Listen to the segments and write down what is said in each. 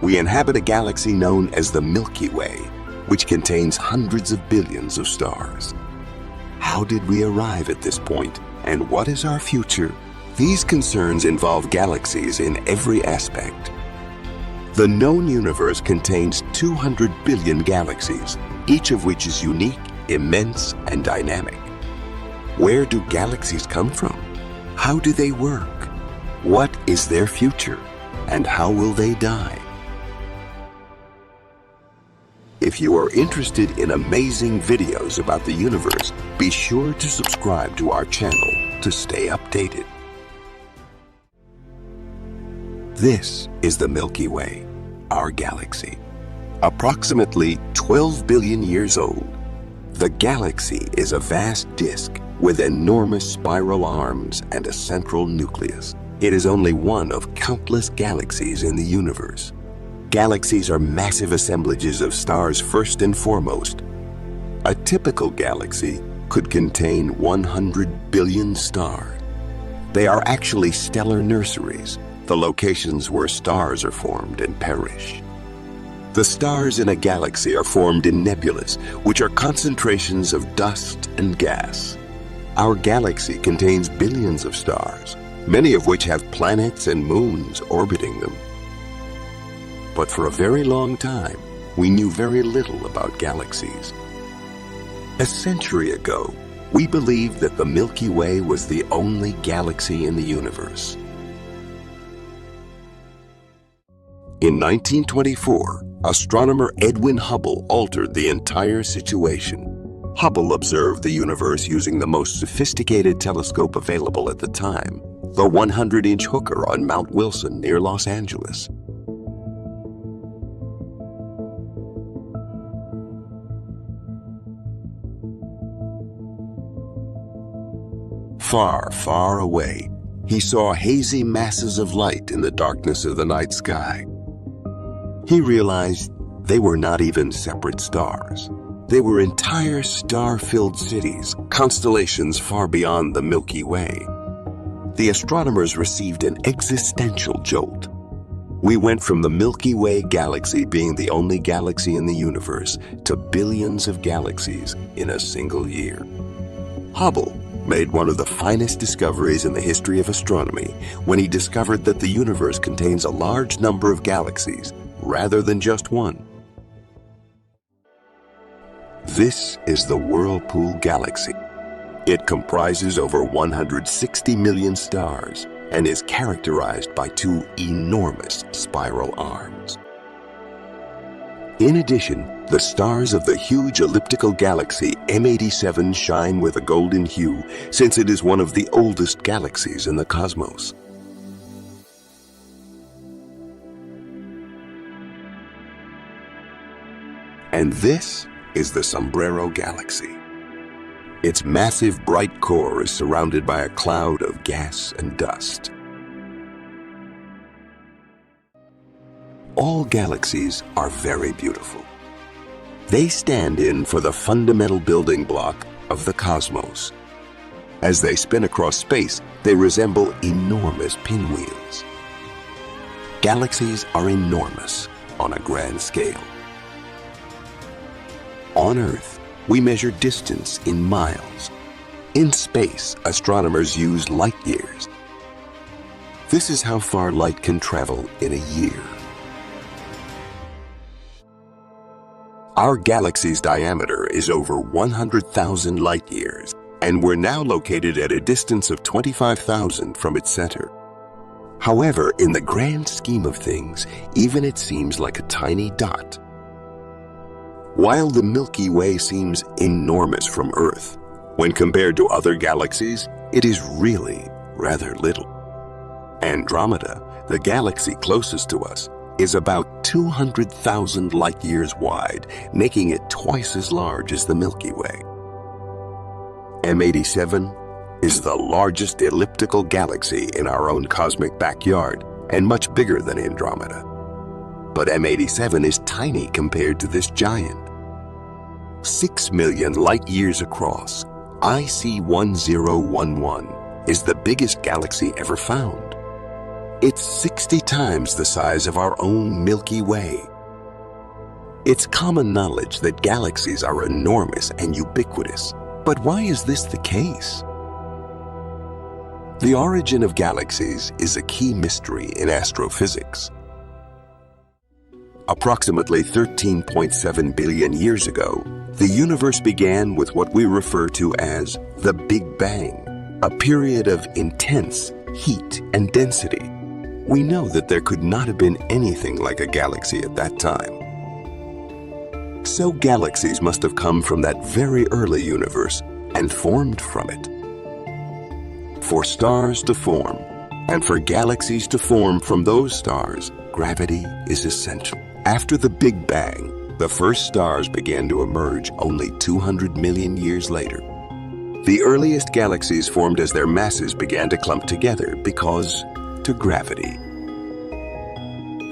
We inhabit a galaxy known as the Milky Way, which contains hundreds of billions of stars. How did we arrive at this point, and what is our future? These concerns involve galaxies in every aspect. The known universe contains 200 billion galaxies, each of which is unique, immense, and dynamic. Where do galaxies come from? How do they work? What is their future? And how will they die? If you are interested in amazing videos about the universe, be sure to subscribe to our channel to stay updated. This is the Milky Way, our galaxy. Approximately 12 billion years old, the galaxy is a vast disk with enormous spiral arms and a central nucleus. It is only one of countless galaxies in the universe. Galaxies are massive assemblages of stars first and foremost. A typical galaxy could contain 100 billion stars. They are actually stellar nurseries, the locations where stars are formed and perish. The stars in a galaxy are formed in nebulas, which are concentrations of dust and gas. Our galaxy contains billions of stars, many of which have planets and moons orbiting them. But for a very long time, we knew very little about galaxies. A century ago, we believed that the Milky Way was the only galaxy in the universe. In 1924, astronomer Edwin Hubble altered the entire situation. Hubble observed the universe using the most sophisticated telescope available at the time, the 100-inch Hooker on Mount Wilson near Los Angeles. Far, far away, he saw hazy masses of light in the darkness of the night sky. He realized they were not even separate stars. They were entire star-filled cities, constellations far beyond the Milky Way. The astronomers received an existential jolt. We went from the Milky Way galaxy being the only galaxy in the universe to billions of galaxies in a single year. Hubble made one of the finest discoveries in the history of astronomy when he discovered that the universe contains a large number of galaxies rather than just one. This is the Whirlpool Galaxy. It comprises over 160 million stars and is characterized by two enormous spiral arms. In addition, the stars of the huge elliptical galaxy M87 shine with a golden hue since it is one of the oldest galaxies in the cosmos. And this is the Sombrero Galaxy. Its massive bright core is surrounded by a cloud of gas and dust. All galaxies are very beautiful. They stand in for the fundamental building block of the cosmos. As they spin across space, they resemble enormous pinwheels. Galaxies are enormous on a grand scale. On Earth, we measure distance in miles. In space, astronomers use light years. This is how far light can travel in a year. Our galaxy's diameter is over 100,000 light years, and we're now located at a distance of 25,000 from its center. However, in the grand scheme of things, even it seems like a tiny dot. While the Milky Way seems enormous from Earth, when compared to other galaxies, it is really rather little. Andromeda, the galaxy closest to us, is about 200,000 light-years wide, making it twice as large as the Milky Way. M87 is the largest elliptical galaxy in our own cosmic backyard and much bigger than Andromeda. But M87 is tiny compared to this giant. 6 million light-years across, IC1011 is the biggest galaxy ever found. It's 60 times the size of our own Milky Way. It's common knowledge that galaxies are enormous and ubiquitous. But why is this the case? The origin of galaxies is a key mystery in astrophysics. Approximately 13.7 billion years ago, the universe began with what we refer to as the Big Bang, a period of intense heat and density. We know that there could not have been anything like a galaxy at that time. So galaxies must have come from that very early universe and formed from it. For stars to form, and for galaxies to form from those stars, gravity is essential. After the Big Bang, the first stars began to emerge only 200 million years later. The earliest galaxies formed as their masses began to clump together because to gravity.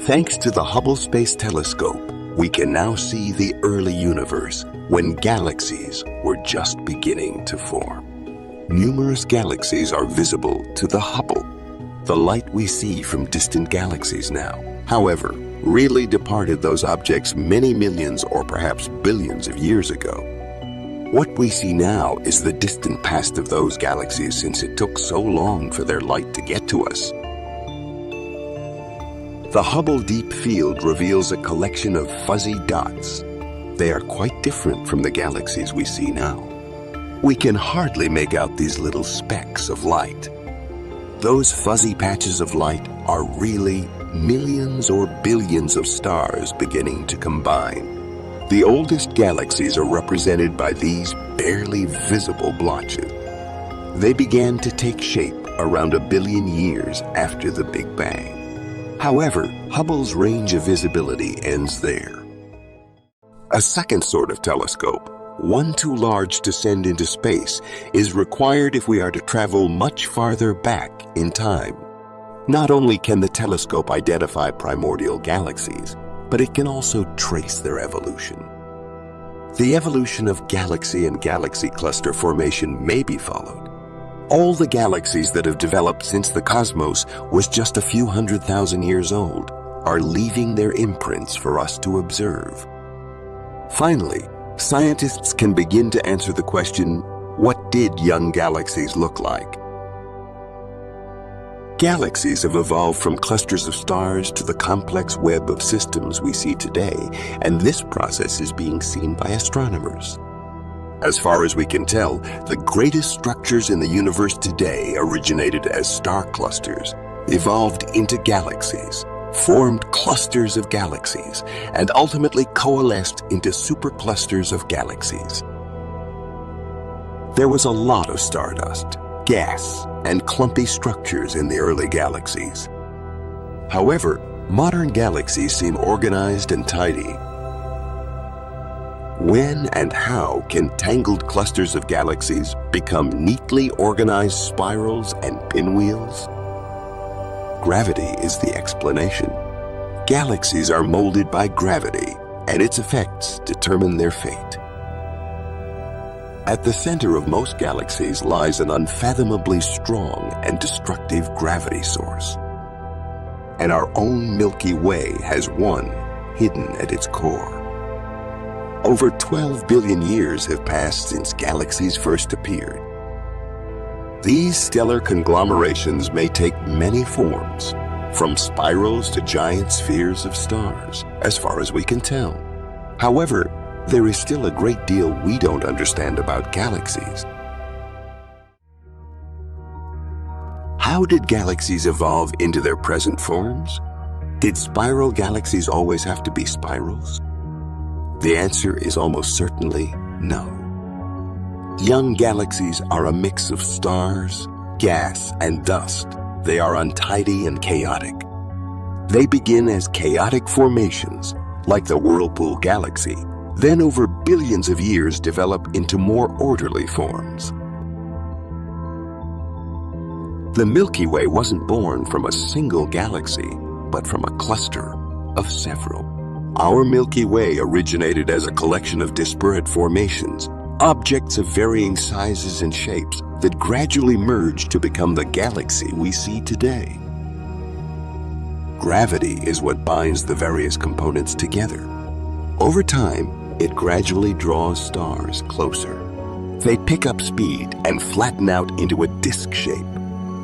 Thanks to the Hubble Space Telescope, we can now see the early universe when galaxies were just beginning to form. Numerous galaxies are visible to the Hubble, the light we see from distant galaxies now. However, really departed those objects many millions or perhaps billions of years ago. What we see now is the distant past of those galaxies since it took so long for their light to get to us. The Hubble Deep Field reveals a collection of fuzzy dots. They are quite different from the galaxies we see now. We can hardly make out these little specks of light. Those fuzzy patches of light are really millions or billions of stars beginning to combine. The oldest galaxies are represented by these barely visible blotches. They began to take shape around 1 billion years after the Big Bang. However, Hubble's range of visibility ends there. A second sort of telescope, one too large to send into space, is required if we are to travel much farther back in time. Not only can the telescope identify primordial galaxies, but it can also trace their evolution. The evolution of galaxy and galaxy cluster formation may be followed. All the galaxies that have developed since the cosmos was just a few 100,000 years old are leaving their imprints for us to observe. Finally, scientists can begin to answer the question, what did young galaxies look like? Galaxies have evolved from clusters of stars to the complex web of systems we see today, and this process is being seen by astronomers. As far as we can tell, the greatest structures in the universe today originated as star clusters, evolved into galaxies, formed clusters of galaxies, and ultimately coalesced into superclusters of galaxies. There was a lot of stardust, gas, and clumpy structures in the early galaxies. However, modern galaxies seem organized and tidy. When and how can tangled clusters of galaxies become neatly organized spirals and pinwheels? Gravity is the explanation. Galaxies are molded by gravity, and its effects determine their fate. At the center of most galaxies lies an unfathomably strong and destructive gravity source. And our own Milky Way has one hidden at its core. Over 12 billion years have passed since galaxies first appeared. These stellar conglomerations may take many forms, from spirals to giant spheres of stars, as far as we can tell. However, there is still a great deal we don't understand about galaxies. How did galaxies evolve into their present forms? Did spiral galaxies always have to be spirals? The answer is almost certainly no. Young galaxies are a mix of stars, gas, and dust. They are untidy and chaotic. They begin as chaotic formations, like the Whirlpool Galaxy, then over billions of years develop into more orderly forms. The Milky Way wasn't born from a single galaxy, but from a cluster of several. Our Milky Way originated as a collection of disparate formations, objects of varying sizes and shapes that gradually merged to become the galaxy we see today. Gravity is what binds the various components together. Over time, it gradually draws stars closer. They pick up speed and flatten out into a disk shape.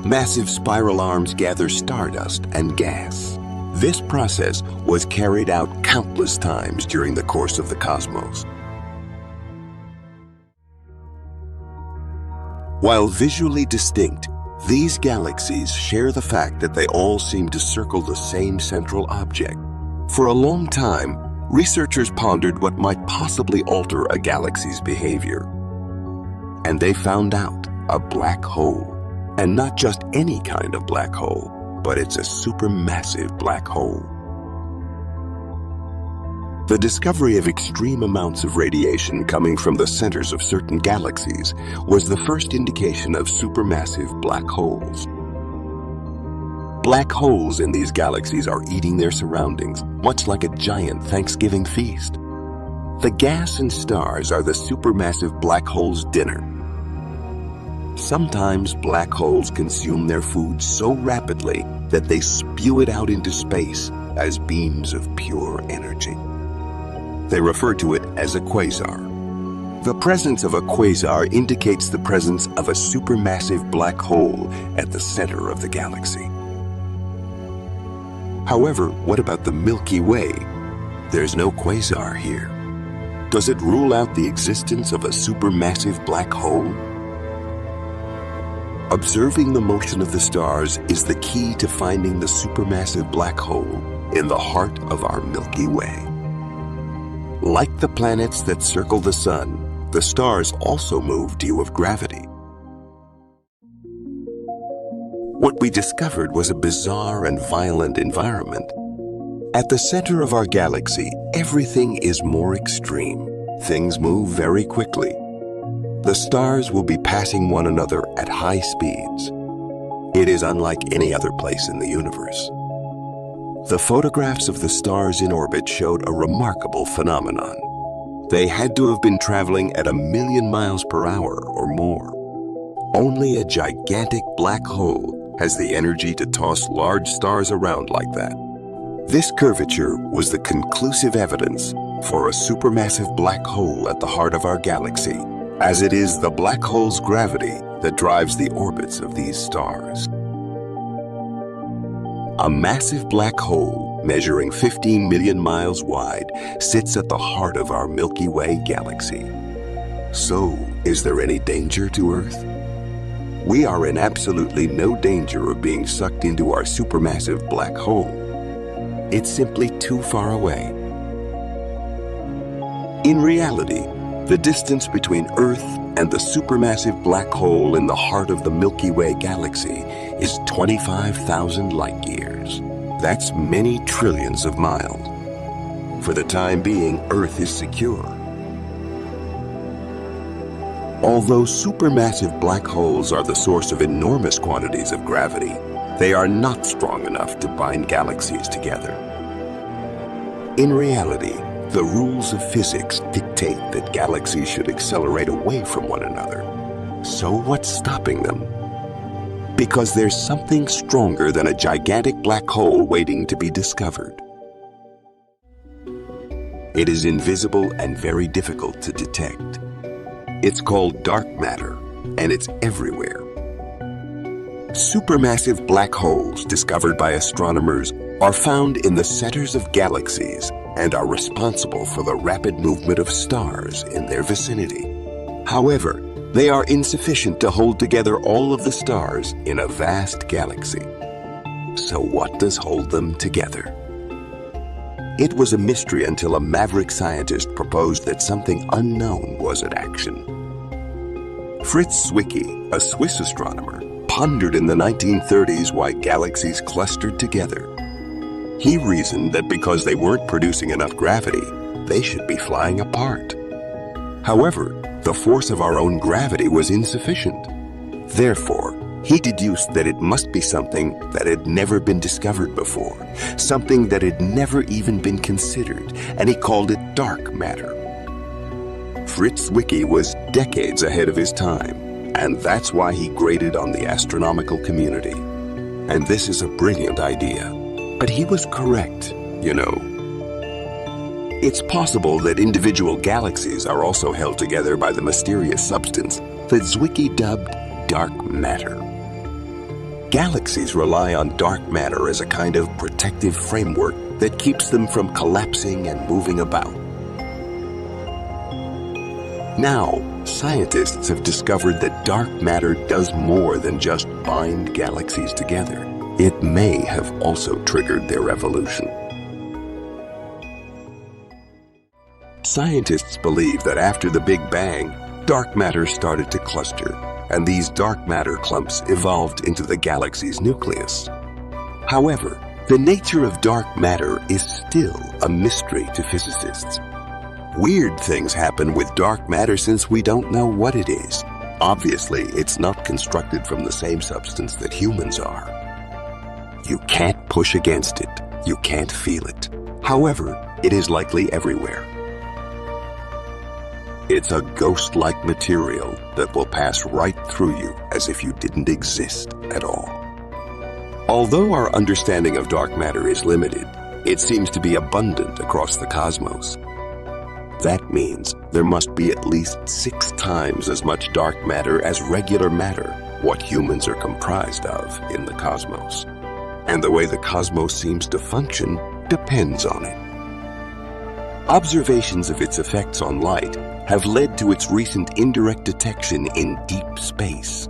Massive spiral arms gather stardust and gas. This process was carried out countless times during the course of the cosmos. While visually distinct, these galaxies share the fact that they all seem to circle the same central object. For a long time, researchers pondered what might possibly alter a galaxy's behavior. And they found out: a black hole. And not just any kind of black hole, but it's a supermassive black hole. The discovery of extreme amounts of radiation coming from the centers of certain galaxies was the first indication of supermassive black holes. Black holes in these galaxies are eating their surroundings, much like a giant Thanksgiving feast. The gas and stars are the supermassive black hole's dinner. Sometimes black holes consume their food so rapidly that they spew it out into space as beams of pure energy. They refer to it as a quasar. The presence of a quasar indicates the presence of a supermassive black hole at the center of the galaxy. However, what about the Milky Way? There's no quasar here. Does it rule out the existence of a supermassive black hole? Observing the motion of the stars is the key to finding the supermassive black hole in the heart of our Milky Way. Like the planets that circle the sun, the stars also move due of gravity. What we discovered was a bizarre and violent environment. At the center of our galaxy, everything is more extreme. Things move very quickly. The stars will be passing one another at high speeds. It is unlike any other place in the universe. The photographs of the stars in orbit showed a remarkable phenomenon. They had to have been traveling at 1,000,000 miles per hour or more. Only a gigantic black hole has the energy to toss large stars around like that. This curvature was the conclusive evidence for a supermassive black hole at the heart of our galaxy, as it is the black hole's gravity that drives the orbits of these stars. A massive black hole measuring 15 million miles wide sits at the heart of our Milky Way galaxy. So, is there any danger to Earth? We are in absolutely no danger of being sucked into our supermassive black hole. It's simply too far away. In reality, the distance between Earth and the supermassive black hole in the heart of the Milky Way galaxy is 25,000 light years. That's many trillions of miles. For the time being, Earth is secure. Although supermassive black holes are the source of enormous quantities of gravity, they are not strong enough to bind galaxies together. In reality, the rules of physics dictate that galaxies should accelerate away from one another. So what's stopping them? Because there's something stronger than a gigantic black hole waiting to be discovered. It is invisible and very difficult to detect. It's called dark matter, and it's everywhere. Supermassive black holes discovered by astronomers are found in the centers of galaxies and are responsible for the rapid movement of stars in their vicinity. However, they are insufficient to hold together all of the stars in a vast galaxy. So what does hold them together? It was a mystery until a maverick scientist proposed that something unknown was at action. Fritz Zwicky, a Swiss astronomer, pondered in the 1930s why galaxies clustered together. He reasoned that because they weren't producing enough gravity, they should be flying apart. However, the force of our own gravity was insufficient. Therefore, he deduced that it must be something that had never been discovered before, something that had never even been considered, and he called it dark matter. Fritz Zwicky was decades ahead of his time, and that's why he grated on the astronomical community. And this is a brilliant idea. But he was correct, you know. It's possible that individual galaxies are also held together by the mysterious substance that Zwicky dubbed dark matter. Galaxies rely on dark matter as a kind of protective framework that keeps them from collapsing and moving about. Now, scientists have discovered that dark matter does more than just bind galaxies together. It may have also triggered their evolution. Scientists believe that after the Big Bang, dark matter started to cluster, and these dark matter clumps evolved into the galaxy's nucleus. However, the nature of dark matter is still a mystery to physicists. Weird things happen with dark matter since we don't know what it is. Obviously, it's not constructed from the same substance that humans are. You can't push against it. You can't feel it. However, it is likely everywhere. It's a ghost-like material that will pass right through you as if you didn't exist at all. Although our understanding of dark matter is limited, it seems to be abundant across the cosmos. That means there must be at least 6 times as much dark matter as regular matter, what humans are comprised of in the cosmos. And the way the cosmos seems to function depends on it. Observations of its effects on light have led to its recent indirect detection in deep space.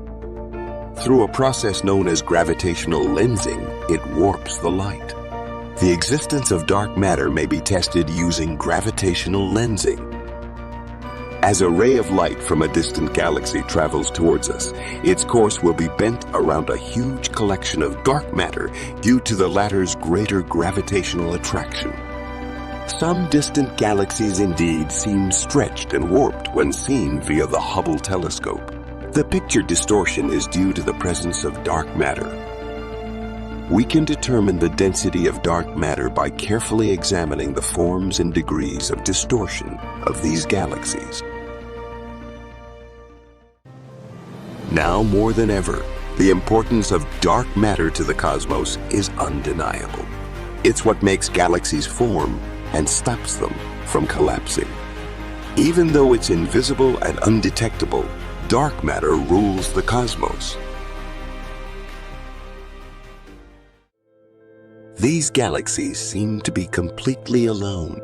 Through a process known as gravitational lensing, it warps the light. The existence of dark matter may be tested using gravitational lensing. As a ray of light from a distant galaxy travels towards us, its course will be bent around a huge collection of dark matter due to the latter's greater gravitational attraction. Some distant galaxies indeed seem stretched and warped when seen via the Hubble telescope. The picture distortion is due to the presence of dark matter. We can determine the density of dark matter by carefully examining the forms and degrees of distortion of these galaxies. Now more than ever, the importance of dark matter to the cosmos is undeniable. It's what makes galaxies form and stops them from collapsing. Even though it's invisible and undetectable, dark matter rules the cosmos. These galaxies seem to be completely alone.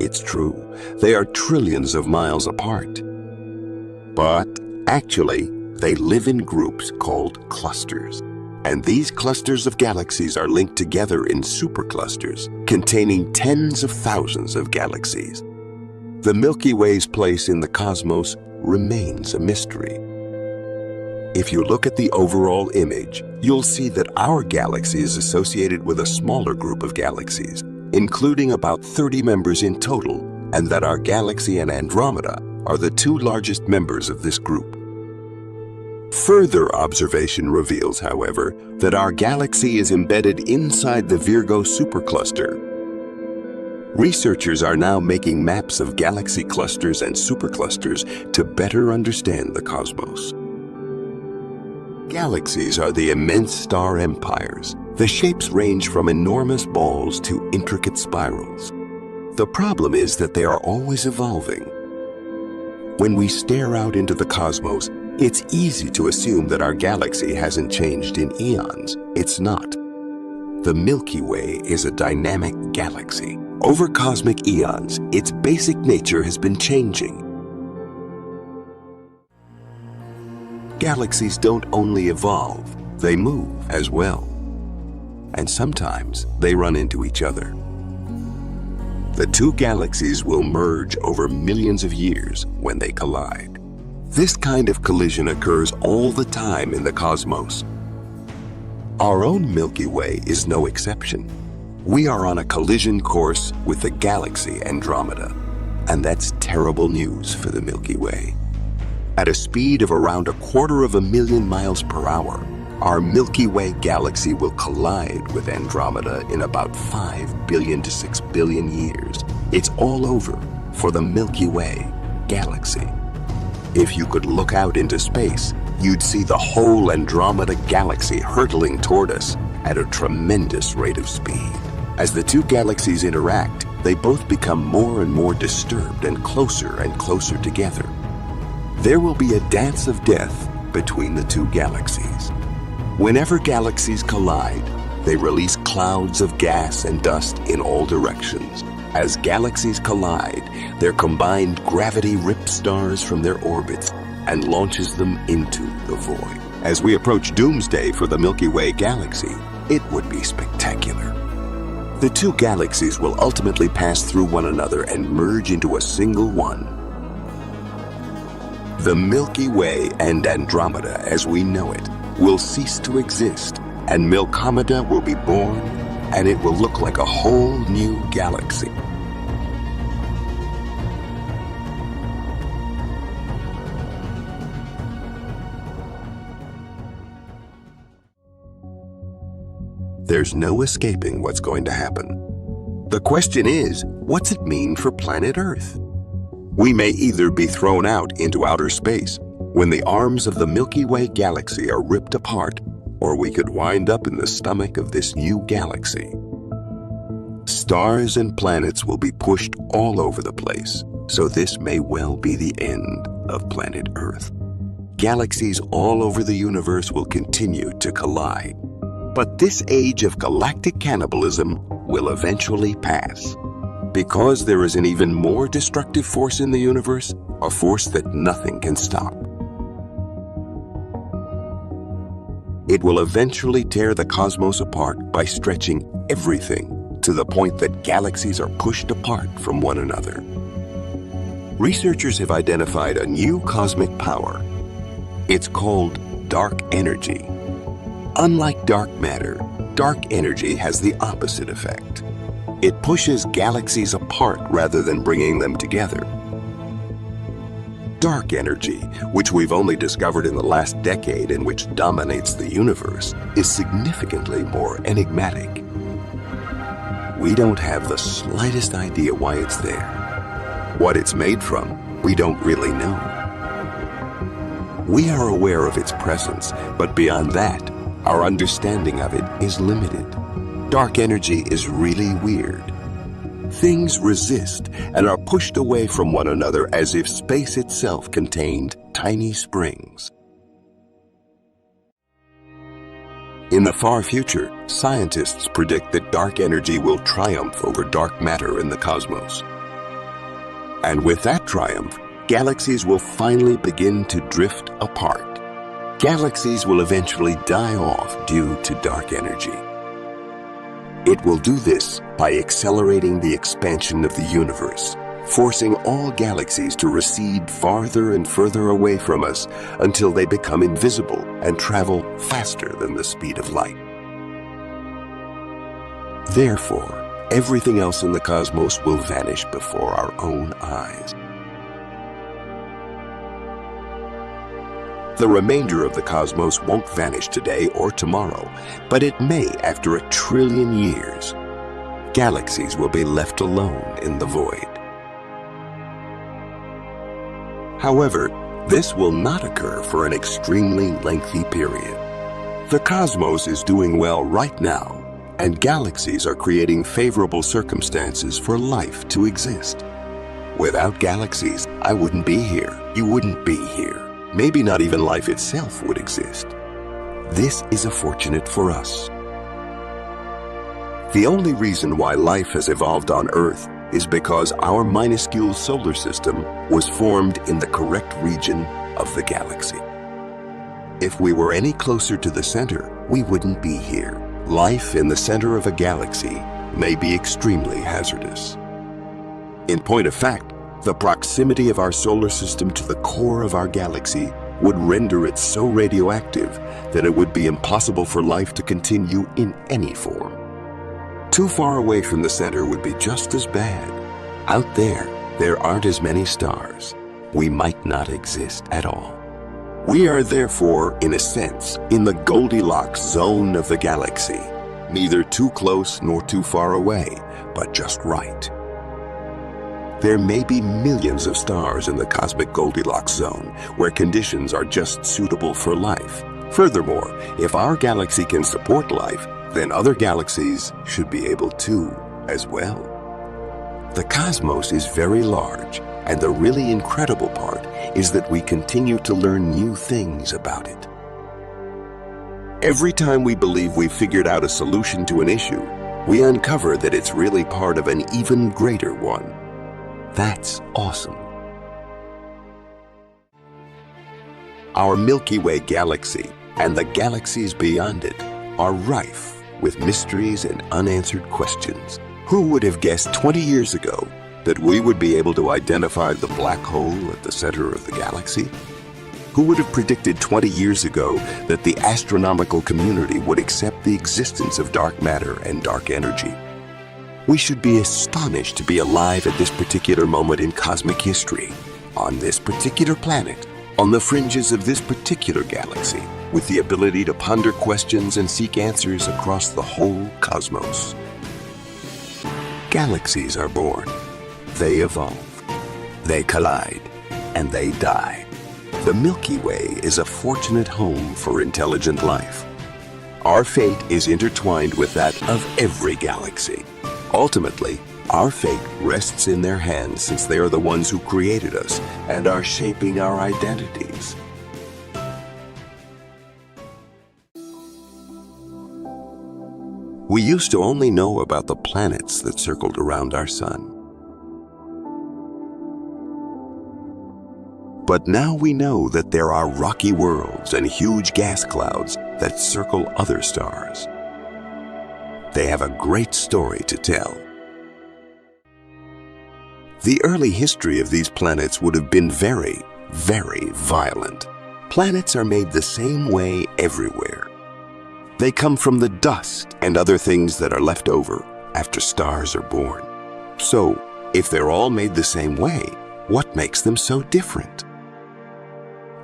It's true, they are trillions of miles apart. But actually, they live in groups called clusters. And these clusters of galaxies are linked together in superclusters containing tens of thousands of galaxies. The Milky Way's place in the cosmos remains a mystery. If you look at the overall image, you'll see that our galaxy is associated with a smaller group of galaxies, including about 30 members in total, and that our galaxy and Andromeda are the 2 largest members of this group. Further observation reveals, however, that our galaxy is embedded inside the Virgo supercluster. Researchers are now making maps of galaxy clusters and superclusters to better understand the cosmos. Galaxies are the immense star empires. The shapes range from enormous balls to intricate spirals. The problem is that they are always evolving. When we stare out into the cosmos, it's easy to assume that our galaxy hasn't changed in eons. It's not. The Milky Way is a dynamic galaxy. Over cosmic eons, its basic nature has been changing. Galaxies don't only evolve, they move as well. And sometimes they run into each other. The 2 galaxies will merge over millions of years when they collide. This kind of collision occurs all the time in the cosmos. Our own Milky Way is no exception. We are on a collision course with the galaxy Andromeda, and that's terrible news for the Milky Way. At a speed of around 250,000 miles per hour, our Milky Way galaxy will collide with Andromeda in about 5 billion to 6 billion years. It's all over for the Milky Way galaxy. If you could look out into space, you'd see the whole Andromeda galaxy hurtling toward us, at a tremendous rate of speed. As the two galaxies interact, they both become more and more disturbed and closer together. There will be a dance of death between the two galaxies. Whenever galaxies collide, they release clouds of gas and dust in all directions. As galaxies collide, their combined gravity rips stars from their orbits and launches them into the void. As we approach doomsday for the Milky Way galaxy, it would be spectacular. The two galaxies will ultimately pass through one another and merge into a single one. The Milky Way and Andromeda as we know it will cease to exist, and Milkomeda will be born, and it will look like a whole new galaxy. There's no escaping what's going to happen. The question is, what's it mean for planet Earth? We may either be thrown out into outer space when the arms of the Milky Way galaxy are ripped apart, or we could wind up in the stomach of this new galaxy. Stars and planets will be pushed all over the place, so this may well be the end of planet Earth. Galaxies all over the universe will continue to collide. But this age of galactic cannibalism will eventually pass. Because there is an even more destructive force in the universe, a force that nothing can stop. It will eventually tear the cosmos apart by stretching everything to the point that galaxies are pushed apart from one another. Researchers have identified a new cosmic power. It's called dark energy. Unlike dark matter, dark energy has the opposite effect. It pushes galaxies apart rather than bringing them together. Dark energy, which we've only discovered in the last decade and which dominates the universe, is significantly more enigmatic. We don't have the slightest idea why it's there. What it's made from, we don't really know. We are aware of its presence, but beyond that, our understanding of it is limited. Dark energy is really weird. Things resist and are pushed away from one another as if space itself contained tiny springs. In the far future, scientists predict that dark energy will triumph over dark matter in the cosmos. And with that triumph, galaxies will finally begin to drift apart. Galaxies will eventually die off due to dark energy. It will do this by accelerating the expansion of the universe, forcing all galaxies to recede farther and further away from us until they become invisible and travel faster than the speed of light. Therefore, everything else in the cosmos will vanish before our own eyes. The remainder of the cosmos won't vanish today or tomorrow, but it may after 1 trillion years. Galaxies will be left alone in the void. However, this will not occur for an extremely lengthy period. The cosmos is doing well right now, and galaxies are creating favorable circumstances for life to exist. Without galaxies, I wouldn't be here. You wouldn't be here. Maybe not even life itself would exist. This is fortunate for us. The only reason why life has evolved on Earth is because our minuscule solar system was formed in the correct region of the galaxy. If we were any closer to the center, we wouldn't be here. Life in the center of a galaxy may be extremely hazardous. In point of fact, the proximity of our solar system to the core of our galaxy would render it so radioactive that it would be impossible for life to continue in any form. Too far away from the center would be just as bad. Out there aren't as many stars. We might not exist at all. We are therefore, in a sense, in the Goldilocks zone of the galaxy, neither too close nor too far away, but just right. There may be millions of stars in the cosmic Goldilocks zone, where conditions are just suitable for life. Furthermore, if our galaxy can support life, then other galaxies should be able to as well. The cosmos is very large, and the really incredible part is that we continue to learn new things about it. Every time we believe we've figured out a solution to an issue, we uncover that it's really part of an even greater one. That's awesome. Our Milky Way galaxy and the galaxies beyond it are rife with mysteries and unanswered questions. Who would have guessed 20 years ago that we would be able to identify the black hole at the center of the galaxy? Who would have predicted 20 years ago that the astronomical community would accept the existence of dark matter and dark energy? We should be astonished to be alive at this particular moment in cosmic history, on this particular planet, on the fringes of this particular galaxy, with the ability to ponder questions and seek answers across the whole cosmos. Galaxies are born, they evolve, they collide, and they die. The Milky Way is a fortunate home for intelligent life. Our fate is intertwined with that of every galaxy. Ultimately, our fate rests in their hands since they are the ones who created us and are shaping our identities. We used to only know about the planets that circled around our sun. But now we know that there are rocky worlds and huge gas clouds that circle other stars. They have a great story to tell. The early history of these planets would have been very, very violent. Planets are made the same way everywhere. They come from the dust and other things that are left over after stars are born. So, if they're all made the same way, what makes them so different?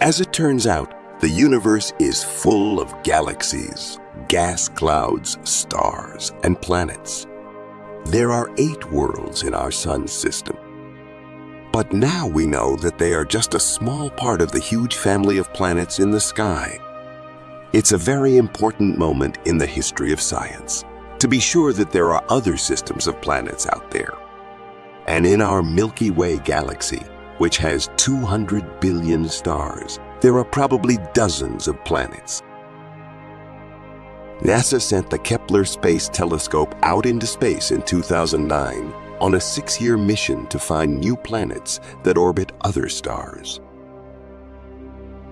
As it turns out, the universe is full of galaxies, gas clouds, stars, and planets. There are 8 worlds in our sun's system. But now we know that they are just a small part of the huge family of planets in the sky. It's a very important moment in the history of science to be sure that there are other systems of planets out there. And in our Milky Way galaxy, which has 200 billion stars, there are probably dozens of planets. NASA sent the Kepler Space Telescope out into space in 2009 on a 6-year mission to find new planets that orbit other stars.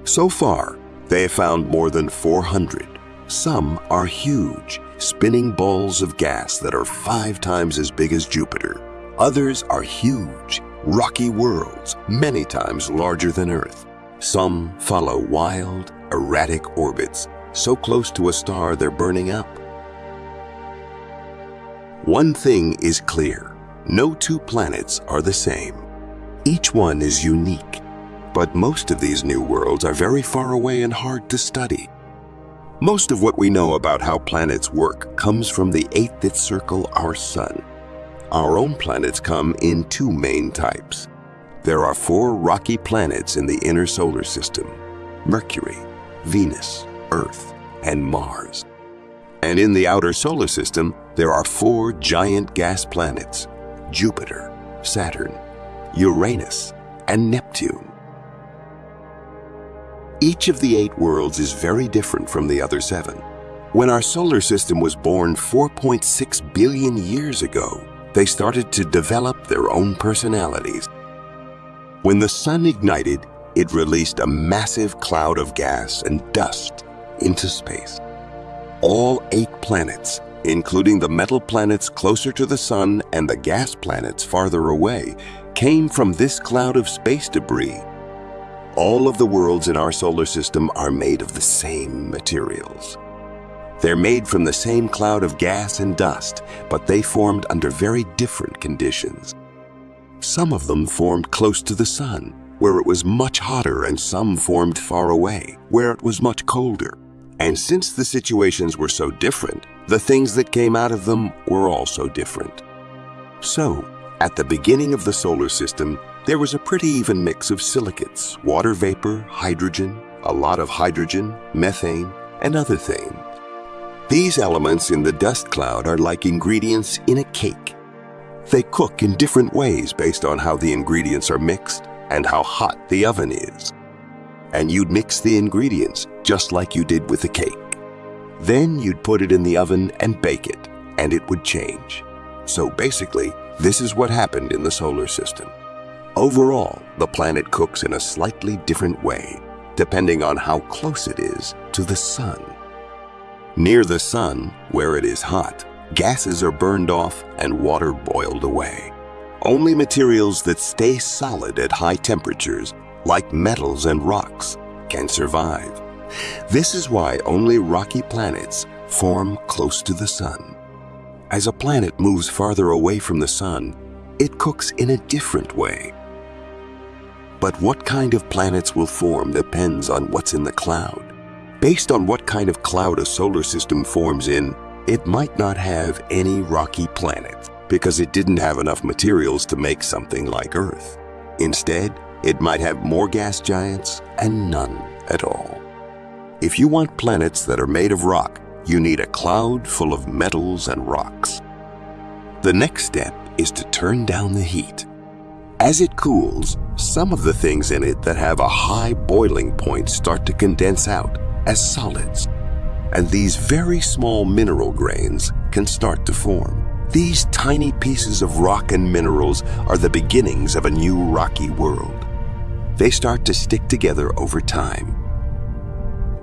So far, they have found more than 400. Some are huge, spinning balls of gas that are 5 times as big as Jupiter. Others are huge, rocky worlds, many times larger than Earth. Some follow wild, erratic orbits, so close to a star they're burning up. One thing is clear: no 2 planets are the same. Each one is unique, but most of these new worlds are very far away and hard to study. Most of what we know about how planets work comes from the 8 that circle our sun. Our own planets come in 2 main types. There are 4 rocky planets in the inner solar system: Mercury, Venus, Earth, and Mars. And in the outer solar system, there are 4 giant gas planets: Jupiter, Saturn, Uranus, and Neptune. Each of the 8 worlds is very different from the other 7. When our solar system was born 4.6 billion years ago, they started to develop their own personalities. When the sun ignited, it released a massive cloud of gas and dust into space. All 8 planets, including the metal planets closer to the sun and the gas planets farther away, came from this cloud of space debris. All of the worlds in our solar system are made of the same materials. They're made from the same cloud of gas and dust, but they formed under very different conditions. Some of them formed close to the sun, where it was much hotter, and some formed far away, where it was much colder. And since the situations were so different, the things that came out of them were also different. So, at the beginning of the solar system, there was a pretty even mix of silicates, water vapor, hydrogen, a lot of hydrogen, methane, and other things. These elements in the dust cloud are like ingredients in a cake. They cook in different ways based on how the ingredients are mixed and how hot the oven is. And you'd mix the ingredients just like you did with the cake. Then you'd put it in the oven and bake it, and it would change. So basically, this is what happened in the solar system. Overall, the planet cooks in a slightly different way, depending on how close it is to the sun. Near the sun, where it is hot, gases are burned off and water boiled away. Only materials that stay solid at high temperatures, like metals and rocks, can survive. This is why only rocky planets form close to the sun. As a planet moves farther away from the sun, it cooks in a different way. But what kind of planets will form depends on what's in the cloud. Based on what kind of cloud a solar system forms in, it might not have any rocky planets because it didn't have enough materials to make something like Earth. Instead, it might have more gas giants and none at all. If you want planets that are made of rock, you need a cloud full of metals and rocks. The next step is to turn down the heat. As it cools, some of the things in it that have a high boiling point start to condense out as solids, and these very small mineral grains can start to form. These tiny pieces of rock and minerals are the beginnings of a new rocky world. They start to stick together over time.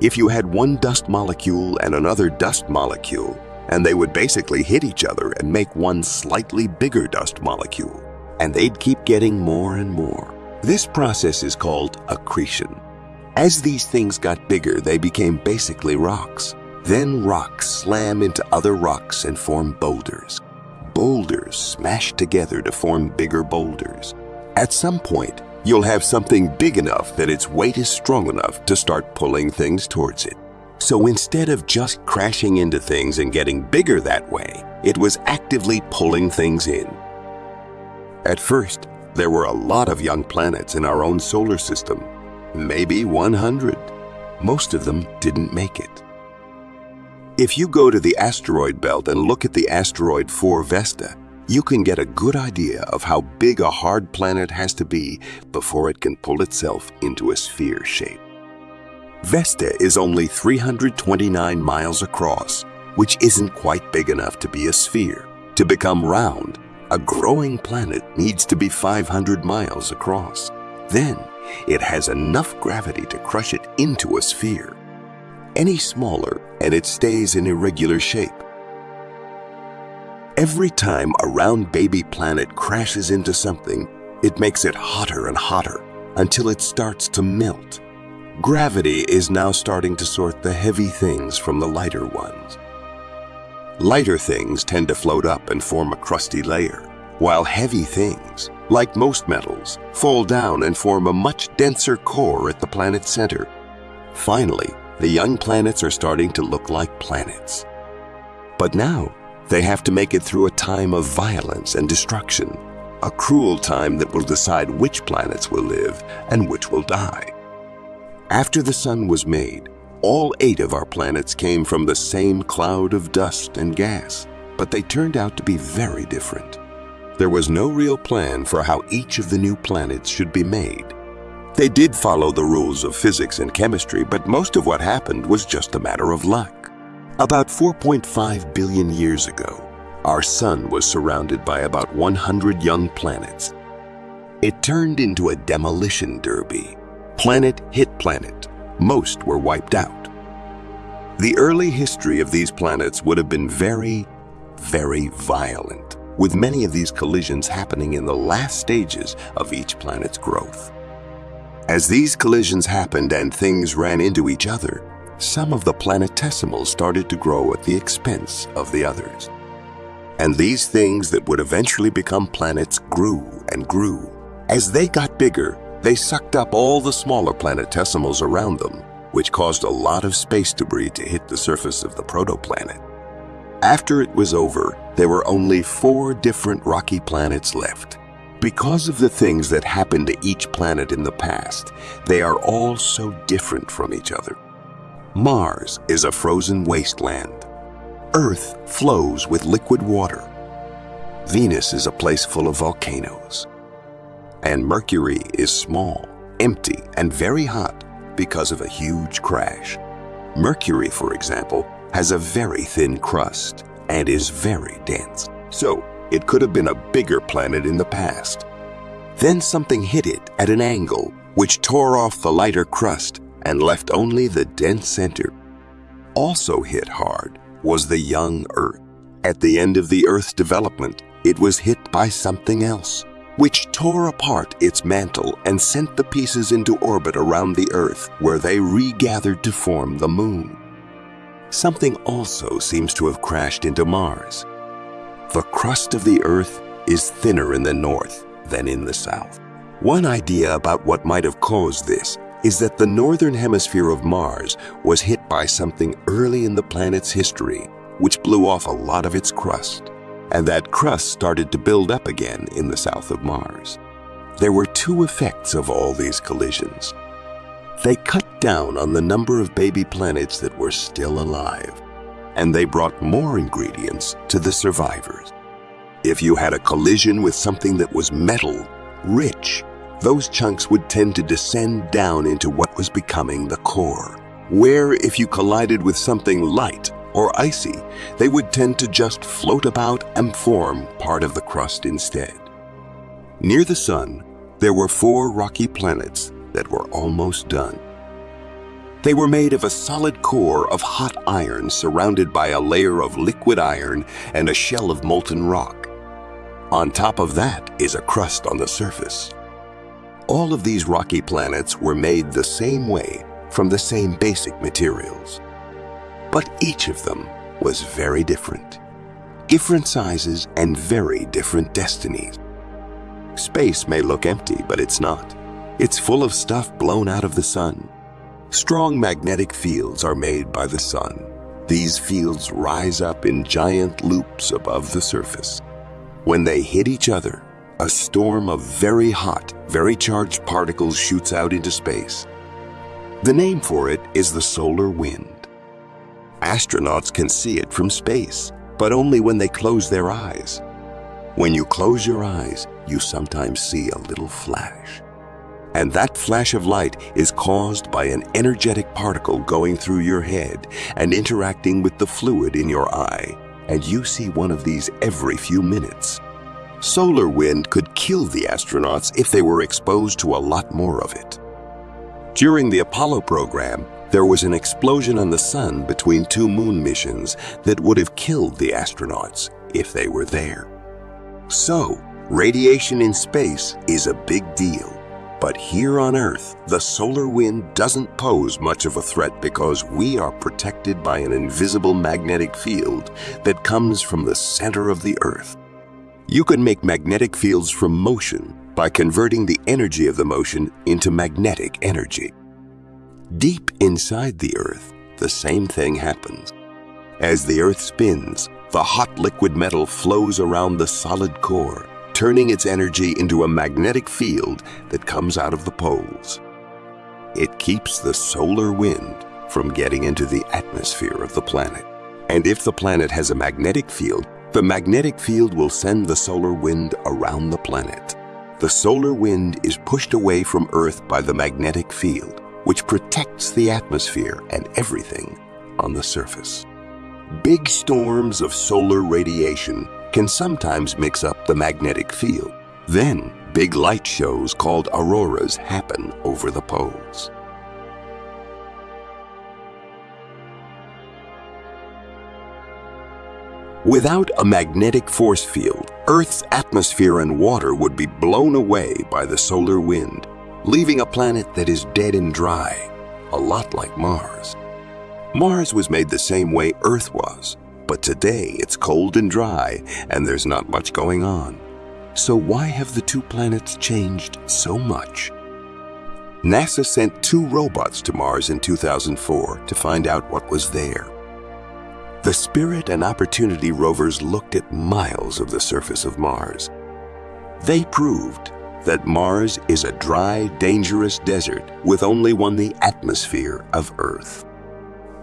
If you had one dust molecule and another dust molecule, and they would basically hit each other and make one slightly bigger dust molecule, and they'd keep getting more and more. This process is called accretion. As these things got bigger, they became basically rocks. Then rocks slam into other rocks and form boulders. Boulders smash together to form bigger boulders. At some point, you'll have something big enough that its weight is strong enough to start pulling things towards it. So instead of just crashing into things and getting bigger that way, it was actively pulling things in. At first, there were a lot of young planets in our own solar system. Maybe 100. Most of them didn't make it. If you go to the asteroid belt and look at the asteroid 4 Vesta, you can get a good idea of how big a hard planet has to be before it can pull itself into a sphere shape. Vesta is only 329 miles across, which isn't quite big enough to be a sphere. To become round, a growing planet needs to be 500 miles across. Then, it has enough gravity to crush it into a sphere. Any smaller, and it stays in irregular shape. Every time a round baby planet crashes into something, it makes it hotter and hotter until it starts to melt. Gravity is now starting to sort the heavy things from the lighter ones. Lighter things tend to float up and form a crusty layer, while heavy things, like most metals, fall down and form a much denser core at the planet's center. Finally, the young planets are starting to look like planets. But now, they have to make it through a time of violence and destruction, a cruel time that will decide which planets will live and which will die. After the sun was made, all 8 of our planets came from the same cloud of dust and gas, but they turned out to be very different. There was no real plan for how each of the new planets should be made. They did follow the rules of physics and chemistry, but most of what happened was just a matter of luck. About 4.5 billion years ago, our sun was surrounded by about 100 young planets. It turned into a demolition derby. Planet hit planet. Most were wiped out. The early history of these planets would have been very, very violent, with many of these collisions happening in the last stages of each planet's growth. As these collisions happened and things ran into each other, some of the planetesimals started to grow at the expense of the others. And these things that would eventually become planets grew and grew. As they got bigger, they sucked up all the smaller planetesimals around them, which caused a lot of space debris to hit the surface of the protoplanet. After it was over, there were only 4 different rocky planets left. Because of the things that happened to each planet in the past, they are all so different from each other. Mars is a frozen wasteland. Earth flows with liquid water. Venus is a place full of volcanoes. And Mercury is small, empty, and very hot because of a huge crash. Mercury, for example, has a very thin crust and is very dense. So, it could have been a bigger planet in the past. Then something hit it at an angle, which tore off the lighter crust and left only the dense center. Also hit hard was the young Earth. At the end of the Earth's development, it was hit by something else, which tore apart its mantle and sent the pieces into orbit around the Earth, where they regathered to form the Moon. Something also seems to have crashed into Mars. The crust of the Earth is thinner in the north than in the south. One idea about what might have caused this is that the northern hemisphere of Mars was hit by something early in the planet's history, which blew off a lot of its crust, and that crust started to build up again in the south of Mars. There were two effects of all these collisions. They cut down on the number of baby planets that were still alive, and they brought more ingredients to the survivors. If you had a collision with something that was metal, rich, those chunks would tend to descend down into what was becoming the core, where if you collided with something light or icy, they would tend to just float about and form part of the crust instead. Near the Sun, there were 4 rocky planets that were almost done. They were made of a solid core of hot iron surrounded by a layer of liquid iron and a shell of molten rock. On top of that is a crust on the surface. All of these rocky planets were made the same way from the same basic materials. But each of them was very different. Different sizes and very different destinies. Space may look empty, but it's not. It's full of stuff blown out of the sun. Strong magnetic fields are made by the sun. These fields rise up in giant loops above the surface. When they hit each other, a storm of very hot, very charged particles shoots out into space. The name for it is the solar wind. Astronauts can see it from space, but only when they close their eyes. When you close your eyes, you sometimes see a little flash. And that flash of light is caused by an energetic particle going through your head and interacting with the fluid in your eye, and you see one of these every few minutes. Solar wind could kill the astronauts if they were exposed to a lot more of it. During the Apollo program, there was an explosion on the sun between 2 moon missions that would have killed the astronauts if they were there. So, radiation in space is a big deal. But here on Earth, the solar wind doesn't pose much of a threat because we are protected by an invisible magnetic field that comes from the center of the Earth. You can make magnetic fields from motion by converting the energy of the motion into magnetic energy. Deep inside the Earth, the same thing happens. As the Earth spins, the hot liquid metal flows around the solid core, turning its energy into a magnetic field that comes out of the poles. It keeps the solar wind from getting into the atmosphere of the planet. And if the planet has a magnetic field, the magnetic field will send the solar wind around the planet. The solar wind is pushed away from Earth by the magnetic field, which protects the atmosphere and everything on the surface. Big storms of solar radiation can sometimes mix up the magnetic field. Then, big light shows called auroras happen over the poles. Without a magnetic force field, Earth's atmosphere and water would be blown away by the solar wind, leaving a planet that is dead and dry, a lot like Mars. Mars was made the same way Earth was, but today it's cold and dry and there's not much going on. So why have the 2 planets changed so much? NASA sent 2 robots to Mars in 2004 to find out what was there. The Spirit and Opportunity rovers looked at miles of the surface of Mars. They proved that Mars is a dry, dangerous desert with only the atmosphere of Earth.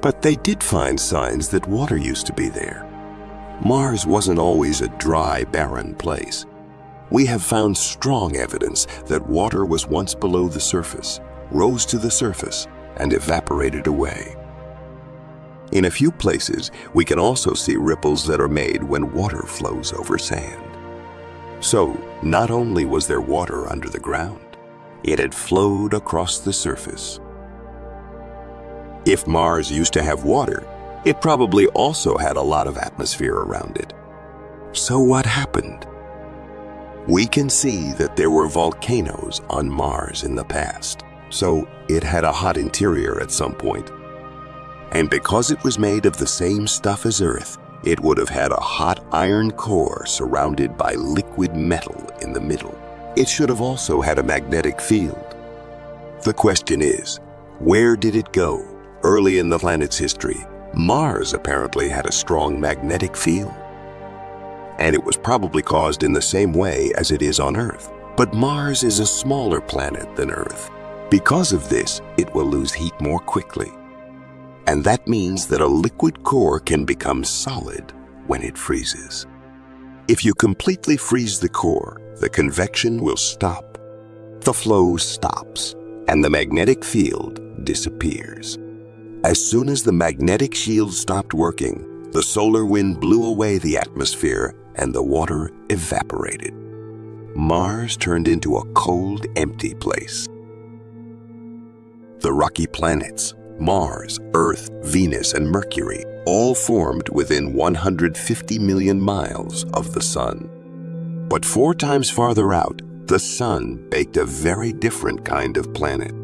But they did find signs that water used to be there. Mars wasn't always a dry, barren place. We have found strong evidence that water was once below the surface, rose to the surface, and evaporated away. In a few places, we can also see ripples that are made when water flows over sand. So, not only was there water under the ground, it had flowed across the surface. If Mars used to have water, it probably also had a lot of atmosphere around it. So what happened? We can see that there were volcanoes on Mars in the past, so it had a hot interior at some point. And because it was made of the same stuff as Earth, it would have had a hot iron core surrounded by liquid metal in the middle. It should have also had a magnetic field. The question is, where did it go? Early in the planet's history, Mars apparently had a strong magnetic field. And it was probably caused in the same way as it is on Earth. But Mars is a smaller planet than Earth. Because of this, it will lose heat more quickly. And that means that a liquid core can become solid when it freezes. If you completely freeze the core, the convection will stop. The flow stops, and the magnetic field disappears. As soon as the magnetic shield stopped working, the solar wind blew away the atmosphere and the water evaporated. Mars turned into a cold, empty place. The rocky planets, Mars, Earth, Venus, and Mercury, all formed within 150 million miles of the Sun. But 4 times farther out, the Sun baked a very different kind of planet.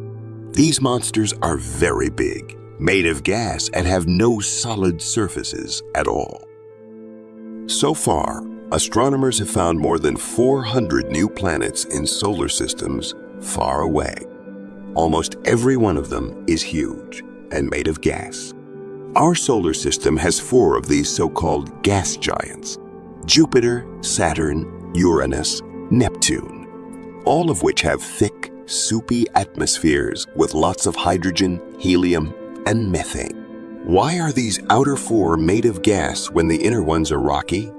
These monsters are very big, made of gas, and have no solid surfaces at all. So far, astronomers have found more than 400 new planets in solar systems far away. Almost every one of them is huge and made of gas. Our solar system has 4 of these so-called gas giants: Jupiter, Saturn, Uranus, Neptune, all of which have thick, soupy atmospheres with lots of hydrogen, helium, and methane. Why are these outer 4 made of gas when the inner ones are rocky?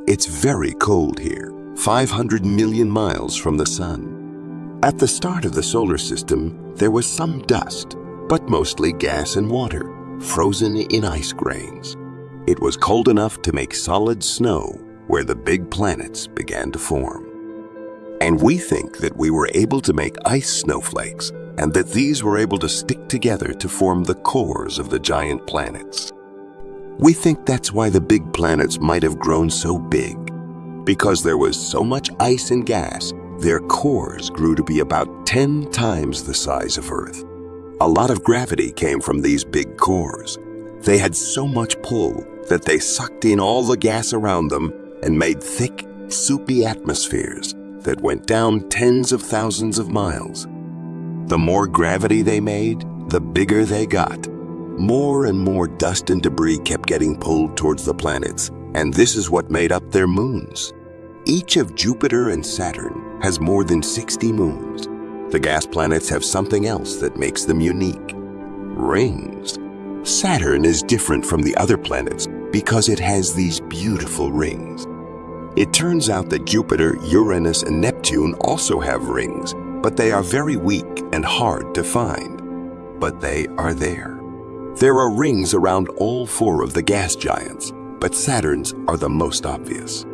It's very cold here, 500 million miles from the Sun. At the start of the solar system, there was some dust, but mostly gas and water, frozen in ice grains. It was cold enough to make solid snow where the big planets began to form. And we think that we were able to make ice snowflakes, and that these were able to stick together to form the cores of the giant planets. We think that's why the big planets might have grown so big. Because there was so much ice and gas, their cores grew to be about 10 times the size of Earth. A lot of gravity came from these big cores. They had so much pull that they sucked in all the gas around them and made thick, soupy atmospheres that went down tens of thousands of miles. The more gravity they made, the bigger they got. More and more dust and debris kept getting pulled towards the planets, and this is what made up their moons. Each of Jupiter and Saturn has more than 60 moons. The gas planets have something else that makes them unique: rings. Saturn is different from the other planets because it has these beautiful rings. It turns out that Jupiter, Uranus, and Neptune also have rings, but they are very weak and hard to find. But they are there. There are rings around all 4 of the gas giants, but Saturn's are the most obvious.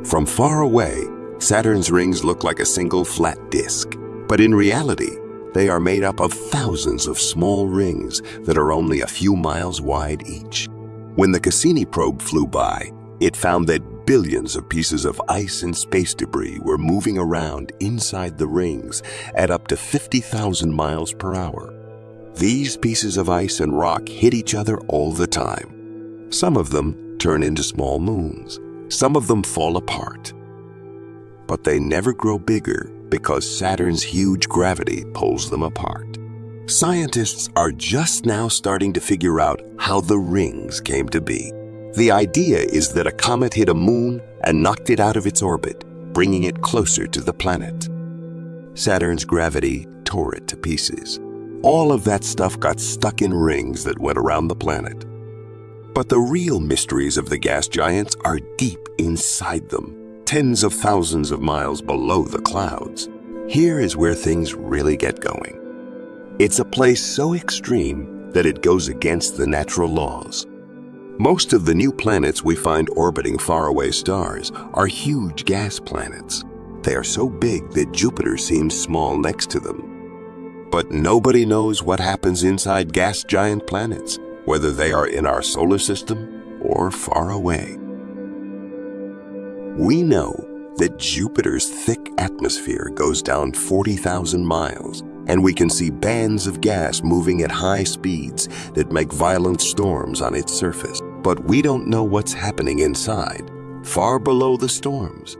From far away, Saturn's rings look like a single flat disk, but in reality, they are made up of thousands of small rings that are only a few miles wide each. When the Cassini probe flew by, it found that billions of pieces of ice and space debris were moving around inside the rings at up to 50,000 miles per hour. These pieces of ice and rock hit each other all the time. Some of them turn into small moons. Some of them fall apart. But they never grow bigger because Saturn's huge gravity pulls them apart. Scientists are just now starting to figure out how the rings came to be. The idea is that a comet hit a moon and knocked it out of its orbit. bringing it closer to the planet. Saturn's gravity tore it to pieces. All of that stuff got stuck in rings that went around the planet. But the real mysteries of the gas giants are deep inside them, tens of thousands of miles below the clouds. Here is where things really get going. It's a place so extreme that it goes against the natural laws. Most of the new planets we find orbiting faraway stars are huge gas planets. They are so big that Jupiter seems small next to them. But nobody knows what happens inside gas giant planets, whether they are in our solar system or far away. We know that Jupiter's thick atmosphere goes down 40,000 miles, and we can see bands of gas moving at high speeds that make violent storms on its surface. But we don't know what's happening inside, far below the storms.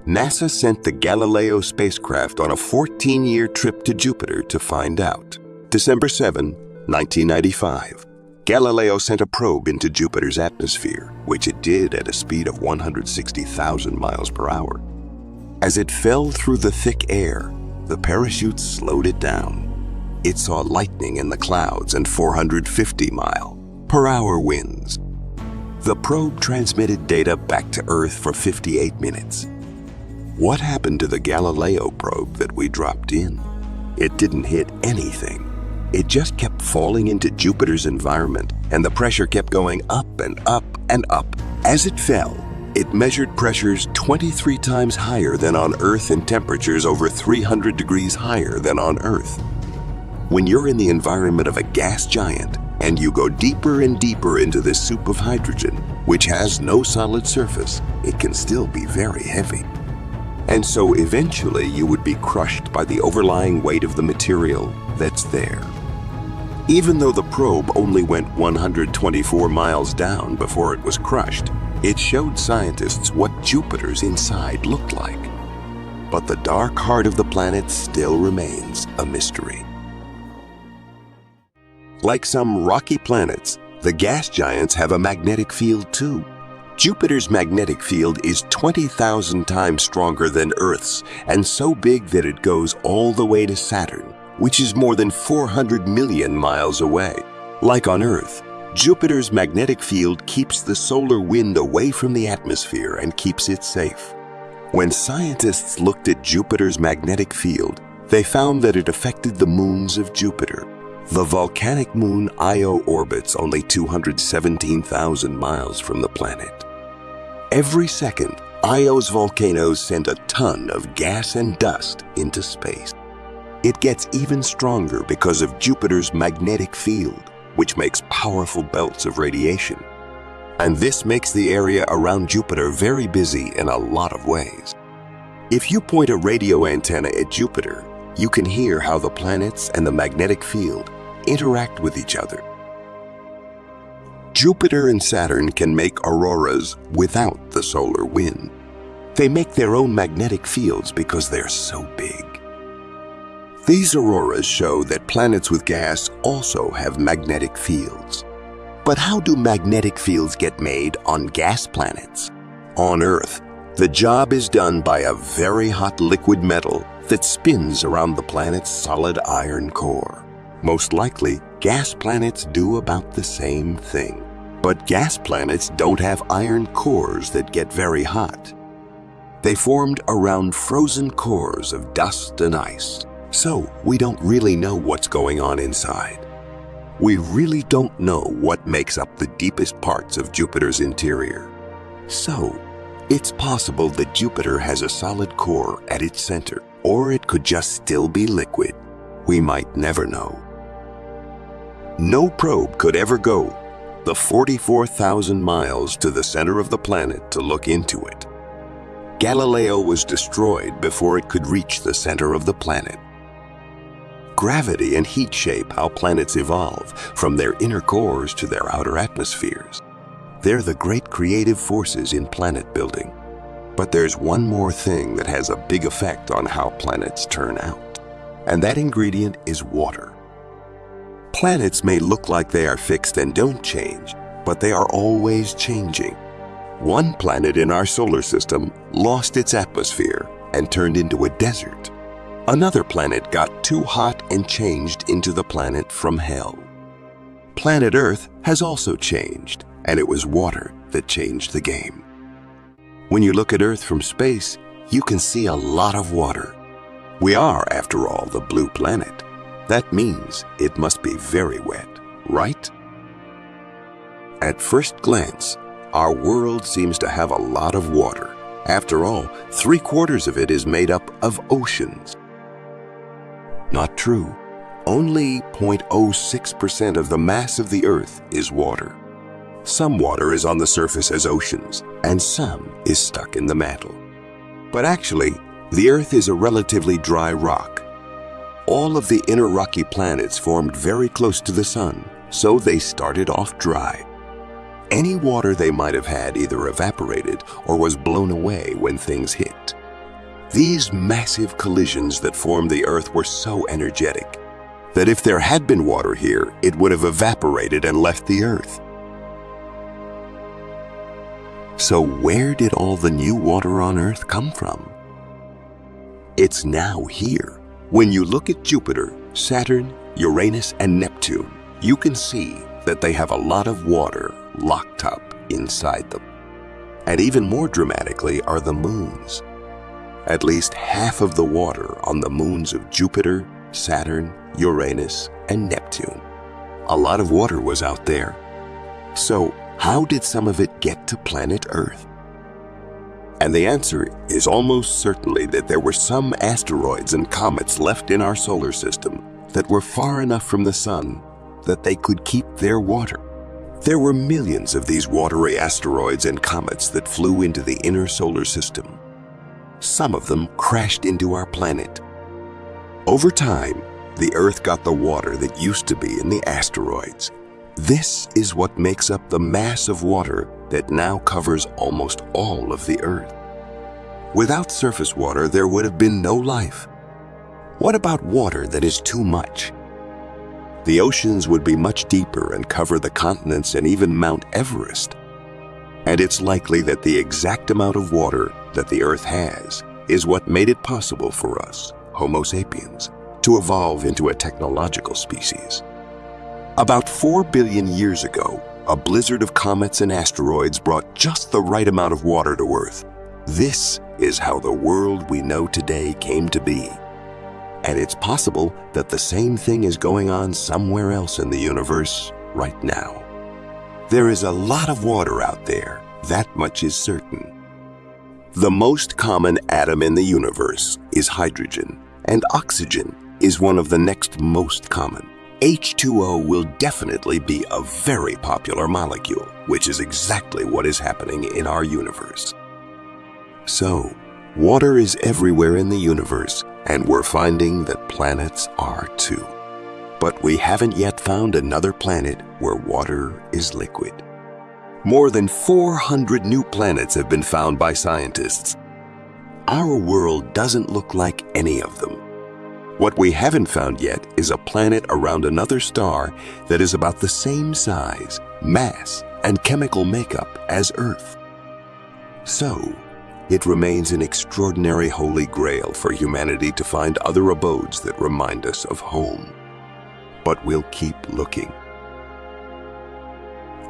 NASA sent the Galileo spacecraft on a 14-year trip to Jupiter to find out. December 7, 1995, Galileo sent a probe into Jupiter's atmosphere, which it did at a speed of 160,000 miles per hour. As it fell through the thick air, the parachute slowed it down. It saw lightning in the clouds and 450-mile-per-hour winds. The probe transmitted data back to Earth for 58 minutes. What happened to the Galileo probe that we dropped in? It didn't hit anything. It just kept falling into Jupiter's environment, and the pressure kept going up and up and up. As it fell, it measured pressures 23 times higher than on Earth and temperatures over 300 degrees higher than on Earth. When you're in the environment of a gas giant and you go deeper and deeper into this soup of hydrogen, which has no solid surface, it can still be very heavy. And so eventually you would be crushed by the overlying weight of the material that's there. Even though the probe only went 124 miles down before it was crushed, it showed scientists what Jupiter's inside looked like. But the dark heart of the planet still remains a mystery. Like some rocky planets, the gas giants have a magnetic field too. Jupiter's magnetic field is 20,000 times stronger than Earth's, and so big that it goes all the way to Saturn, which is more than 400 million miles away. Like on Earth, Jupiter's magnetic field keeps the solar wind away from the atmosphere and keeps it safe. When scientists looked at Jupiter's magnetic field, they found that it affected the moons of Jupiter. The volcanic moon Io orbits only 217,000 miles from the planet. Every second, Io's volcanoes send a ton of gas and dust into space. It gets even stronger because of Jupiter's magnetic field, which makes powerful belts of radiation. And this makes the area around Jupiter very busy in a lot of ways. If you point a radio antenna at Jupiter, you can hear how the planets and the magnetic field interact with each other. Jupiter and Saturn can make auroras without the solar wind. They make their own magnetic fields because they're so big. These auroras show that planets with gas also have magnetic fields. But how do magnetic fields get made on gas planets? On Earth, the job is done by a very hot liquid metal that spins around the planet's solid iron core. Most likely, gas planets do about the same thing. But gas planets don't have iron cores that get very hot. They formed around frozen cores of dust and ice. So we don't really know what's going on inside. We really don't know what makes up the deepest parts of Jupiter's interior. So it's possible that Jupiter has a solid core at its center, or it could just still be liquid. We might never know. No probe could ever go the 44,000 miles to the center of the planet to look into it. Galileo was destroyed before it could reach the center of the planet. Gravity and heat shape how planets evolve from their inner cores to their outer atmospheres. They're the great creative forces in planet building. But there's one more thing that has a big effect on how planets turn out. And that ingredient is water. Planets may look like they are fixed and don't change, but they are always changing. One planet in our solar system lost its atmosphere and turned into a desert. Another planet got too hot and changed into the planet from hell. Planet Earth has also changed, and it was water that changed the game. When you look at Earth from space, you can see a lot of water. We are, after all, the blue planet. That means it must be very wet, right? At first glance, our world seems to have a lot of water. After all, 3/4 of it is made up of oceans. Not true. Only 0.06% of the mass of the Earth is water. Some water is on the surface as oceans, and some is stuck in the mantle. But actually, the Earth is a relatively dry rock. All of the inner rocky planets formed very close to the Sun, so they started off dry. Any water they might have had either evaporated or was blown away when things hit. These massive collisions that formed the Earth were so energetic that if there had been water here, it would have evaporated and left the Earth. So where did all the new water on Earth come from? It's now here. When you look at Jupiter, Saturn, Uranus, and Neptune, you can see that they have a lot of water locked up inside them. And even more dramatically are the moons. At least half of the water on the moons of Jupiter, Saturn, Uranus, and Neptune. A lot of water was out there. So, how did some of it get to planet Earth? And the answer is almost certainly that there were some asteroids and comets left in our solar system that were far enough from the Sun that they could keep their water. There were millions of these watery asteroids and comets that flew into the inner solar system. Some of them crashed into our planet. Over time, the Earth got the water that used to be in the asteroids. This is what makes up the mass of water that now covers almost all of the Earth. Without surface water, there would have been no life. What about water that is too much? The oceans would be much deeper and cover the continents and even Mount Everest. And it's likely that the exact amount of water that the Earth has is what made it possible for us, Homo sapiens, to evolve into a technological species. About 4 billion years ago, a blizzard of comets and asteroids brought just the right amount of water to Earth. This is how the world we know today came to be. And it's possible that the same thing is going on somewhere else in the universe right now. There is a lot of water out there, that much is certain. The most common atom in the universe is hydrogen, and oxygen is one of the next most common. H2O will definitely be a very popular molecule, which is exactly what is happening in our universe. So, water is everywhere in the universe, and we're finding that planets are too. But we haven't yet found another planet where water is liquid. More than 400 new planets have been found by scientists. Our world doesn't look like any of them. What we haven't found yet is a planet around another star that is about the same size, mass, and chemical makeup as Earth. So, it remains an extraordinary holy grail for humanity to find other abodes that remind us of home. But we'll keep looking.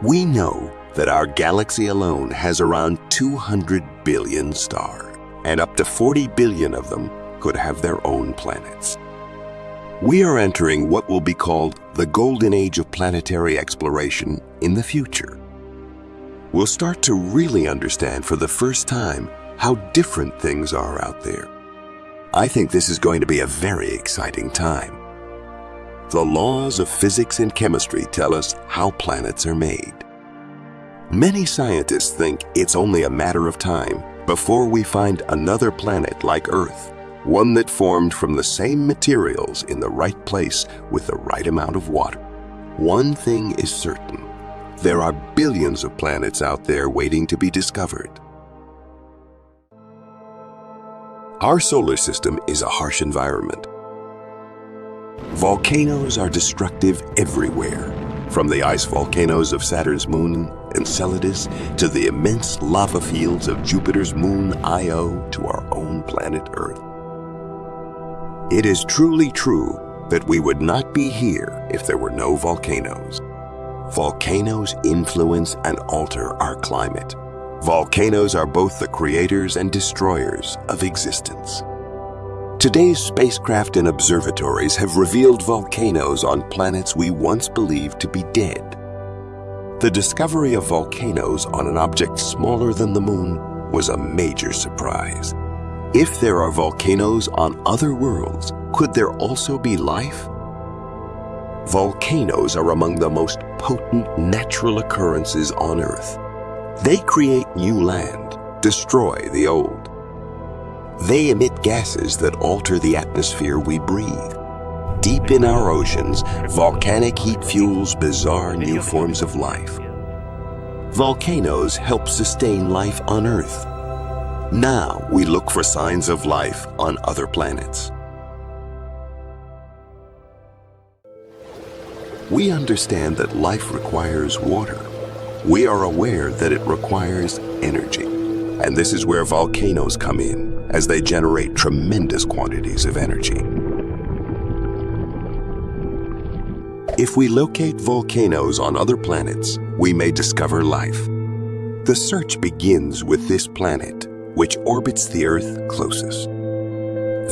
We know that our galaxy alone has around 200 billion stars, and up to 40 billion of them could have their own planets. We are entering what will be called the golden age of planetary exploration in the future. We'll start to really understand for the first time how different things are out there. I think this is going to be a very exciting time. The laws of physics and chemistry tell us how planets are made. Many scientists think it's only a matter of time before we find another planet like Earth, one that formed from the same materials in the right place with the right amount of water. One thing is certain: there are billions of planets out there waiting to be discovered. Our solar system is a harsh environment. Volcanoes are destructive everywhere. from the ice volcanoes of Saturn's moon, Enceladus, to the immense lava fields of Jupiter's moon, Io, to our own planet Earth. It is truly true that we would not be here if there were no volcanoes. Volcanoes influence and alter our climate. Volcanoes are both the creators and destroyers of existence. Today's spacecraft and observatories have revealed volcanoes on planets we once believed to be dead. The discovery of volcanoes on an object smaller than the moon was a major surprise. If there are volcanoes on other worlds, could there also be life? Volcanoes are among the most potent natural occurrences on Earth. They create new land, destroy the old. They emit gases that alter the atmosphere we breathe. Deep in our oceans, volcanic heat fuels bizarre new forms of life. Volcanoes help sustain life on Earth. Now we look for signs of life on other planets. We understand that life requires water. We are aware that it requires energy. And this is where volcanoes come in, as they generate tremendous quantities of energy. If we locate volcanoes on other planets, we may discover life. The search begins with this planet, which orbits the Earth closest.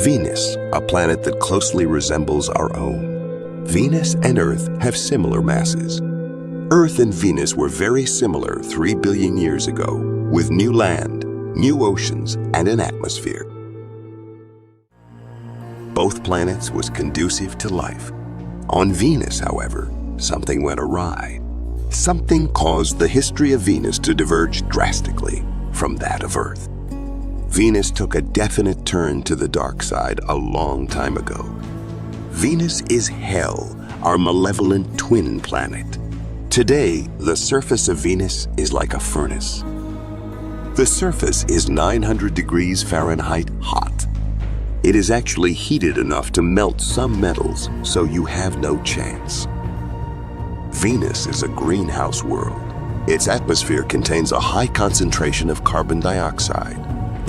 Venus, a planet that closely resembles our own. Venus and Earth have similar masses. Earth and Venus were very similar 3 billion years ago, with new land, new oceans, and an atmosphere. Both planets was conducive to life. On Venus, however, something went awry. Something caused the history of Venus to diverge drastically from that of Earth. Venus took a definite turn to the dark side a long time ago. Venus is hell, our malevolent twin planet. Today, the surface of Venus is like a furnace. The surface is 900 degrees Fahrenheit hot. It is actually heated enough to melt some metals, so you have no chance. Venus is a greenhouse world. Its atmosphere contains a high concentration of carbon dioxide.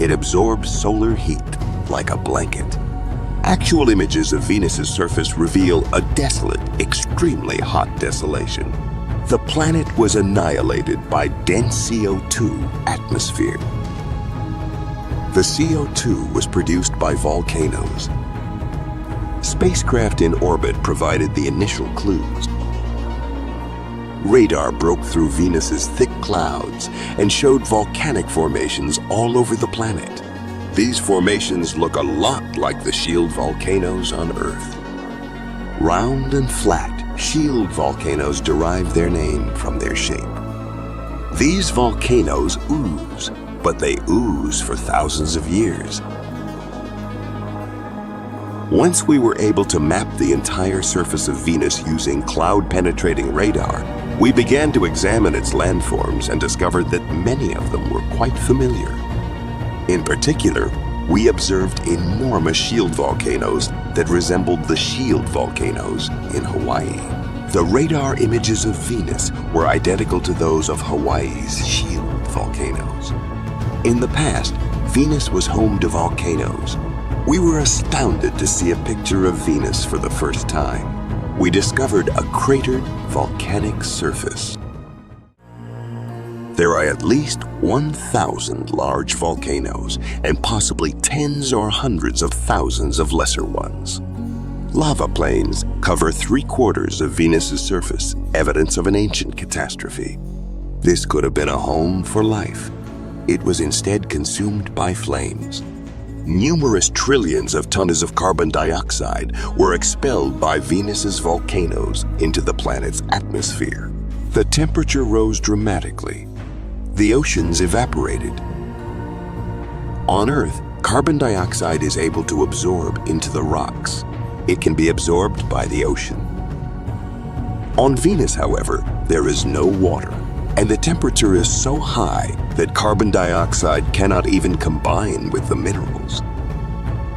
It absorbs solar heat like a blanket. Actual images of Venus's surface reveal a desolate, extremely hot desolation. The planet was annihilated by dense CO2 atmosphere. The CO2 was produced by volcanoes. Spacecraft in orbit provided the initial clues. Radar broke through Venus's thick clouds and showed volcanic formations all over the planet. These formations look a lot like the shield volcanoes on Earth. Round and flat, shield volcanoes derive their name from their shape. These volcanoes ooze, but they ooze for thousands of years. Once we were able to map the entire surface of Venus using cloud-penetrating radar, we began to examine its landforms and discovered that many of them were quite familiar. In particular, we observed enormous shield volcanoes that resembled the shield volcanoes in Hawaii. The radar images of Venus were identical to those of Hawaii's shield volcanoes. In the past, Venus was home to volcanoes. We were astounded to see a picture of Venus for the first time. We discovered a cratered volcanic surface. There are at least 1,000 large volcanoes and possibly tens or hundreds of thousands of lesser ones. Lava plains cover 3/4 of Venus's surface, evidence of an ancient catastrophe. This could have been a home for life. It was instead consumed by flames. Numerous trillions of tons of carbon dioxide were expelled by Venus's volcanoes into the planet's atmosphere. The temperature rose dramatically. The oceans evaporated. On Earth, carbon dioxide is able to absorb into the rocks. It can be absorbed by the ocean. On Venus, however, there is no water, and the temperature is so high that carbon dioxide cannot even combine with the minerals.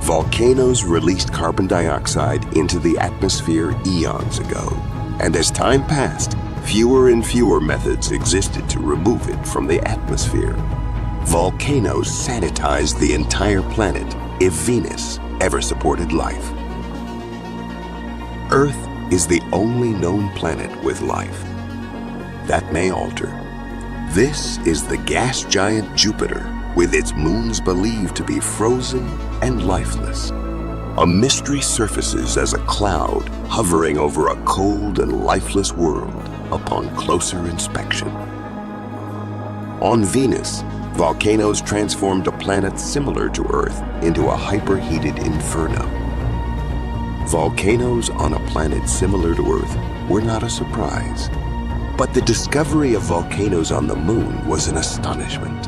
Volcanoes released carbon dioxide into the atmosphere eons ago, and as time passed, Fewer and fewer methods existed to remove it from the atmosphere. Volcanoes sanitized the entire planet if Venus ever supported life. Earth is the only known planet with life. That may alter. This is the gas giant Jupiter, with its moons believed to be frozen and lifeless. A mystery surfaces as a cloud hovering over a cold and lifeless world upon closer inspection. On Venus, volcanoes transformed a planet similar to Earth into a hyperheated inferno. Volcanoes on a planet similar to Earth were not a surprise, but the discovery of volcanoes on the Moon was an astonishment.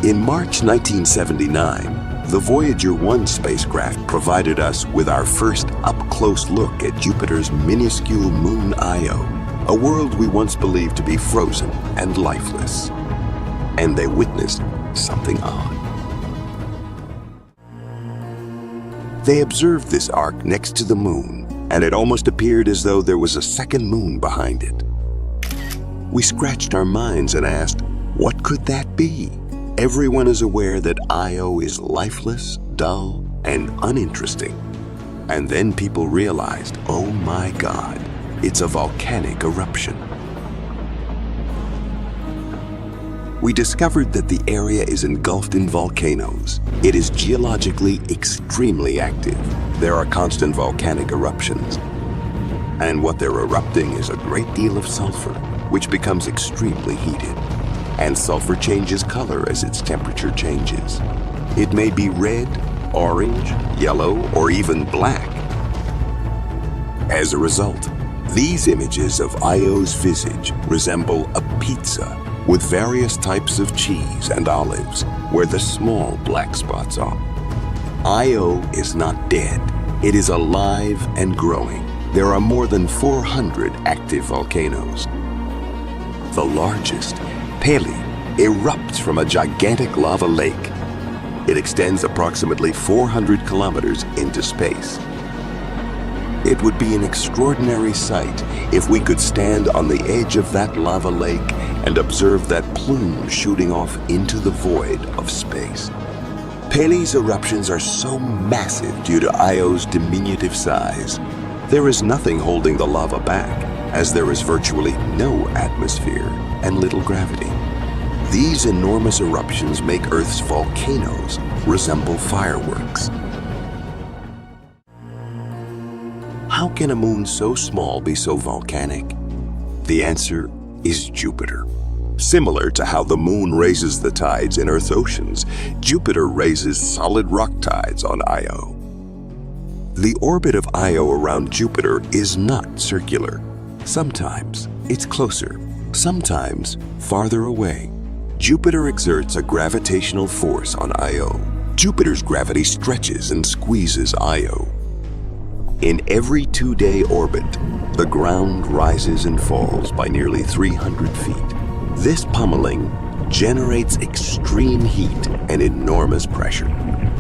In March 1979, the Voyager 1 spacecraft provided us with our first up-close look at Jupiter's minuscule moon Io, a world we once believed to be frozen and lifeless. And they witnessed something odd. They observed this arc next to the moon, and it almost appeared as though there was a second moon behind it. We scratched our minds and asked, what could that be? Everyone is aware that Io is lifeless, dull, and uninteresting. And then people realized, oh my God, it's a volcanic eruption. We discovered that the area is engulfed in volcanoes. It is geologically extremely active. There are constant volcanic eruptions. And what they're erupting is a great deal of sulfur, which becomes extremely heated. And sulfur changes color as its temperature changes. It may be red, orange, yellow, or even black. As a result, these images of Io's visage resemble a pizza with various types of cheese and olives where the small black spots are. Io is not dead. It is alive and growing. There are more than 400 active volcanoes. The largest, Pele, erupts from a gigantic lava lake. It extends approximately 400 kilometers into space. It would be an extraordinary sight if we could stand on the edge of that lava lake and observe that plume shooting off into the void of space. Pele's eruptions are so massive due to Io's diminutive size. There is nothing holding the lava back, as there is virtually no atmosphere and little gravity. These enormous eruptions make Earth's volcanoes resemble fireworks. How can a moon so small be so volcanic? The answer is Jupiter. Similar to how the moon raises the tides in Earth's oceans, Jupiter raises solid rock tides on Io. The orbit of Io around Jupiter is not circular. Sometimes it's closer, sometimes farther away. Jupiter exerts a gravitational force on Io. Jupiter's gravity stretches and squeezes Io. In every 2-day orbit, the ground rises and falls by nearly 300 feet. This pummeling generates extreme heat and enormous pressure.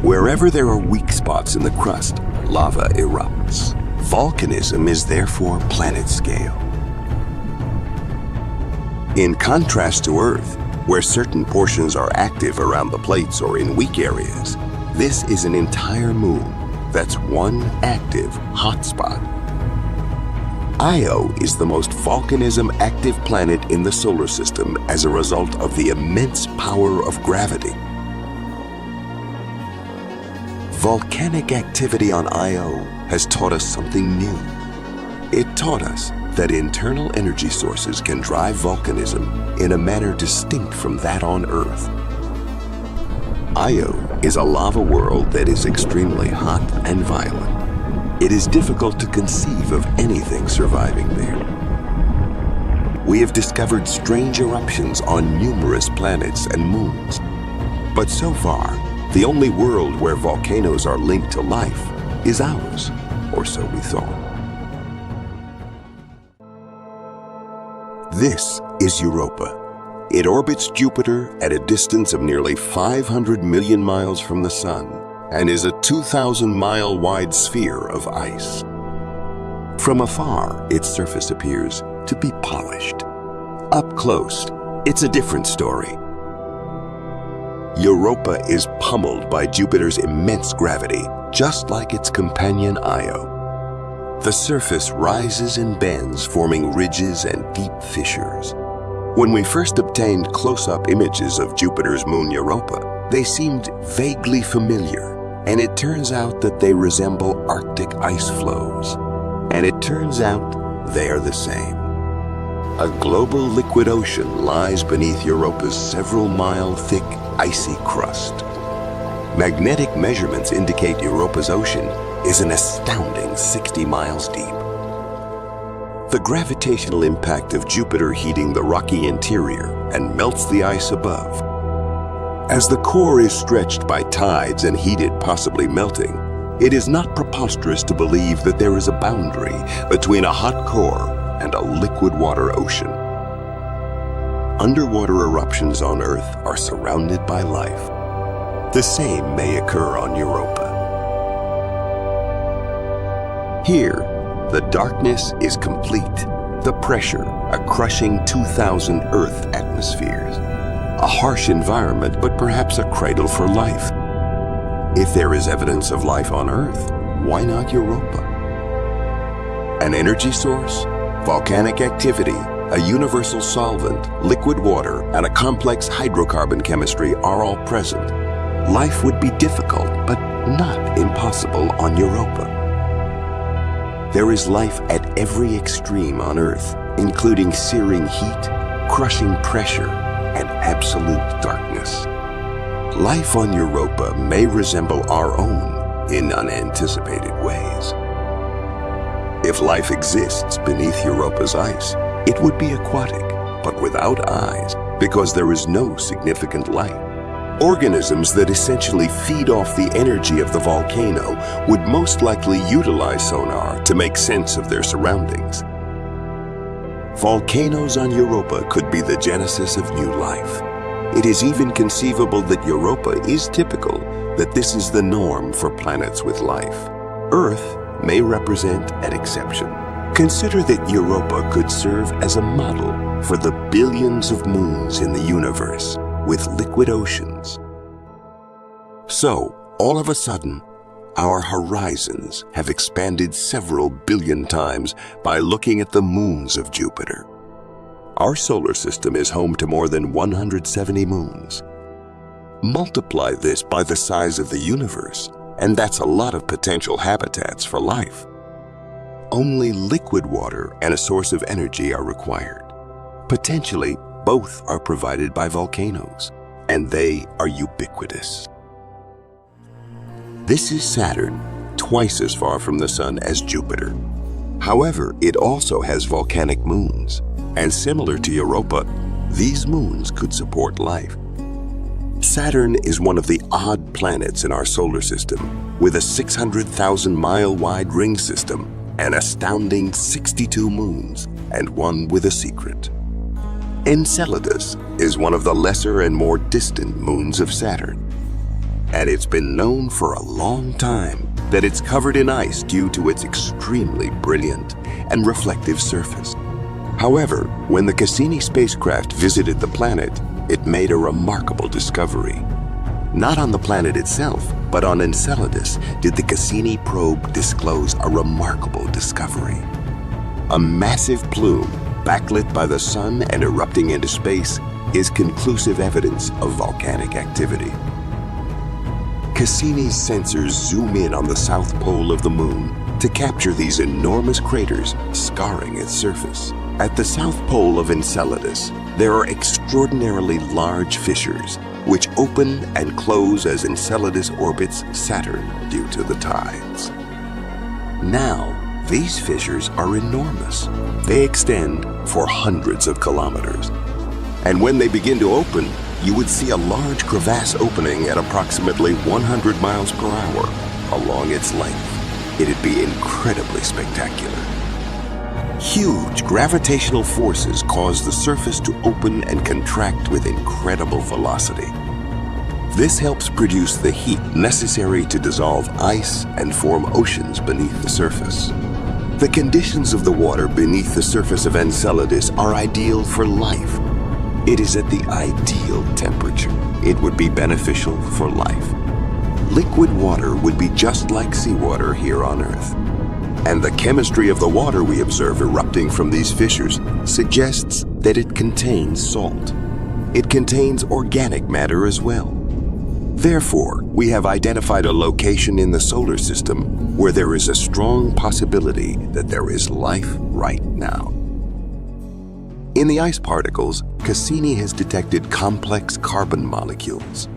Wherever there are weak spots in the crust, lava erupts. Volcanism is therefore planet scale. In contrast to Earth, where certain portions are active around the plates or in weak areas, this is an entire moon that's one active hotspot. Io is the most volcanism-active planet in the solar system as a result of the immense power of gravity. Volcanic activity on Io has taught us something new. It taught us that internal energy sources can drive volcanism in a manner distinct from that on Earth. Io is a lava world that is extremely hot and violent. It is difficult to conceive of anything surviving there. We have discovered strange eruptions on numerous planets and moons. But so far, the only world where volcanoes are linked to life is ours, or so we thought. This is Europa. It orbits Jupiter at a distance of nearly 500 million miles from the Sun and is a 2,000-mile wide sphere of ice. From afar, its surface appears to be polished. Up close, it's a different story. Europa is pummeled by Jupiter's immense gravity, just like its companion Io. The surface rises and bends, forming ridges and deep fissures. When we first obtained close-up images of Jupiter's moon Europa, they seemed vaguely familiar, and it turns out that they resemble Arctic ice flows. And it turns out they are the same. A global liquid ocean lies beneath Europa's several-mile thick icy crust. Magnetic measurements indicate Europa's ocean is an astounding 60 miles deep. The gravitational impact of Jupiter heating the rocky interior and melts the ice above. As the core is stretched by tides and heated, possibly melting, it is not preposterous to believe that there is a boundary between a hot core and a liquid water ocean. Underwater eruptions on Earth are surrounded by life. The same may occur on Europa. Here, the darkness is complete. The pressure, a crushing 2,000 Earth atmospheres. A harsh environment, but perhaps a cradle for life. If there is evidence of life on Earth, why not Europa? An energy source, volcanic activity, a universal solvent, liquid water, and a complex hydrocarbon chemistry are all present. Life would be difficult, but not impossible on Europa. There is life at every extreme on Earth, including searing heat, crushing pressure, and absolute darkness. Life on Europa may resemble our own in unanticipated ways. If life exists beneath Europa's ice, it would be aquatic, but without eyes, because there is no significant light. Organisms that essentially feed off the energy of the volcano would most likely utilize sonar to make sense of their surroundings. Volcanoes on Europa could be the genesis of new life. It is even conceivable that Europa is typical, that this is the norm for planets with life. Earth may represent an exception. Consider that Europa could serve as a model for the billions of moons in the universe with liquid oceans. So, all of a sudden, our horizons have expanded several billion times by looking at the moons of Jupiter. Our solar system is home to more than 170 moons. Multiply this by the size of the universe, and that's a lot of potential habitats for life. Only liquid water and a source of energy are required. Potentially, both are provided by volcanoes, and they are ubiquitous. This is Saturn, twice as far from the Sun as Jupiter. However, it also has volcanic moons, and similar to Europa, these moons could support life. Saturn is one of the odd planets in our solar system, with a 600,000-mile-wide ring system, an astounding 62 moons, and one with a secret. Enceladus is one of the lesser and more distant moons of Saturn, and it's been known for a long time that it's covered in ice due to its extremely brilliant and reflective surface. However, when the Cassini spacecraft visited the planet, it made a remarkable discovery. Not on the planet itself, but on Enceladus did the Cassini probe disclose a remarkable discovery. A massive plume, backlit by the sun and erupting into space, is conclusive evidence of volcanic activity. Cassini's sensors zoom in on the south pole of the moon to capture these enormous craters scarring its surface. At the south pole of Enceladus, there are extraordinarily large fissures, which open and close as Enceladus orbits Saturn due to the tides. Now, these fissures are enormous. They extend for hundreds of kilometers. And when they begin to open, you would see a large crevasse opening at approximately 100 miles per hour along its length. It'd be incredibly spectacular. Huge gravitational forces cause the surface to open and contract with incredible velocity. This helps produce the heat necessary to dissolve ice and form oceans beneath the surface. The conditions of the water beneath the surface of Enceladus are ideal for life. It is at the ideal temperature. It would be beneficial for life. Liquid water would be just like seawater here on Earth. And the chemistry of the water we observe erupting from these fissures suggests that it contains salt. It contains organic matter as well. Therefore, we have identified a location in the solar system where there is a strong possibility that there is life right now. In the ice particles, Cassini has detected complex carbon molecules.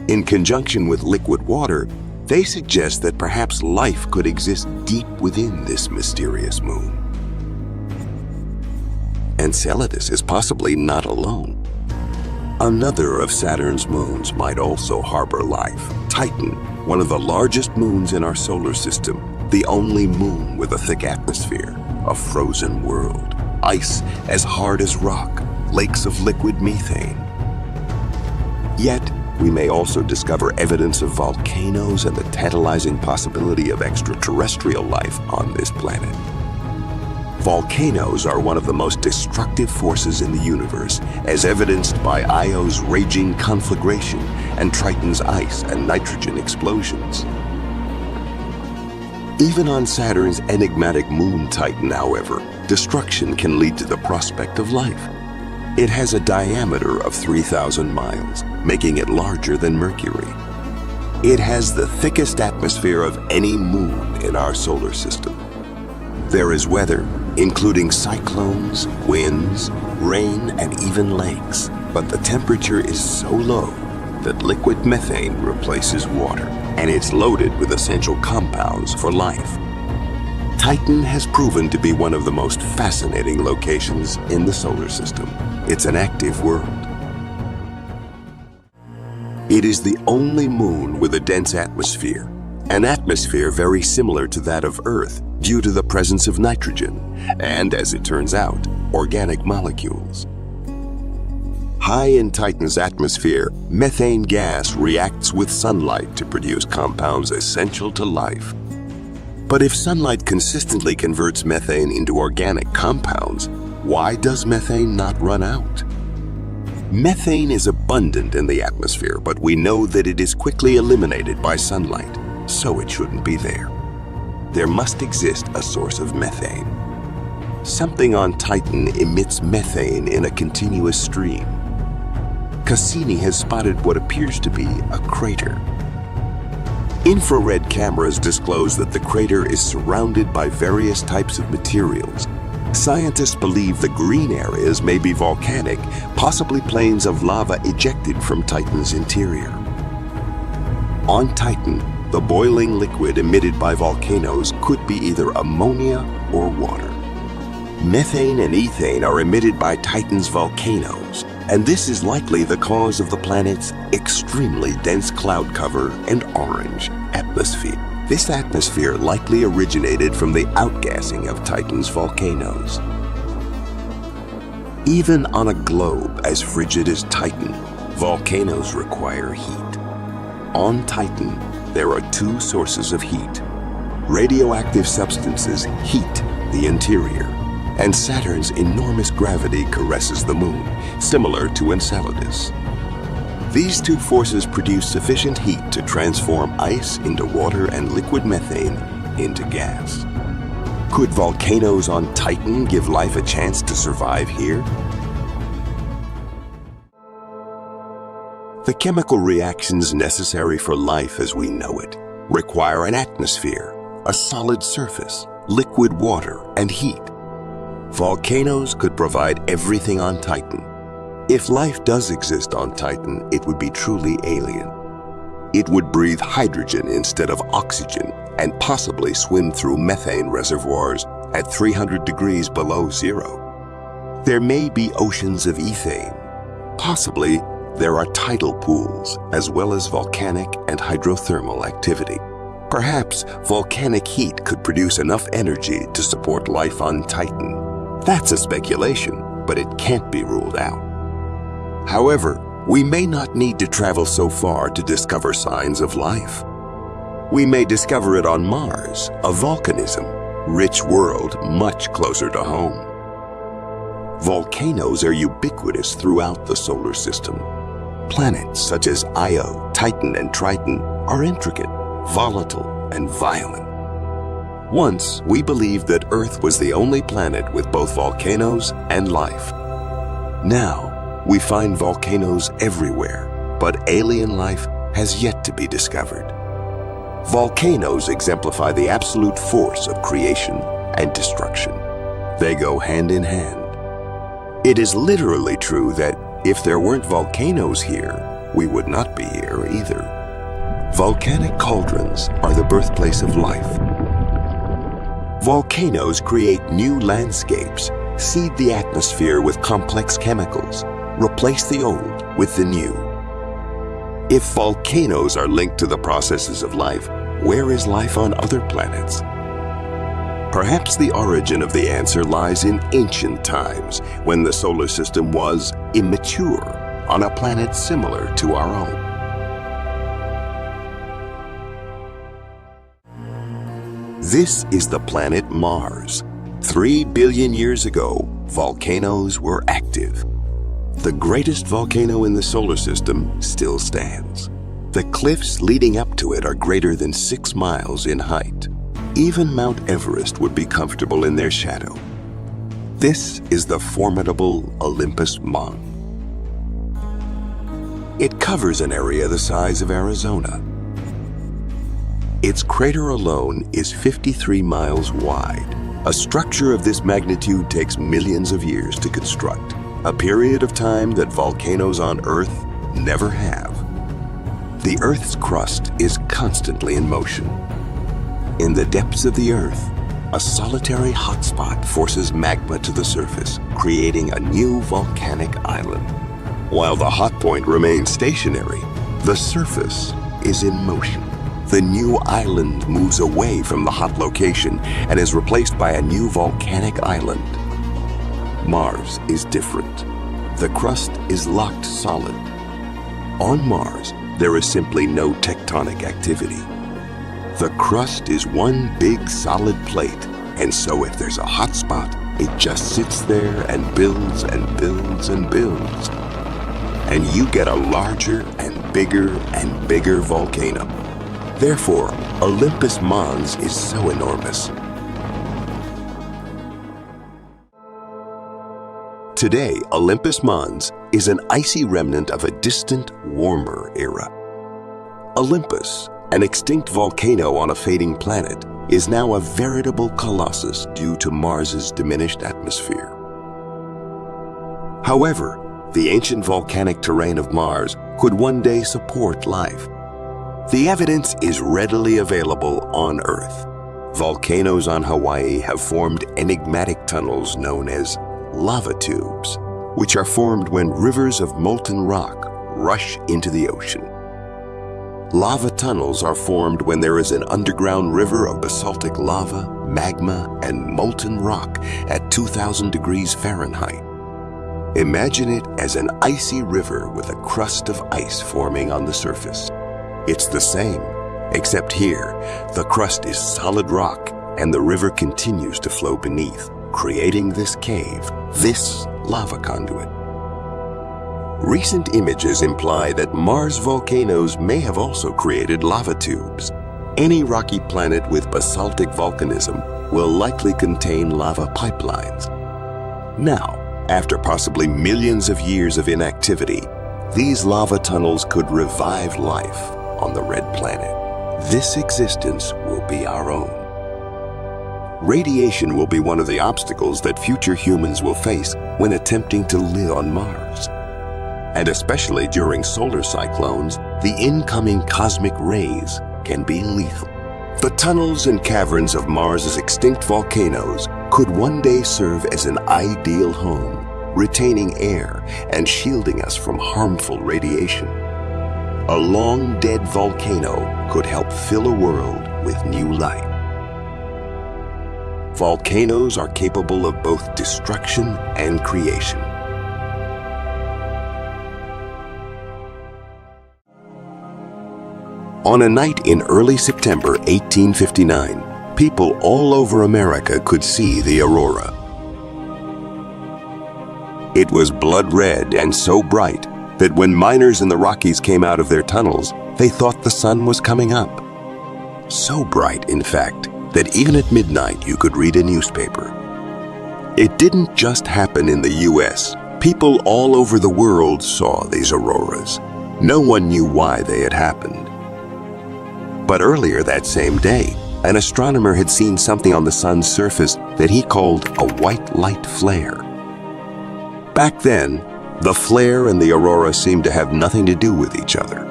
In conjunction with liquid water, they suggest that perhaps life could exist deep within this mysterious moon. Enceladus is possibly not alone. Another of Saturn's moons might also harbor life. Titan, one of the largest moons in our solar system, the only moon with a thick atmosphere, a frozen world, ice as hard as rock, lakes of liquid methane. Yet, we may also discover evidence of volcanoes and the tantalizing possibility of extraterrestrial life on this planet. Volcanoes are one of the most destructive forces in the universe, as evidenced by Io's raging conflagration and Triton's ice and nitrogen explosions. Even on Saturn's enigmatic moon Titan, however, destruction can lead to the prospect of life. It has a diameter of 3,000 miles, making it larger than Mercury. It has the thickest atmosphere of any moon in our solar system. There is weather, including cyclones, winds, rain, and even lakes. But the temperature is so low that liquid methane replaces water, and it's loaded with essential compounds for life. Titan has proven to be one of the most fascinating locations in the solar system. It's an active world. It is the only moon with a dense atmosphere, an atmosphere very similar to that of Earth due to the presence of nitrogen and, as it turns out, organic molecules. High in Titan's atmosphere, methane gas reacts with sunlight to produce compounds essential to life. But if sunlight consistently converts methane into organic compounds, why does methane not run out? Methane is abundant in the atmosphere, but we know that it is quickly eliminated by sunlight, so it shouldn't be there. There must exist a source of methane. Something on Titan emits methane in a continuous stream. Cassini has spotted what appears to be a crater. Infrared cameras disclose that the crater is surrounded by various types of materials. Scientists believe the green areas may be volcanic, possibly plains of lava ejected from Titan's interior. On Titan, the boiling liquid emitted by volcanoes could be either ammonia or water. Methane and ethane are emitted by Titan's volcanoes, and this is likely the cause of the planet's extremely dense cloud cover and orange atmosphere. This atmosphere likely originated from the outgassing of Titan's volcanoes. Even on a globe as frigid as Titan, volcanoes require heat. On Titan, there are two sources of heat. Radioactive substances heat the interior, and Saturn's enormous gravity caresses the moon, similar to Enceladus. These two forces produce sufficient heat to transform ice into water and liquid methane into gas. Could volcanoes on Titan give life a chance to survive here? The chemical reactions necessary for life as we know it require an atmosphere, a solid surface, liquid water, and heat. Volcanoes could provide everything on Titan. If life does exist on Titan, it would be truly alien. It would breathe hydrogen instead of oxygen and possibly swim through methane reservoirs at 300 degrees below zero. There may be oceans of ethane. Possibly, there are tidal pools as well as volcanic and hydrothermal activity. Perhaps volcanic heat could produce enough energy to support life on Titan. That's a speculation, but it can't be ruled out. However, we may not need to travel so far to discover signs of life. We may discover it on Mars, a volcanism, rich world much closer to home. Volcanoes are ubiquitous throughout the solar system. Planets such as Io, Titan, and Triton are intricate, volatile, and violent. Once, we believed that Earth was the only planet with both volcanoes and life. Now, we find volcanoes everywhere, but alien life has yet to be discovered. Volcanoes exemplify the absolute force of creation and destruction. They go hand in hand. It is literally true that if there weren't volcanoes here, we would not be here either. Volcanic cauldrons are the birthplace of life. Volcanoes create new landscapes, seed the atmosphere with complex chemicals, replace the old with the new. If volcanoes are linked to the processes of life, where is life on other planets? Perhaps the origin of the answer lies in ancient times, when the solar system was immature on a planet similar to our own. This is the planet Mars. 3 billion years ago, volcanoes were active. The greatest volcano in the solar system still stands. The cliffs leading up to it are greater than 6 miles in height. Even Mount Everest would be comfortable in their shadow. This is the formidable Olympus Mons. It covers an area the size of Arizona. Its crater alone is 53 miles wide. A structure of this magnitude takes millions of years to construct, a period of time that volcanoes on Earth never have. The Earth's crust is constantly in motion. In the depths of the Earth, a solitary hotspot forces magma to the surface, creating a new volcanic island. While the hot point remains stationary, the surface is in motion. The new island moves away from the hot location and is replaced by a new volcanic island. Mars is different. The crust is locked solid. On Mars, there is simply no tectonic activity. The crust is one big solid plate, and so if there's a hot spot, it just sits there and builds and builds and builds. And you get a larger and bigger volcano. Therefore, Olympus Mons is so enormous. Today, Olympus Mons is an icy remnant of a distant, warmer era. Olympus, an extinct volcano on a fading planet, is now a veritable colossus due to Mars's diminished atmosphere. However, the ancient volcanic terrain of Mars could one day support life. The evidence is readily available on Earth. Volcanoes on Hawaii have formed enigmatic tunnels known as lava tubes, which are formed when rivers of molten rock rush into the ocean. Lava tunnels are formed when there is an underground river of basaltic lava, magma, and molten rock at 2,000 degrees Fahrenheit. Imagine it as an icy river with a crust of ice forming on the surface. It's the same, except here, the crust is solid rock and the river continues to flow beneath, creating this cave, this lava conduit. Recent images imply that Mars volcanoes may have also created lava tubes. Any rocky planet with basaltic volcanism will likely contain lava pipelines. Now, after possibly millions of years of inactivity, these lava tunnels could revive life on the red planet. This existence will be our own. Radiation will be one of the obstacles that future humans will face when attempting to live on Mars. And especially during solar cyclones, the incoming cosmic rays can be lethal. The tunnels and caverns of Mars's extinct volcanoes could one day serve as an ideal home, retaining air and shielding us from harmful radiation. A long-dead volcano could help fill a world with new light. Volcanoes are capable of both destruction and creation. On a night in early September 1859, people all over America could see the aurora. It was blood red and so bright that when miners in the Rockies came out of their tunnels, they thought the sun was coming up. So bright, in fact, that even at midnight you could read a newspaper. It didn't just happen in the US. People all over the world saw these auroras. No one knew why they had happened. But earlier that same day, an astronomer had seen something on the sun's surface that he called a white light flare. Back then, the flare and the aurora seemed to have nothing to do with each other.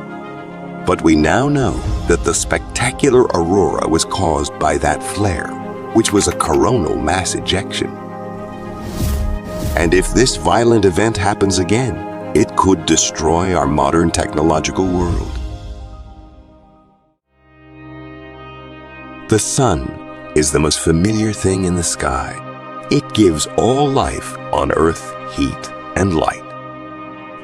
But we now know that the spectacular aurora was caused by that flare, which was a coronal mass ejection. And if this violent event happens again, it could destroy our modern technological world. The sun is the most familiar thing in the sky. It gives all life on Earth heat and light.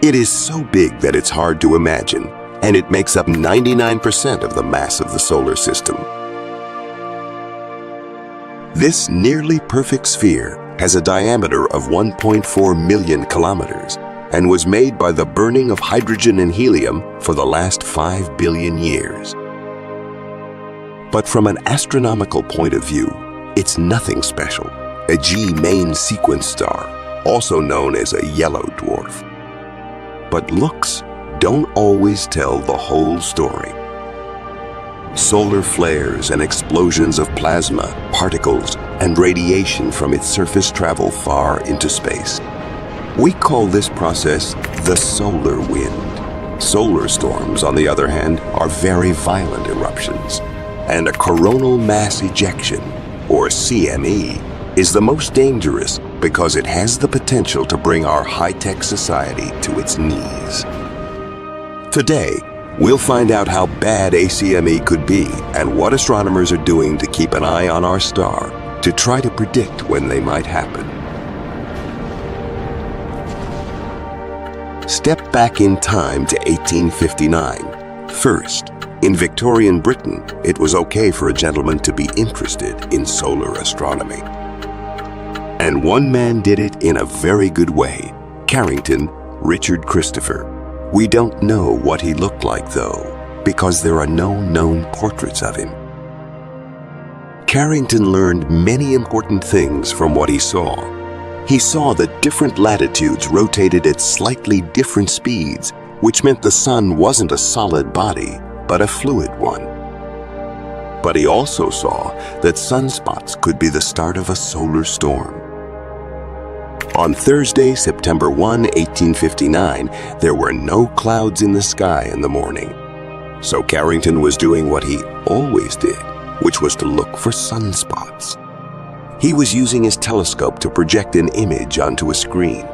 It is so big that it's hard to imagine, and it makes up 99% of the mass of the solar system. This nearly perfect sphere has a diameter of 1.4 million kilometers and was made by the burning of hydrogen and helium for the last 5 billion years. But from an astronomical point of view, it's nothing special. A G main sequence star, also known as a yellow dwarf. But looks don't always tell the whole story. Solar flares and explosions of plasma, particles, and radiation from its surface travel far into space. We call this process the solar wind. Solar storms, on the other hand, are very violent eruptions. And a coronal mass ejection, or CME, is the most dangerous because it has the potential to bring our high-tech society to its knees. Today, we'll find out how bad ACME could be and what astronomers are doing to keep an eye on our star to try to predict when they might happen. Step back in time to 1859. First, in Victorian Britain, it was okay for a gentleman to be interested in solar astronomy. And one man did it in a very good way, Carrington Richard Christopher. We don't know what he looked like, though, because there are no known portraits of him. Carrington learned many important things from what he saw. He saw that different latitudes rotated at slightly different speeds, which meant the sun wasn't a solid body, but a fluid one. But he also saw that sunspots could be the start of a solar storm. On Thursday, September 1, 1859, there were no clouds in the sky in the morning. So Carrington was doing what he always did, which was to look for sunspots. He was using his telescope to project an image onto a screen.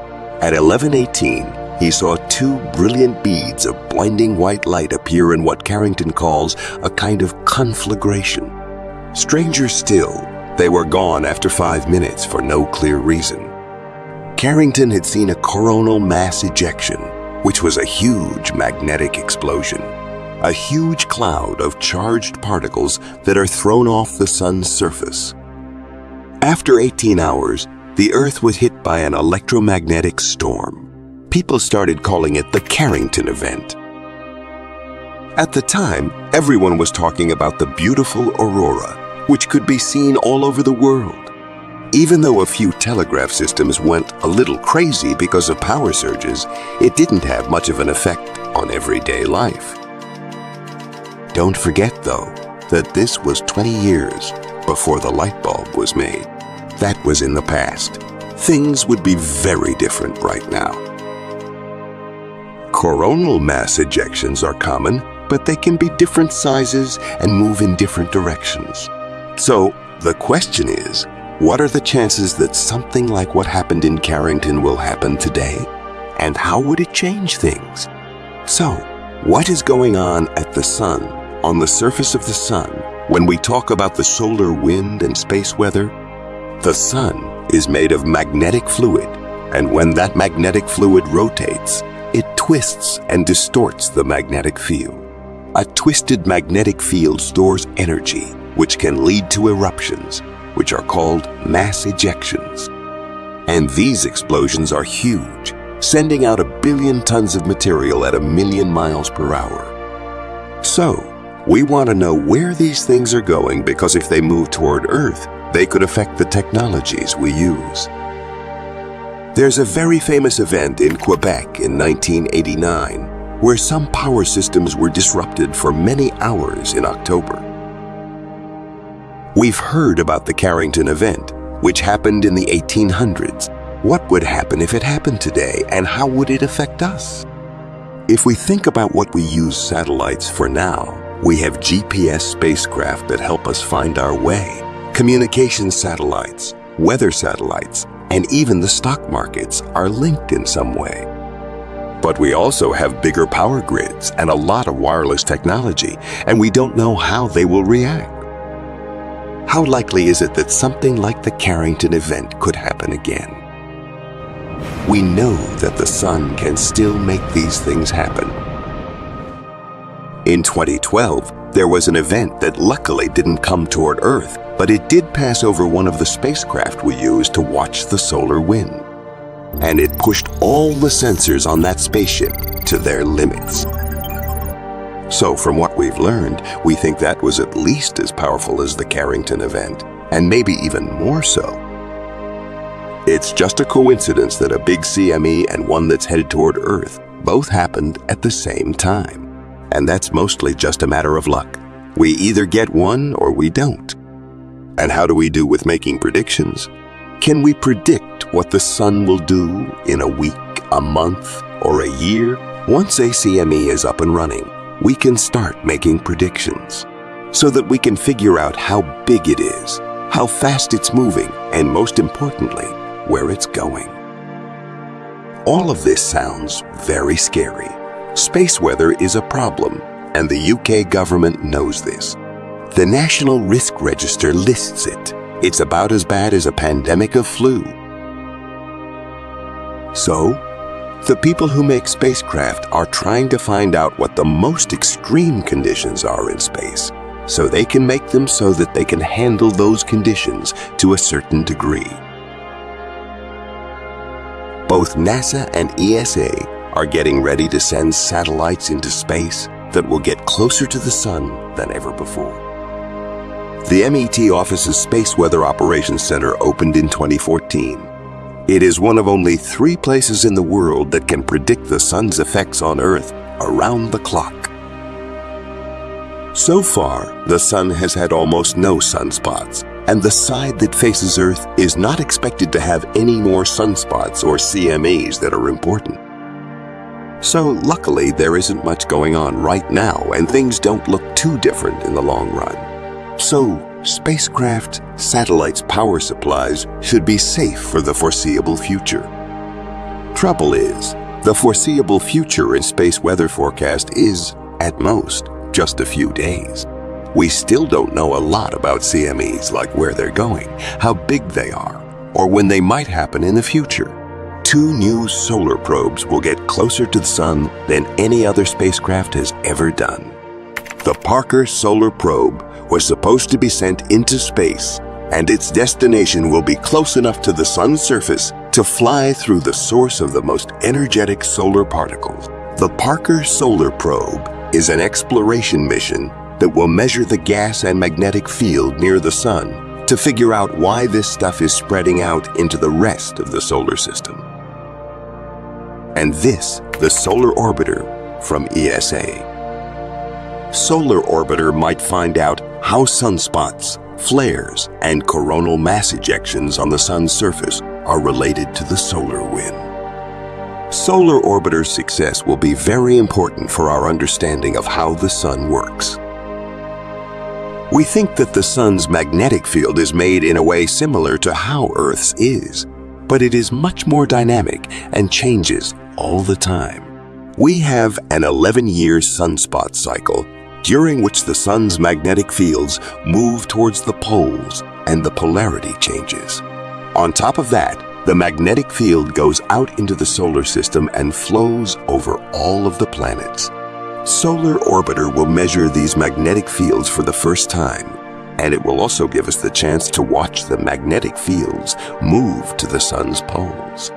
At 11:18, he saw two brilliant beads of blinding white light appear in what Carrington calls a kind of conflagration. Stranger still, they were gone after 5 minutes for no clear reason. Carrington had seen a coronal mass ejection, which was a huge magnetic explosion, a huge cloud of charged particles that are thrown off the sun's surface. After 18 hours, the Earth was hit by an electromagnetic storm. People started calling it the Carrington event. At the time, everyone was talking about the beautiful aurora, which could be seen all over the world. Even though a few telegraph systems went a little crazy because of power surges, it didn't have much of an effect on everyday life. Don't forget, though, that this was 20 years before the light bulb was made. That was in the past. Things would be very different right now. Coronal mass ejections are common, but they can be different sizes and move in different directions. So the question is, what are the chances that something like what happened in Carrington will happen today? And how would it change things? So, what is going on at the sun, on the surface of the sun, when we talk about the solar wind and space weather? The sun is made of magnetic fluid, and when that magnetic fluid rotates, it twists and distorts the magnetic field. A twisted magnetic field stores energy, which can lead to eruptions, which are called mass ejections. And these explosions are huge, sending out 1 billion tons of material at 1 million miles per hour. So, we want to know where these things are going, because if they move toward Earth, they could affect the technologies we use. There's a very famous event in Quebec in 1989 where some power systems were disrupted for many hours in October. We've heard about the Carrington event, which happened in the 1800s. What would happen if it happened today, and how would it affect us? If we think about what we use satellites for now, we have GPS spacecraft that help us find our way, communication satellites, weather satellites, and even the stock markets are linked in some way. But we also have bigger power grids and a lot of wireless technology, and we don't know how they will react. How likely is it that something like the Carrington event could happen again? We know that the sun can still make these things happen. In 2012, there was an event that luckily didn't come toward Earth, but it did pass over one of the spacecraft we use to watch the solar wind. And it pushed all the sensors on that spaceship to their limits. So from what we've learned, we think that was at least as powerful as the Carrington event, and maybe even more so. It's just a coincidence that a big CME and one that's headed toward Earth both happened at the same time. And that's mostly just a matter of luck. We either get one or we don't. And how do we do with making predictions? Can we predict what the sun will do in a week, a month, or a year? Once ACME is up and running, we can start making predictions so that we can figure out how big it is, how fast it's moving, and most importantly, where it's going. All of this sounds very scary. Space weather is a problem, and the UK government knows this. The National Risk Register lists it. It's about as bad as a pandemic of flu. So, the people who make spacecraft are trying to find out what the most extreme conditions are in space, so they can make them so that they can handle those conditions to a certain degree. Both NASA and ESA are getting ready to send satellites into space that will get closer to the sun than ever before. The MET office's Space Weather Operations Center opened in 2014. It is one of only 3 places in the world that can predict the sun's effects on Earth around the clock. So far, the sun has had almost no sunspots, and the side that faces Earth is not expected to have any more sunspots or CMEs that are important. So luckily, there isn't much going on right now, and things don't look too different in the long run. So, spacecraft, satellites, power supplies should be safe for the foreseeable future. Trouble is, the foreseeable future in space weather forecast is, at most, just a few days. We still don't know a lot about CMEs, like where they're going, how big they are, or when they might happen in the future. 2 new solar probes will get closer to the sun than any other spacecraft has ever done. The Parker Solar Probe was supposed to be sent into space, and its destination will be close enough to the sun's surface to fly through the source of the most energetic solar particles. The Parker Solar Probe is an exploration mission that will measure the gas and magnetic field near the sun to figure out why this stuff is spreading out into the rest of the solar system. And this, the Solar Orbiter from ESA. Solar Orbiter might find out how sunspots, flares, and coronal mass ejections on the sun's surface are related to the solar wind. Solar Orbiter's success will be very important for our understanding of how the sun works. We think that the sun's magnetic field is made in a way similar to how Earth's is, but it is much more dynamic and changes all the time. We have an 11-year sunspot cycle during which the sun's magnetic fields move towards the poles and the polarity changes. On top of that, the magnetic field goes out into the solar system and flows over all of the planets. Solar Orbiter will measure these magnetic fields for the first time, And it will also give us the chance to watch the magnetic fields move to the sun's poles.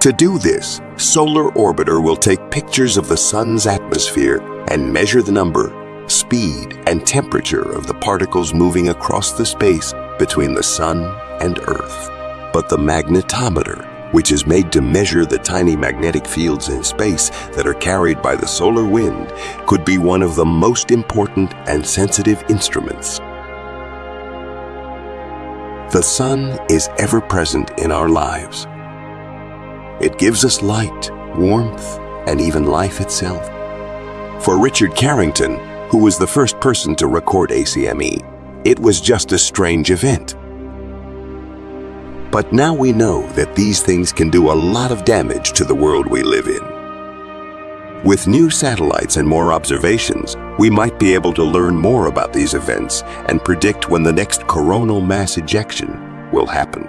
To do this, Solar Orbiter will take pictures of the sun's atmosphere and measure the number, speed, and temperature of the particles moving across the space between the sun and Earth. But the magnetometer, which is made to measure the tiny magnetic fields in space that are carried by the solar wind, could be one of the most important and sensitive instruments. The sun is ever present in our lives. It gives us light, warmth, and even life itself. For Richard Carrington, who was the first person to record ACME, it was just a strange event. But now we know that these things can do a lot of damage to the world we live in. With new satellites and more observations, we might be able to learn more about these events and predict when the next coronal mass ejection will happen.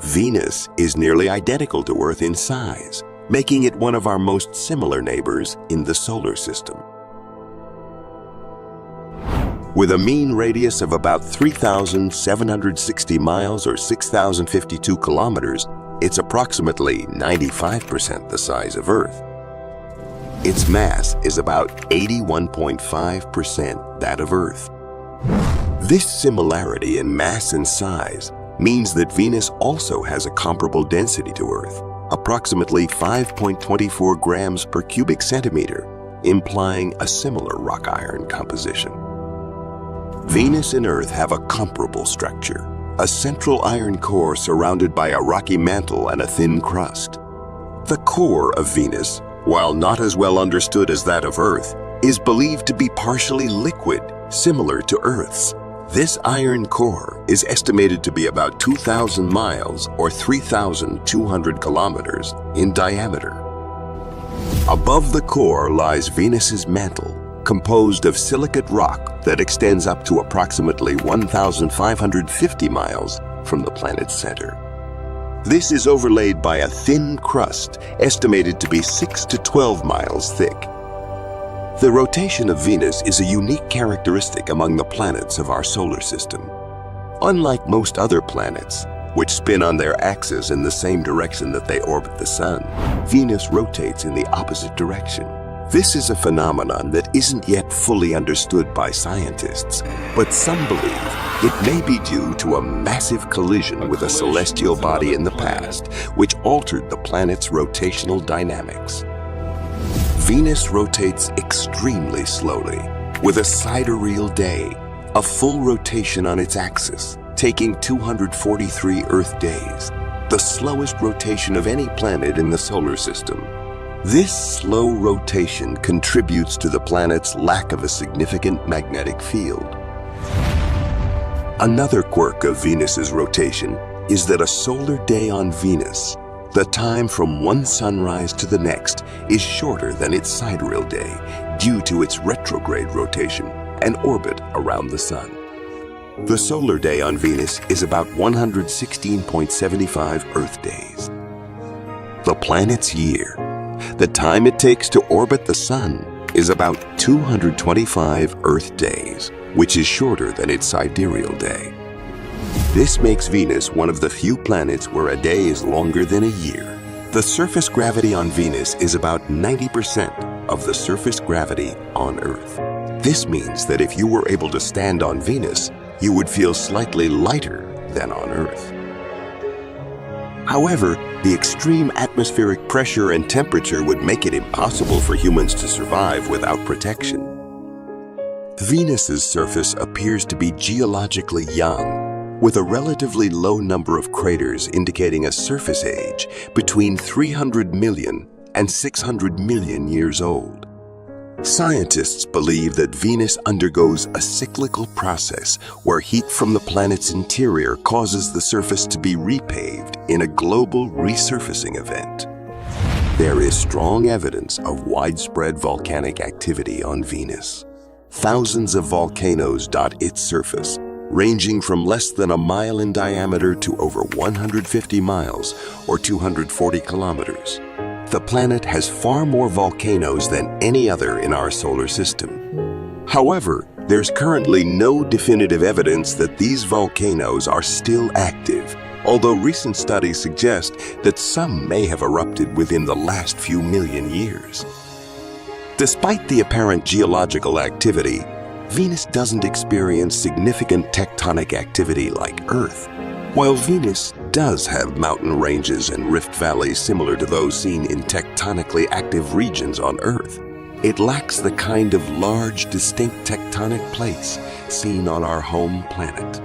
Venus is nearly identical to Earth in size, making it one of our most similar neighbors in the solar system. With a mean radius of about 3,760 miles or 6,052 kilometers, it's approximately 95% the size of Earth. Its mass is about 81.5% that of Earth. This similarity in mass and size means that Venus also has a comparable density to Earth, approximately 5.24 grams per cubic centimeter, implying a similar rock iron composition. Venus and Earth have a comparable structure, a central iron core surrounded by a rocky mantle and a thin crust. The core of Venus, while not as well understood as that of Earth, is believed to be partially liquid, similar to Earth's. This iron core is estimated to be about 2,000 miles or 3,200 kilometers in diameter. Above the core lies Venus's mantle, composed of silicate rock that extends up to approximately 1,550 miles from the planet's center. This is overlaid by a thin crust estimated to be 6 to 12 miles thick. The rotation of Venus is a unique characteristic among the planets of our solar system. Unlike most other planets, which spin on their axis in the same direction that they orbit the sun, Venus rotates in the opposite direction. This is a phenomenon that isn't yet fully understood by scientists, but some believe it may be due to a massive collision with a celestial body in the past, which altered the planet's rotational dynamics. Venus rotates extremely slowly, with a sidereal day, a full rotation on its axis, taking 243 Earth days, the slowest rotation of any planet in the solar system. This slow rotation contributes to the planet's lack of a significant magnetic field. Another quirk of Venus's rotation is that a solar day on Venus, the time from one sunrise to the next, is shorter than its sidereal day due to its retrograde rotation and orbit around the sun. The solar day on Venus is about 116.75 Earth days. The planet's year, the time it takes to orbit the sun, is about 225 Earth days, which is shorter than its sidereal day. This makes Venus one of the few planets where a day is longer than a year. The surface gravity on Venus is about 90% of the surface gravity on Earth. This means that if you were able to stand on Venus, you would feel slightly lighter than on Earth. However, the extreme atmospheric pressure and temperature would make it impossible for humans to survive without protection. Venus's surface appears to be geologically young, with a relatively low number of craters indicating a surface age between 300 million and 600 million years old. Scientists believe that Venus undergoes a cyclical process where heat from the planet's interior causes the surface to be repaved in a global resurfacing event. There is strong evidence of widespread volcanic activity on Venus. Thousands of volcanoes dot its surface, ranging from less than a mile in diameter to over 150 miles or 240 kilometers. the planet has far more volcanoes than any other in our solar system. However, there's currently no definitive evidence that these volcanoes are still active, although recent studies suggest that some may have erupted within the last few million years. Despite the apparent geological activity, Venus doesn't experience significant tectonic activity like Earth. While Venus does have mountain ranges and rift valleys similar to those seen in tectonically active regions on Earth, it lacks the kind of large, distinct tectonic plates seen on our home planet.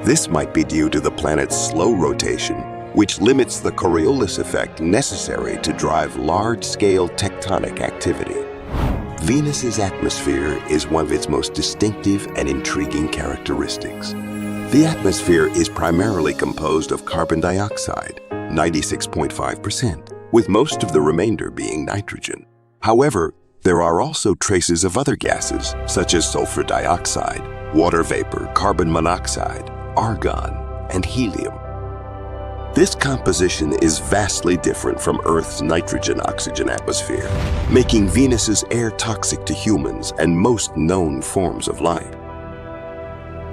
This might be due to the planet's slow rotation, which limits the Coriolis effect necessary to drive large-scale tectonic activity. Venus's atmosphere is one of its most distinctive and intriguing characteristics. The atmosphere is primarily composed of carbon dioxide, 96.5%, with most of the remainder being nitrogen. However, there are also traces of other gases, such as sulfur dioxide, water vapor, carbon monoxide, argon, and helium. This composition is vastly different from Earth's nitrogen-oxygen atmosphere, making Venus's air toxic to humans and most known forms of life.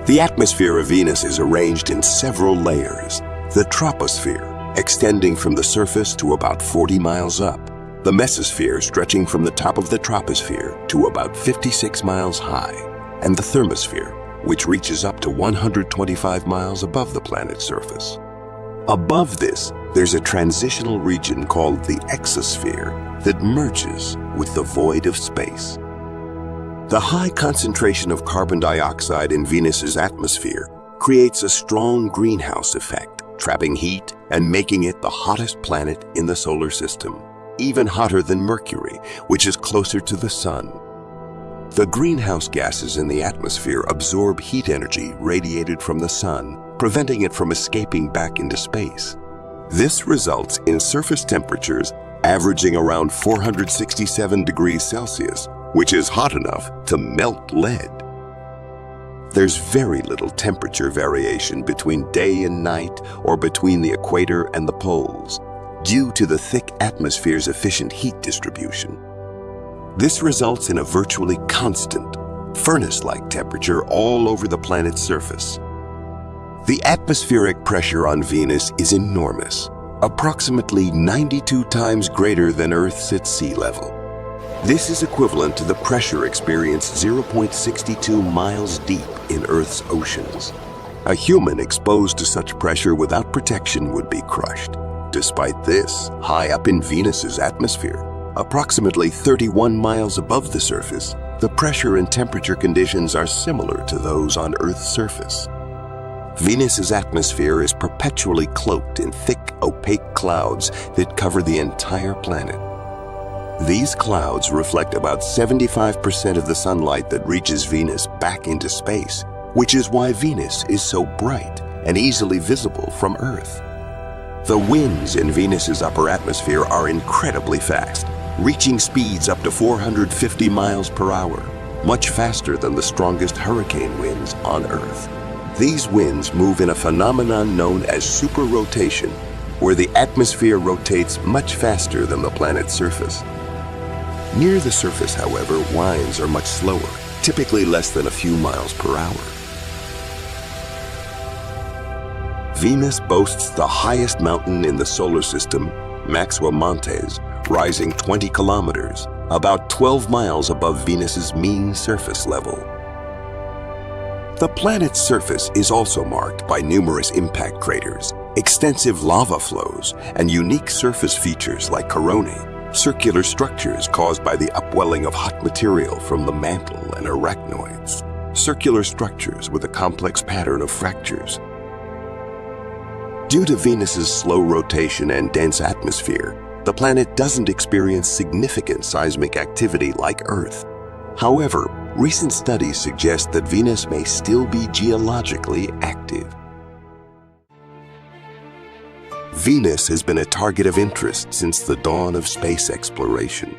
The atmosphere of Venus is arranged in several layers. The troposphere, extending from the surface to about 40 miles up, the mesosphere stretching from the top of the troposphere to about 56 miles high, and the thermosphere, which reaches up to 125 miles above the planet's surface. Above this, there's a transitional region called the exosphere that merges with the void of space. The high concentration of carbon dioxide in Venus's atmosphere creates a strong greenhouse effect, trapping heat and making it the hottest planet in the solar system, even hotter than Mercury, which is closer to the Sun. The greenhouse gases in the atmosphere absorb heat energy radiated from the Sun, preventing it from escaping back into space. This results in surface temperatures averaging around 467 degrees Celsius, which is hot enough to melt lead. There's very little temperature variation between day and night or between the equator and the poles, due to the thick atmosphere's efficient heat distribution. This results in a virtually constant, furnace-like temperature all over the planet's surface. The atmospheric pressure on Venus is enormous, approximately 92 times greater than Earth's at sea level. This is equivalent to the pressure experienced 0.62 miles deep in Earth's oceans. A human exposed to such pressure without protection would be crushed. Despite this, high up in Venus's atmosphere, approximately 31 miles above the surface, the pressure and temperature conditions are similar to those on Earth's surface. Venus's atmosphere is perpetually cloaked in thick, opaque clouds that cover the entire planet. These clouds reflect about 75% of the sunlight that reaches Venus back into space, which is why Venus is so bright and easily visible from Earth. The winds in Venus's upper atmosphere are incredibly fast, reaching speeds up to 450 miles per hour, much faster than the strongest hurricane winds on Earth. These winds move in a phenomenon known as superrotation, where the atmosphere rotates much faster than the planet's surface. Near the surface, however, winds are much slower, typically less than a few miles per hour. Venus boasts the highest mountain in the solar system, Maxwell Montes, rising 20 kilometers, about 12 miles above Venus's mean surface level. The planet's surface is also marked by numerous impact craters, extensive lava flows, and unique surface features like coronae, circular structures caused by the upwelling of hot material from the mantle and arachnoids, circular structures with a complex pattern of fractures. Due to Venus's slow rotation and dense atmosphere, the planet doesn't experience significant seismic activity like Earth. However, recent studies suggest that Venus may still be geologically active. Venus has been a target of interest since the dawn of space exploration.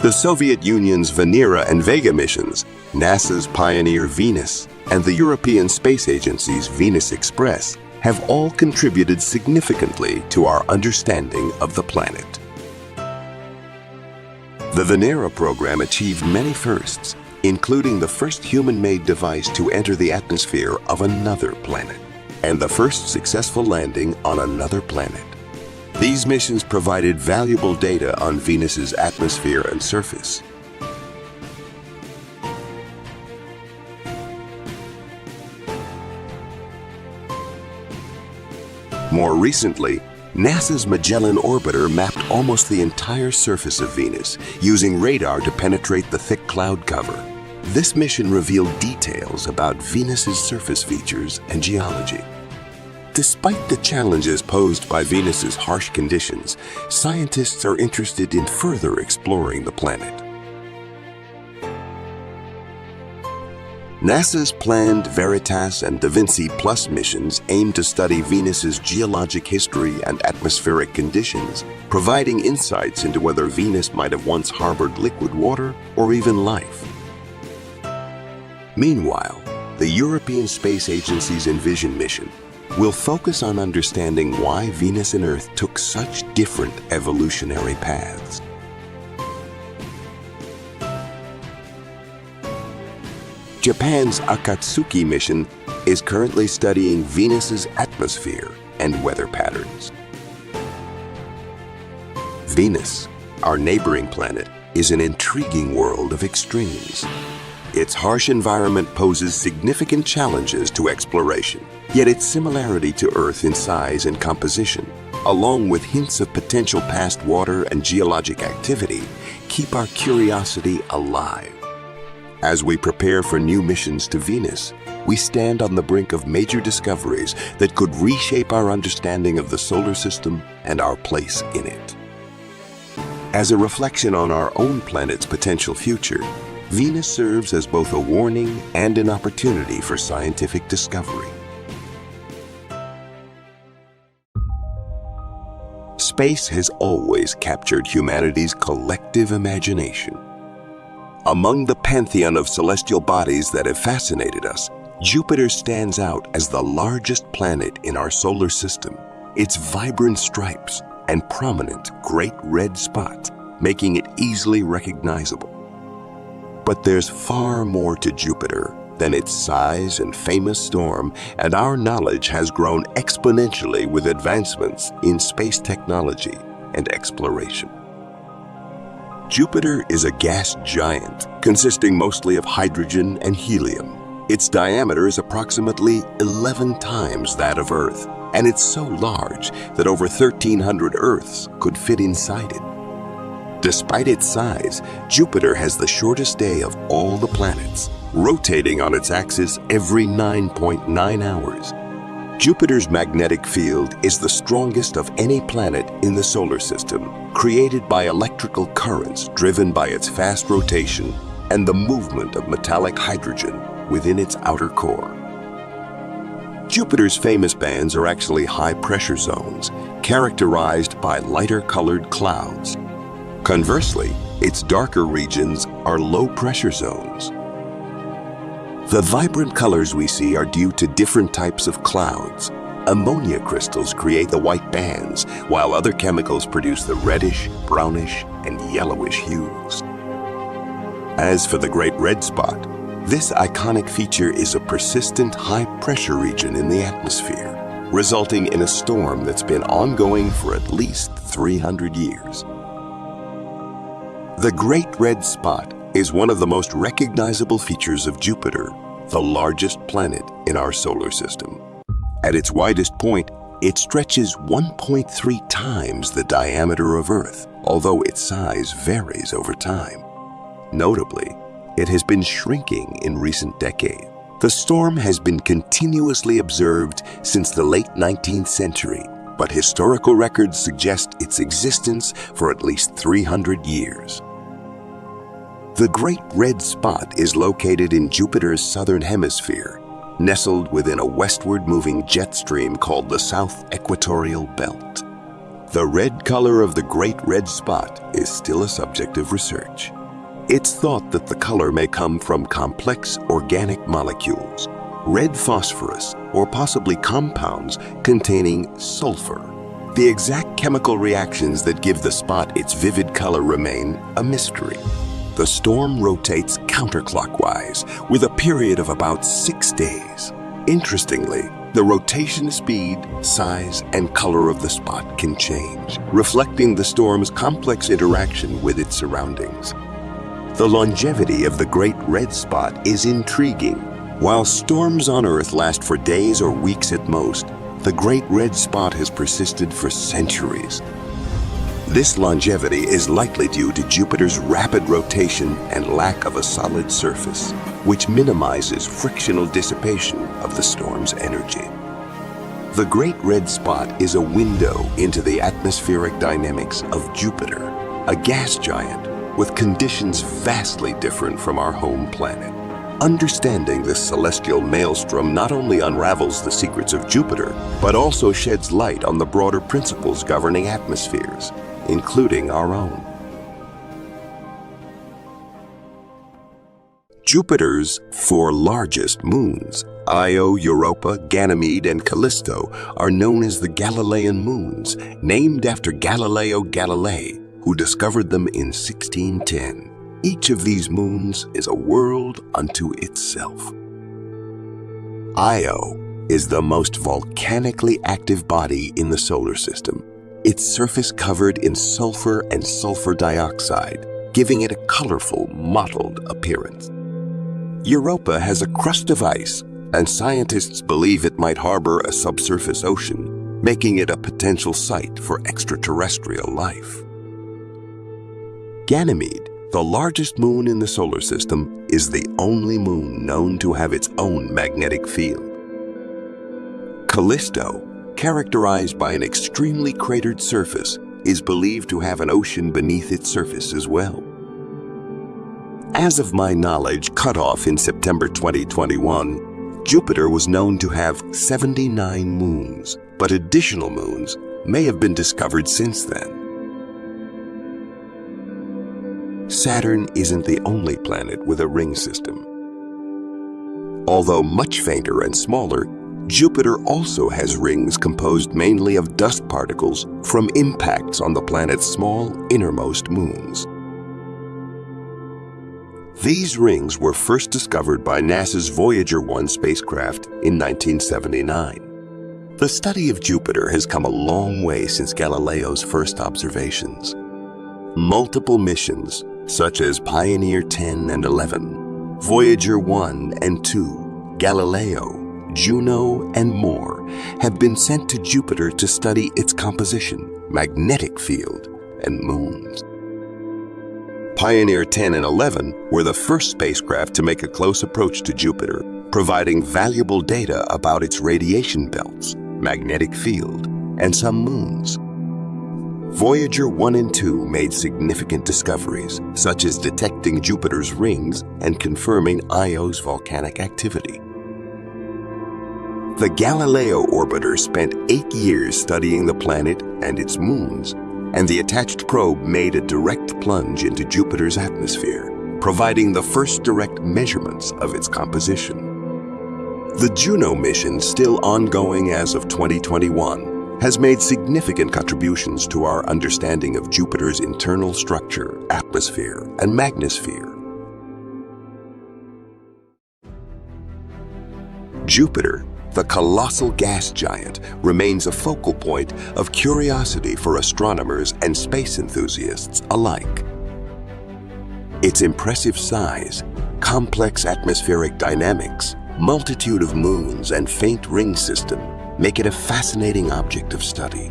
The Soviet Union's Venera and Vega missions, NASA's Pioneer Venus, and the European Space Agency's Venus Express have all contributed significantly to our understanding of the planet. The Venera program achieved many firsts, including the first human-made device to enter the atmosphere of another planet, and the first successful landing on another planet. These missions provided valuable data on Venus's atmosphere and surface. More recently, NASA's Magellan orbiter mapped almost the entire surface of Venus using radar to penetrate the thick cloud cover. This mission revealed details about Venus's surface features and geology. Despite the challenges posed by Venus's harsh conditions, scientists are interested in further exploring the planet. NASA's planned Veritas and Da Vinci Plus missions aim to study Venus's geologic history and atmospheric conditions, providing insights into whether Venus might have once harbored liquid water or even life. Meanwhile, the European Space Agency's Envision mission will focus on understanding why Venus and Earth took such different evolutionary paths. Japan's Akatsuki mission is currently studying Venus's atmosphere and weather patterns. Venus, our neighboring planet, is an intriguing world of extremes. Its harsh environment poses significant challenges to exploration, yet its similarity to Earth in size and composition, along with hints of potential past water and geologic activity, keep our curiosity alive. As we prepare for new missions to Venus, we stand on the brink of major discoveries that could reshape our understanding of the solar system and our place in it. As a reflection on our own planet's potential future, Venus serves as both a warning and an opportunity for scientific discovery. Space has always captured humanity's collective imagination. Among the pantheon of celestial bodies that have fascinated us, Jupiter stands out as the largest planet in our solar system. Its vibrant stripes and prominent great red spot making it easily recognizable. But there's far more to Jupiter than its size and famous storm, and our knowledge has grown exponentially with advancements in space technology and exploration. Jupiter is a gas giant consisting mostly of hydrogen and helium. Its diameter is approximately 11 times that of Earth, and it's so large that over 1,300 Earths could fit inside it. Despite its size, Jupiter has the shortest day of all the planets, rotating on its axis every 9.9 hours. Jupiter's magnetic field is the strongest of any planet in the solar system, created by electrical currents driven by its fast rotation and the movement of metallic hydrogen within its outer core. Jupiter's famous bands are actually high-pressure zones, characterized by lighter-colored clouds. Conversely, its darker regions are low-pressure zones. The vibrant colors we see are due to different types of clouds. Ammonia crystals create the white bands, while other chemicals produce the reddish, brownish, and yellowish hues. As for the Great Red Spot, this iconic feature is a persistent high-pressure region in the atmosphere, resulting in a storm that's been ongoing for at least 300 years. The Great Red Spot is one of the most recognizable features of Jupiter, the largest planet in our solar system. At its widest point, it stretches 1.3 times the diameter of Earth, although its size varies over time. Notably, it has been shrinking in recent decades. The storm has been continuously observed since the late 19th century, but historical records suggest its existence for at least 300 years. The Great Red Spot is located in Jupiter's southern hemisphere, nestled within a westward-moving jet stream called the South Equatorial Belt. The red color of the Great Red Spot is still a subject of research. It's thought that the color may come from complex organic molecules, red phosphorus, or possibly compounds containing sulfur. The exact chemical reactions that give the spot its vivid color remain a mystery. The storm rotates counterclockwise with a period of about 6 days. Interestingly, the rotation speed, size, and color of the spot can change, reflecting the storm's complex interaction with its surroundings. The longevity of the Great Red Spot is intriguing. While storms on Earth last for days or weeks at most, the Great Red Spot has persisted for centuries. This longevity is likely due to Jupiter's rapid rotation and lack of a solid surface, which minimizes frictional dissipation of the storm's energy. The Great Red Spot is a window into the atmospheric dynamics of Jupiter, a gas giant with conditions vastly different from our home planet. Understanding this celestial maelstrom not only unravels the secrets of Jupiter, but also sheds light on the broader principles governing atmospheres, including our own. Jupiter's 4 largest moons, Io, Europa, Ganymede, and Callisto, are known as the Galilean moons, named after Galileo Galilei, who discovered them in 1610. Each of these moons is a world unto itself. Io is the most volcanically active body in the solar system, its surface covered in sulfur and sulfur dioxide, giving it a colorful, mottled appearance. Europa has a crust of ice, and scientists believe it might harbor a subsurface ocean, making it a potential site for extraterrestrial life. Ganymede, the largest moon in the solar system, is the only moon known to have its own magnetic field. Callisto, characterized by an extremely cratered surface, is believed to have an ocean beneath its surface as well. As of my knowledge cutoff in September 2021, Jupiter was known to have 79 moons, but additional moons may have been discovered since then. Saturn isn't the only planet with a ring system. Although much fainter and smaller, Jupiter also has rings composed mainly of dust particles from impacts on the planet's small innermost moons. These rings were first discovered by NASA's Voyager 1 spacecraft in 1979. The study of Jupiter has come a long way since Galileo's first observations. Multiple missions, such as Pioneer 10 and 11, Voyager 1 and 2, Galileo, Juno, and more, have been sent to Jupiter to study its composition, magnetic field, and moons. Pioneer 10 and 11 were the first spacecraft to make a close approach to Jupiter, providing valuable data about its radiation belts, magnetic field, and some moons. Voyager 1 and 2 made significant discoveries, such as detecting Jupiter's rings and confirming Io's volcanic activity. The Galileo orbiter spent 8 years studying the planet and its moons, and the attached probe made a direct plunge into Jupiter's atmosphere, providing the first direct measurements of its composition. The Juno mission, still ongoing as of 2021, has made significant contributions to our understanding of Jupiter's internal structure, atmosphere, and magnosphere. Jupiter, the colossal gas giant, remains a focal point of curiosity for astronomers and space enthusiasts alike. Its impressive size, complex atmospheric dynamics, multitude of moons, and faint ring system make it a fascinating object of study.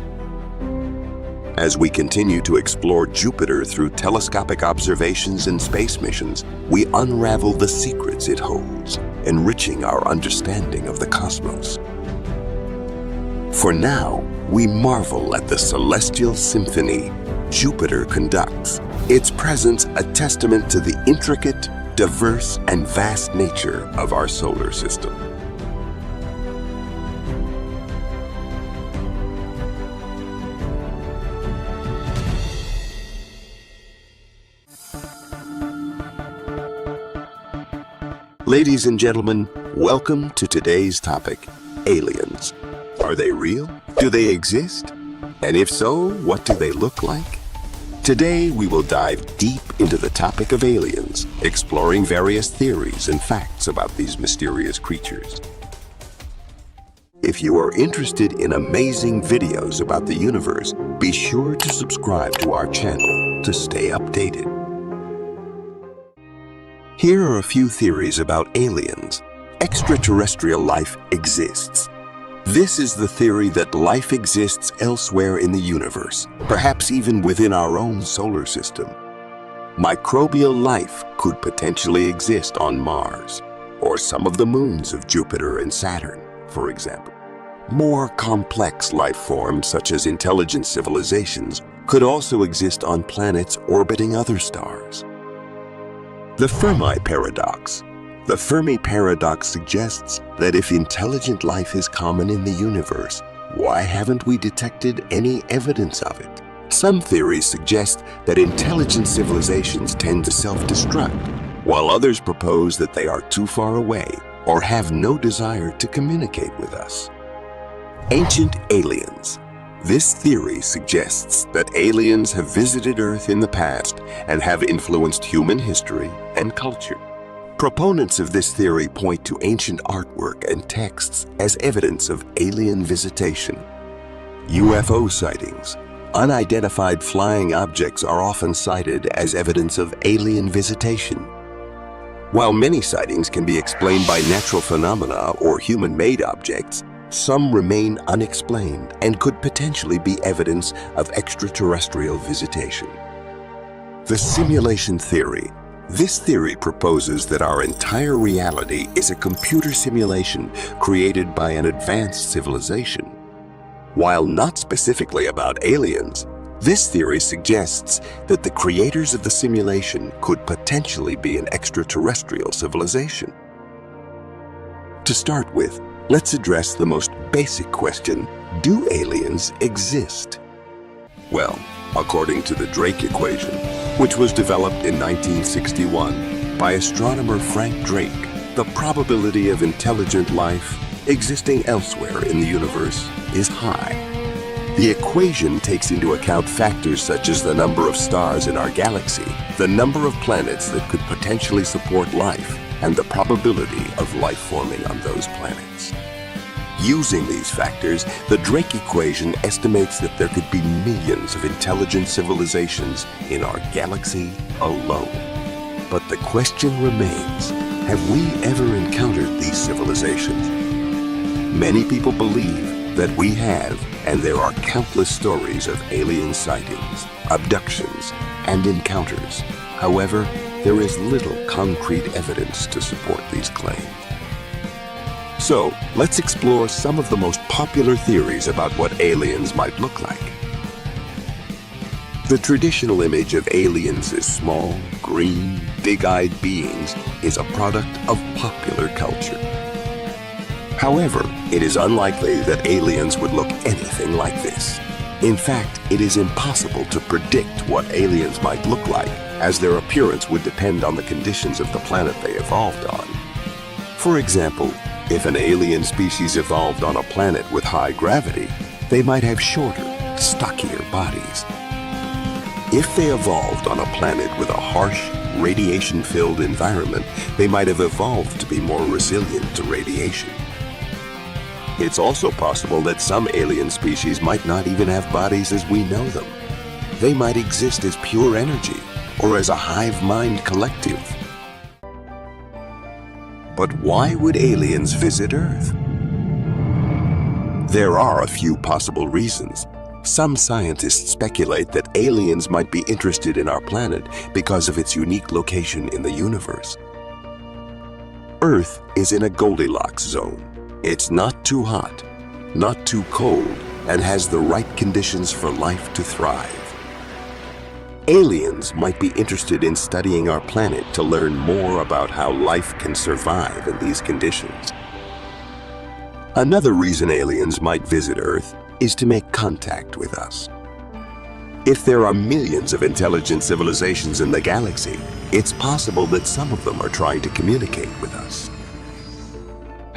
As we continue to explore Jupiter through telescopic observations and space missions, we unravel the secrets it holds, enriching our understanding of the cosmos. For now, we marvel at the celestial symphony Jupiter conducts, its presence a testament to the intricate, diverse, and vast nature of our solar system. Ladies and gentlemen, Welcome to today's topic, aliens. Are they real? Do they exist? And if so, what do they look like? Today we will dive deep into the topic of aliens, exploring various theories and facts about these mysterious creatures. If you are interested in amazing videos about the universe, be sure to subscribe to our channel to stay updated. Here are a few theories about aliens. Extraterrestrial life exists. This is the theory that life exists elsewhere in the universe, perhaps even within our own solar system. Microbial life could potentially exist on Mars, or some of the moons of Jupiter and Saturn, for example. More complex life forms, such as intelligent civilizations, could also exist on planets orbiting other stars. The Fermi paradox. The Fermi paradox suggests that if intelligent life is common in the universe, why haven't we detected any evidence of it? Some theories suggest that intelligent civilizations tend to self-destruct, while others propose that they are too far away or have no desire to communicate with us. Ancient aliens. This theory suggests that aliens have visited Earth in the past and have influenced human history and culture. Proponents of this theory point to ancient artwork and texts as evidence of alien visitation. UFO sightings. Unidentified flying objects are often cited as evidence of alien visitation. While many sightings can be explained by natural phenomena or human-made objects, some remain unexplained and could potentially be evidence of extraterrestrial visitation. The simulation theory. This theory proposes that our entire reality is a computer simulation created by an advanced civilization. While not specifically about aliens, this theory suggests that the creators of the simulation could potentially be an extraterrestrial civilization. To start with, let's address the most basic question: do aliens exist? Well, according to the Drake equation, which was developed in 1961 by astronomer Frank Drake, the probability of intelligent life existing elsewhere in the universe is high. The equation takes into account factors such as the number of stars in our galaxy, the number of planets that could potentially support life, and the probability of life forming on those planets. Using these factors, the Drake equation estimates that there could be millions of intelligent civilizations in our galaxy alone. But the question remains, have we ever encountered these civilizations? Many people believe that we have, and there are countless stories of alien sightings, abductions, and encounters. However, there is little concrete evidence to support these claims. So, let's explore some of the most popular theories about what aliens might look like. The traditional image of aliens as small, green, big-eyed beings is a product of popular culture. However, it is unlikely that aliens would look anything like this. In fact, it is impossible to predict what aliens might look like, as their appearance would depend on the conditions of the planet they evolved on. For example, if an alien species evolved on a planet with high gravity, they might have shorter, stockier bodies. If they evolved on a planet with a harsh, radiation-filled environment, they might have evolved to be more resilient to radiation. It's also possible that some alien species might not even have bodies as we know them. They might exist as pure energy or as a hive mind collective. But why would aliens visit Earth? There are a few possible reasons. Some scientists speculate that aliens might be interested in our planet because of its unique location in the universe. Earth is in a Goldilocks zone. It's not too hot, not too cold, and has the right conditions for life to thrive. Aliens might be interested in studying our planet to learn more about how life can survive in these conditions. Another reason aliens might visit Earth is to make contact with us. If there are millions of intelligent civilizations in the galaxy, it's possible that some of them are trying to communicate with us.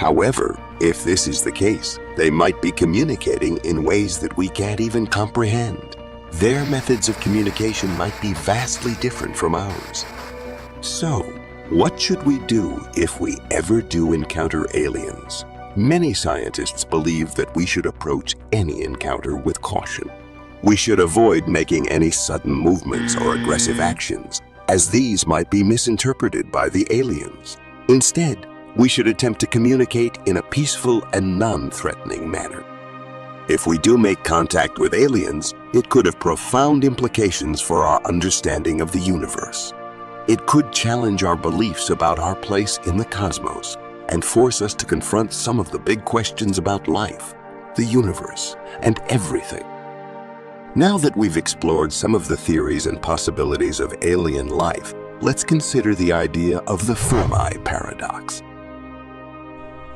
However, if this is the case, they might be communicating in ways that we can't even comprehend. Their methods of communication might be vastly different from ours. So, what should we do if we ever do encounter aliens? Many scientists believe that we should approach any encounter with caution. We should avoid making any sudden movements or aggressive actions, as these might be misinterpreted by the aliens. Instead, we should attempt to communicate in a peaceful and non-threatening manner. If we do make contact with aliens, it could have profound implications for our understanding of the universe. It could challenge our beliefs about our place in the cosmos and force us to confront some of the big questions about life, the universe, and everything. Now that we've explored some of the theories and possibilities of alien life, let's consider the idea of the Fermi paradox.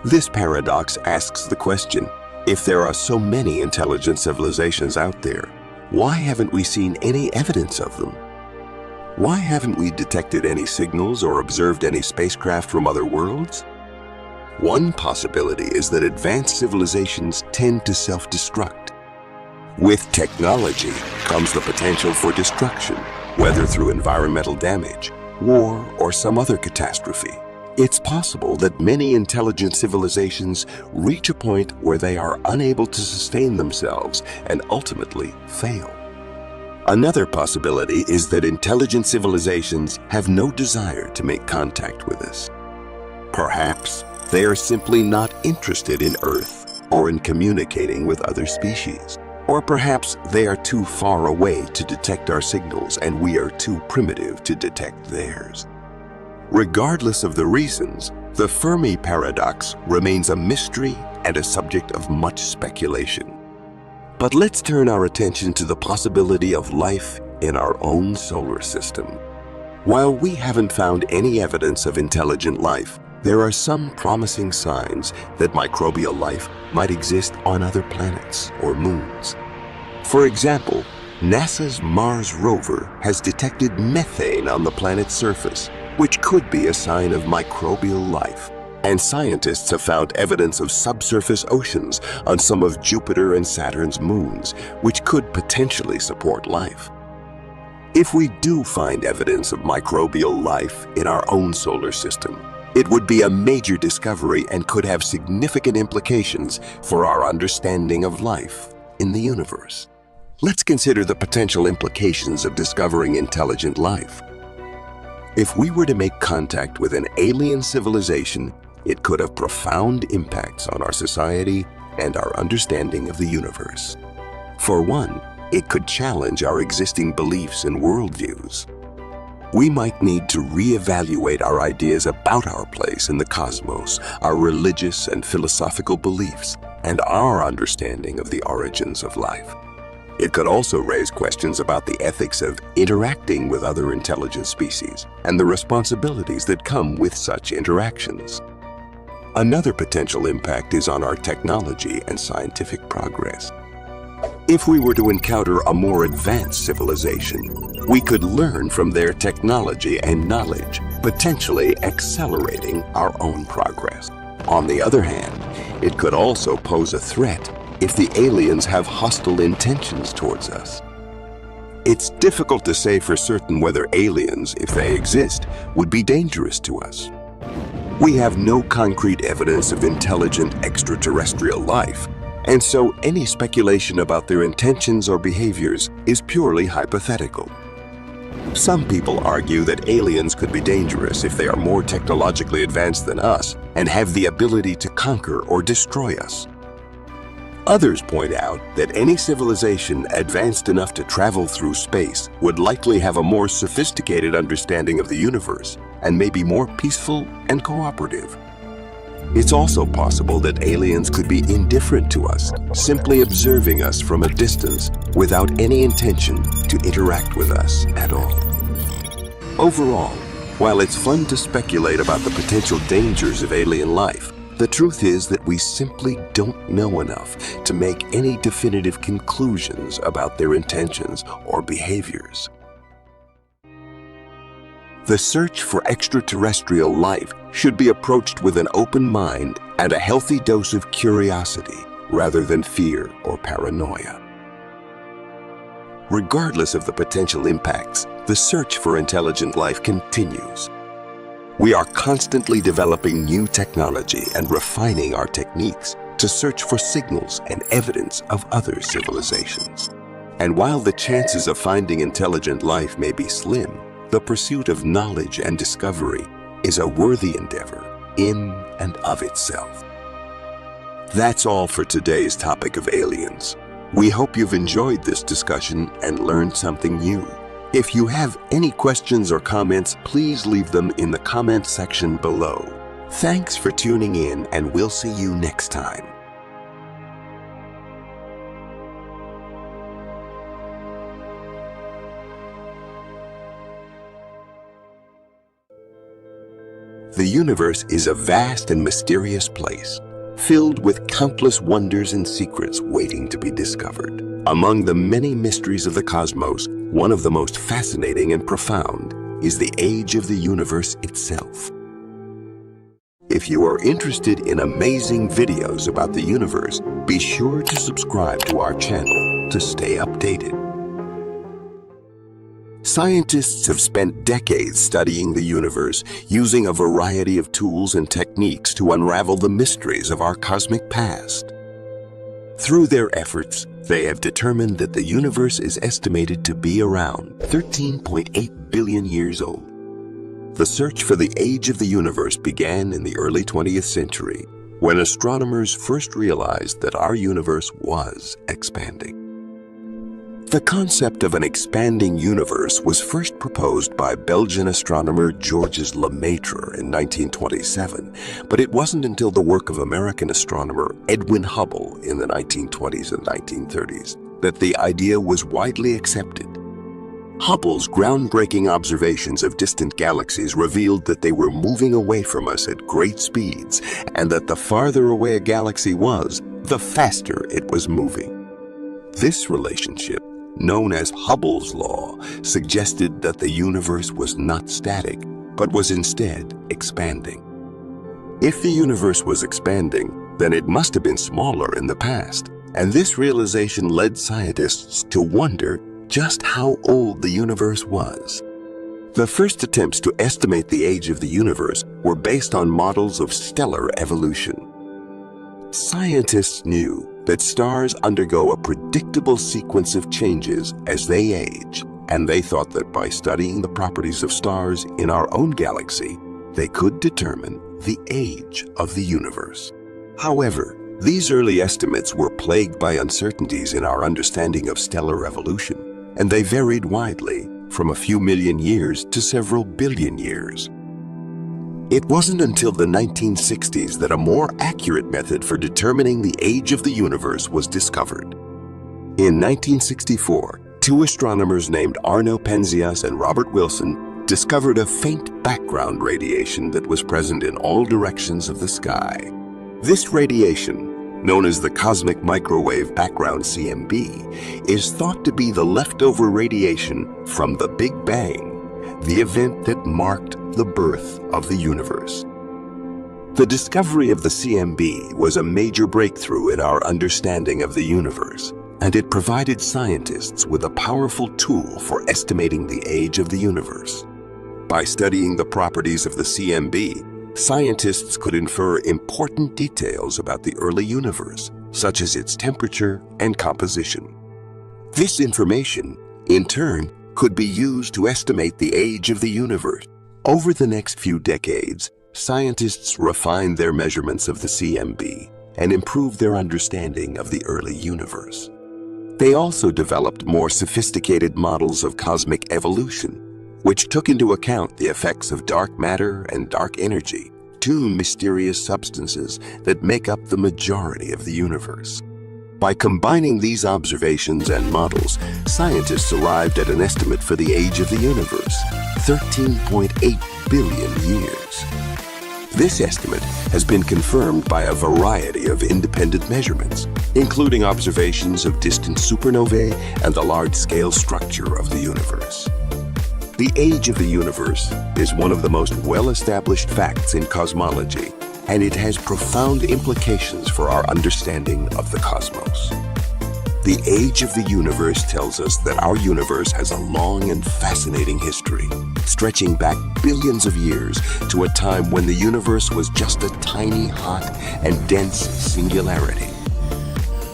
This paradox asks the question, if there are so many intelligent civilizations out there, why haven't we seen any evidence of them? Why haven't we detected any signals or observed any spacecraft from other worlds? One possibility is that advanced civilizations tend to self-destruct. With technology comes the potential for destruction, whether through environmental damage, war, or some other catastrophe. It's possible that many intelligent civilizations reach a point where they are unable to sustain themselves and ultimately fail. Another possibility is that intelligent civilizations have no desire to make contact with us. Perhaps they are simply not interested in Earth or in communicating with other species. Or perhaps they are too far away to detect our signals and we are too primitive to detect theirs. Regardless of the reasons, the Fermi paradox remains a mystery and a subject of much speculation. But let's turn our attention to the possibility of life in our own solar system. While we haven't found any evidence of intelligent life, there are some promising signs that microbial life might exist on other planets or moons. For example, NASA's Mars rover has detected methane on the planet's surface, which could be a sign of microbial life. And scientists have found evidence of subsurface oceans on some of Jupiter and Saturn's moons, which could potentially support life. If we do find evidence of microbial life in our own solar system, it would be a major discovery and could have significant implications for our understanding of life in the universe. Let's consider the potential implications of discovering intelligent life. If we were to make contact with an alien civilization, it could have profound impacts on our society and our understanding of the universe. For one, it could challenge our existing beliefs and worldviews. We might need to reevaluate our ideas about our place in the cosmos, our religious and philosophical beliefs, and our understanding of the origins of life. It could also raise questions about the ethics of interacting with other intelligent species and the responsibilities that come with such interactions. Another potential impact is on our technology and scientific progress. If we were to encounter a more advanced civilization, we could learn from their technology and knowledge, potentially accelerating our own progress. On the other hand, it could also pose a threat if the aliens have hostile intentions towards us. It's difficult to say for certain whether aliens, if they exist, would be dangerous to us. We have no concrete evidence of intelligent extraterrestrial life, and so any speculation about their intentions or behaviors is purely hypothetical. Some people argue that aliens could be dangerous if they are more technologically advanced than us and have the ability to conquer or destroy us. Others point out that any civilization advanced enough to travel through space would likely have a more sophisticated understanding of the universe and may be more peaceful and cooperative. It's also possible that aliens could be indifferent to us, simply observing us from a distance without any intention to interact with us at all. Overall, while it's fun to speculate about the potential dangers of alien life, the truth is that we simply don't know enough to make any definitive conclusions about their intentions or behaviors. The search for extraterrestrial life should be approached with an open mind and a healthy dose of curiosity rather than fear or paranoia. Regardless of the potential impacts, the search for intelligent life continues. We are constantly developing new technology and refining our techniques to search for signals and evidence of other civilizations. And while the chances of finding intelligent life may be slim, the pursuit of knowledge and discovery is a worthy endeavor in and of itself. That's all for today's topic of aliens. We hope you've enjoyed this discussion and learned something new. If you have any questions or comments, please leave them in the comment section below. Thanks for tuning in, and we'll see you next time. The universe is a vast and mysterious place, filled with countless wonders and secrets waiting to be discovered. Among the many mysteries of the cosmos, one of the most fascinating and profound is the age of the universe itself. If you are interested in amazing videos about the universe, be sure to subscribe to our channel to stay updated. Scientists have spent decades studying the universe, using a variety of tools and techniques to unravel the mysteries of our cosmic past. Through their efforts, they have determined that the universe is estimated to be around 13.8 billion years old. The search for the age of the universe began in the early 20th century, when astronomers first realized that our universe was expanding. The concept of an expanding universe was first proposed by Belgian astronomer Georges Lemaitre in 1927, but it wasn't until the work of American astronomer Edwin Hubble in the 1920s and 1930s that the idea was widely accepted. Hubble's groundbreaking observations of distant galaxies revealed that they were moving away from us at great speeds, and that the farther away a galaxy was, the faster it was moving. This relationship, known as Hubble's law, suggested that the universe was not static, but was instead expanding. If the universe was expanding, then it must have been smaller in the past, and this realization led scientists to wonder just how old the universe was. The first attempts to estimate the age of the universe were based on models of stellar evolution. Scientists knew that stars undergo a predictable sequence of changes as they age, and they thought that by studying the properties of stars in our own galaxy, they could determine the age of the universe. However, these early estimates were plagued by uncertainties in our understanding of stellar evolution, and they varied widely from a few million years to several billion years. It wasn't until the 1960s that a more accurate method for determining the age of the universe was discovered. In 1964, two astronomers named Arno Penzias and Robert Wilson discovered a faint background radiation that was present in all directions of the sky. This radiation, known as the cosmic microwave background CMB, is thought to be the leftover radiation from the Big Bang, the event that marked the birth of the universe. The discovery of the CMB was a major breakthrough in our understanding of the universe, and it provided scientists with a powerful tool for estimating the age of the universe. By studying the properties of the CMB, scientists could infer important details about the early universe, such as its temperature and composition. This information, in turn, could be used to estimate the age of the universe. Over the next few decades, scientists refined their measurements of the CMB and improved their understanding of the early universe. They also developed more sophisticated models of cosmic evolution, which took into account the effects of dark matter and dark energy, two mysterious substances that make up the majority of the universe. By combining these observations and models, scientists arrived at an estimate for the age of the universe, 13.8 billion years. This estimate has been confirmed by a variety of independent measurements, including observations of distant supernovae and the large-scale structure of the universe. The age of the universe is one of the most well-established facts in cosmology, and it has profound implications for our understanding of the cosmos. The age of the universe tells us that our universe has a long and fascinating history, stretching back billions of years to a time when the universe was just a tiny, hot, and dense singularity.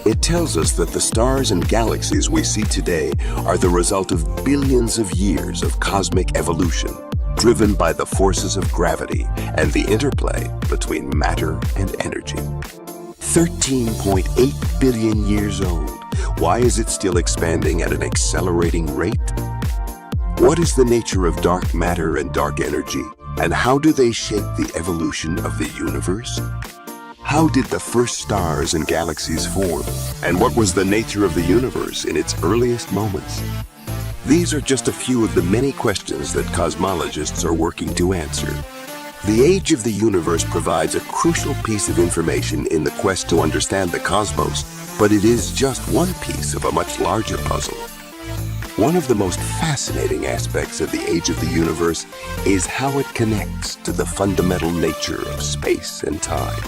It tells us that the stars and galaxies we see today are the result of billions of years of cosmic evolution, driven by the forces of gravity and the interplay between matter and energy. 13.8 billion years old. Why is it still expanding at an accelerating rate? What is the nature of dark matter and dark energy, and how do they shape the evolution of the universe? How did the first stars and galaxies form, and what was the nature of the universe in its earliest moments? These are just a few of the many questions that cosmologists are working to answer. The age of the universe provides a crucial piece of information in the quest to understand the cosmos, but it is just one piece of a much larger puzzle. One of the most fascinating aspects of the age of the universe is how it connects to the fundamental nature of space and time.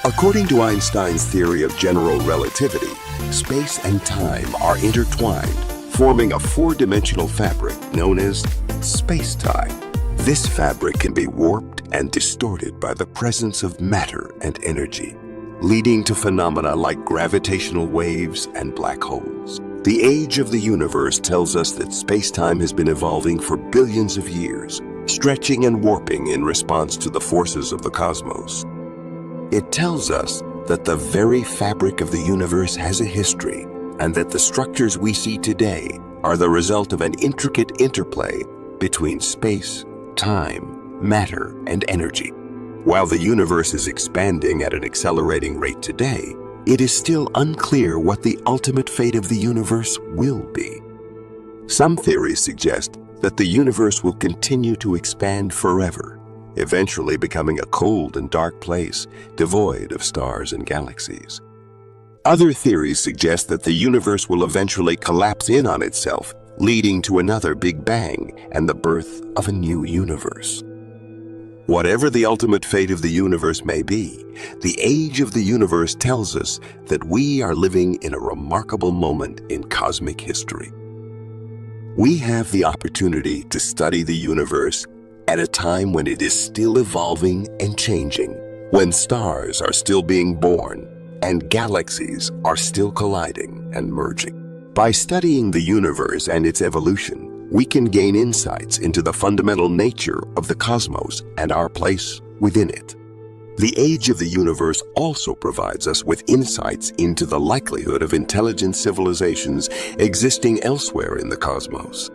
According to Einstein's theory of general relativity, space and time are intertwined, forming a four-dimensional fabric known as space-time. This fabric can be warped and distorted by the presence of matter and energy, leading to phenomena like gravitational waves and black holes. The age of the universe tells us that space-time has been evolving for billions of years, stretching and warping in response to the forces of the cosmos. It tells us that the very fabric of the universe has a history, and that the structures we see today are the result of an intricate interplay between space, time, matter, and energy. While the universe is expanding at an accelerating rate today, it is still unclear what the ultimate fate of the universe will be. Some theories suggest that the universe will continue to expand forever, eventually becoming a cold and dark place, devoid of stars and galaxies. Other theories suggest that the universe will eventually collapse in on itself, leading to another Big Bang and the birth of a new universe. Whatever the ultimate fate of the universe may be, the age of the universe tells us that we are living in a remarkable moment in cosmic history. We have the opportunity to study the universe at a time when it is still evolving and changing, when stars are still being born and galaxies are still colliding and merging. By studying the universe and its evolution, we can gain insights into the fundamental nature of the cosmos and our place within it. The age of the universe also provides us with insights into the likelihood of intelligent civilizations existing elsewhere in the cosmos.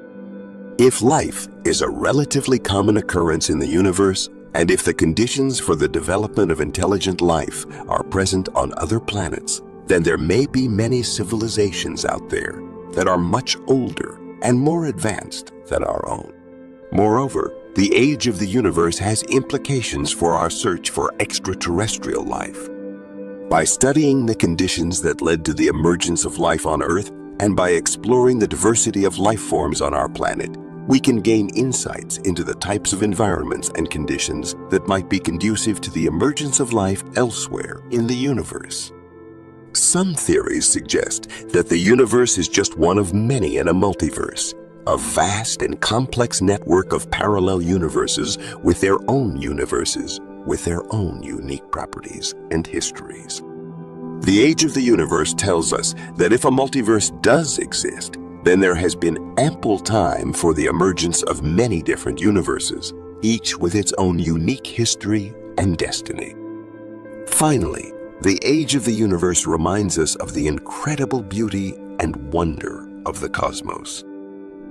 If life is a relatively common occurrence in the universe, and if the conditions for the development of intelligent life are present on other planets, then there may be many civilizations out there that are much older and more advanced than our own. Moreover, the age of the universe has implications for our search for extraterrestrial life. By studying the conditions that led to the emergence of life on Earth, and by exploring the diversity of life forms on our planet, we can gain insights into the types of environments and conditions that might be conducive to the emergence of life elsewhere in the universe. Some theories suggest that the universe is just one of many in a multiverse, a vast and complex network of parallel universes with their own universes, with their own unique properties and histories. The age of the universe tells us that if a multiverse does exist, then there has been ample time for the emergence of many different universes, each with its own unique history and destiny. Finally, the age of the universe reminds us of the incredible beauty and wonder of the cosmos.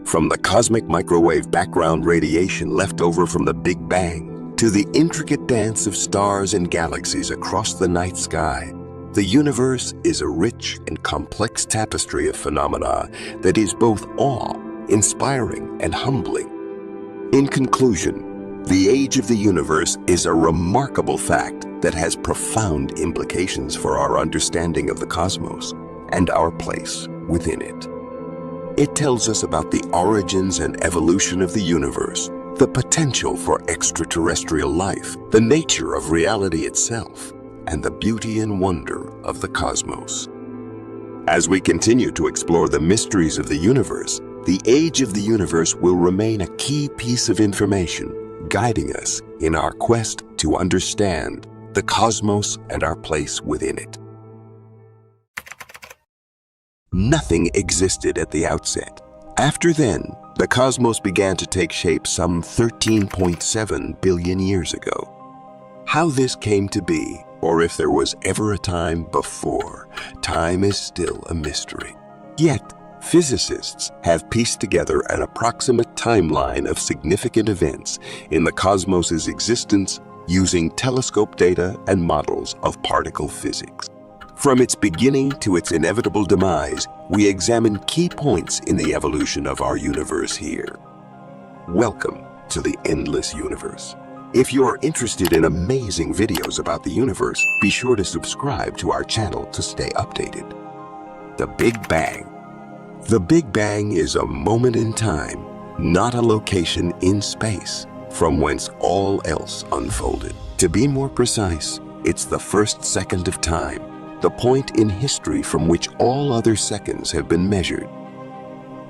From the cosmic microwave background radiation left over from the Big Bang to the intricate dance of stars and galaxies across the night sky, the universe is a rich and complex tapestry of phenomena that is both awe-inspiring and humbling. In conclusion, the age of the universe is a remarkable fact that has profound implications for our understanding of the cosmos and our place within it. It tells us about the origins and evolution of the universe, the potential for extraterrestrial life, the nature of reality itself, and the beauty and wonder of the cosmos. As we continue to explore the mysteries of the universe, the age of the universe will remain a key piece of information, guiding us in our quest to understand the cosmos and our place within it. Nothing existed at the outset. After then, the cosmos began to take shape some 13.7 billion years ago. How this came to be, or if there was ever a time before, time is still a mystery. Yet, physicists have pieced together an approximate timeline of significant events in the cosmos's existence using telescope data and models of particle physics. From its beginning to its inevitable demise, we examine key points in the evolution of our universe here. Welcome to the endless universe. If you're interested in amazing videos about the universe, be sure to subscribe to our channel to stay updated. The Big Bang. The Big Bang is a moment in time, not a location in space, from whence all else unfolded. To be more precise, it's the first second of time, the point in history from which all other seconds have been measured.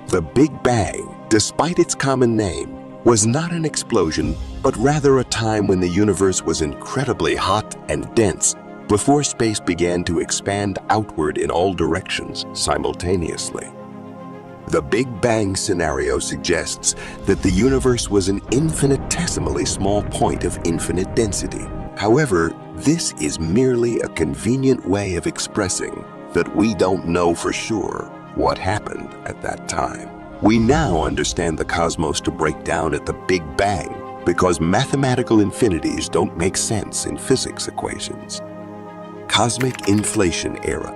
The Big Bang, despite its common name, was not an explosion, but rather a time when the universe was incredibly hot and dense before space began to expand outward in all directions simultaneously. The Big Bang scenario suggests that the universe was an infinitesimally small point of infinite density. However, this is merely a convenient way of expressing that we don't know for sure what happened at that time. We now understand the cosmos to break down at the Big Bang because mathematical infinities don't make sense in physics equations. Cosmic inflation era.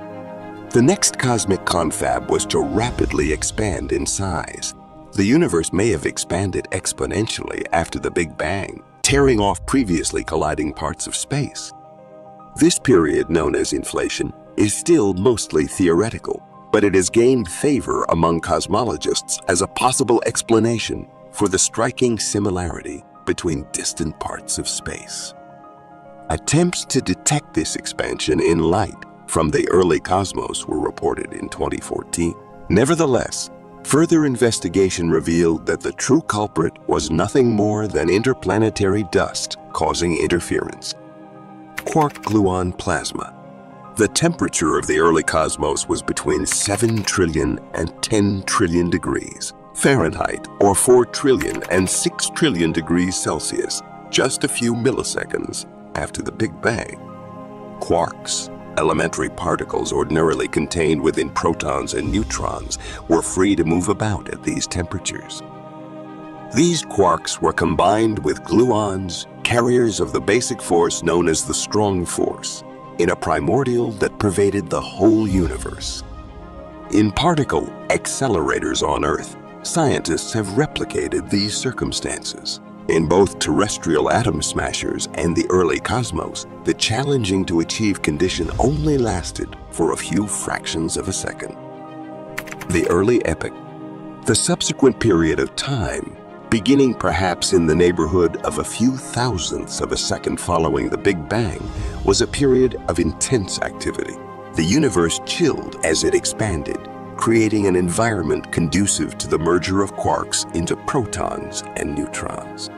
The next cosmic confab was to rapidly expand in size. The universe may have expanded exponentially after the Big Bang, tearing off previously colliding parts of space. This period, known as inflation, is still mostly theoretical, but it has gained favor among cosmologists as a possible explanation for the striking similarity between distant parts of space. Attempts to detect this expansion in light from the early cosmos were reported in 2014. Nevertheless, further investigation revealed that the true culprit was nothing more than interplanetary dust causing interference. Quark-gluon plasma. The temperature of the early cosmos was between 7 trillion and 10 trillion degrees Fahrenheit, or 4 trillion and 6 trillion degrees Celsius, just a few milliseconds after the Big Bang. Quarks, elementary particles ordinarily contained within protons and neutrons, were free to move about at these temperatures. These quarks were combined with gluons, carriers of the basic force known as the strong force, in a primordial that pervaded the whole universe. In particle accelerators on Earth, scientists have replicated these circumstances. In both terrestrial atom smashers and the early cosmos, the challenging to achieve condition only lasted for a few fractions of a second. The early epoch. The subsequent period of time, beginning perhaps in the neighborhood of a few thousandths of a second following the Big Bang, was a period of intense activity. The universe chilled as it expanded, creating an environment conducive to the merger of quarks into protons and neutrons.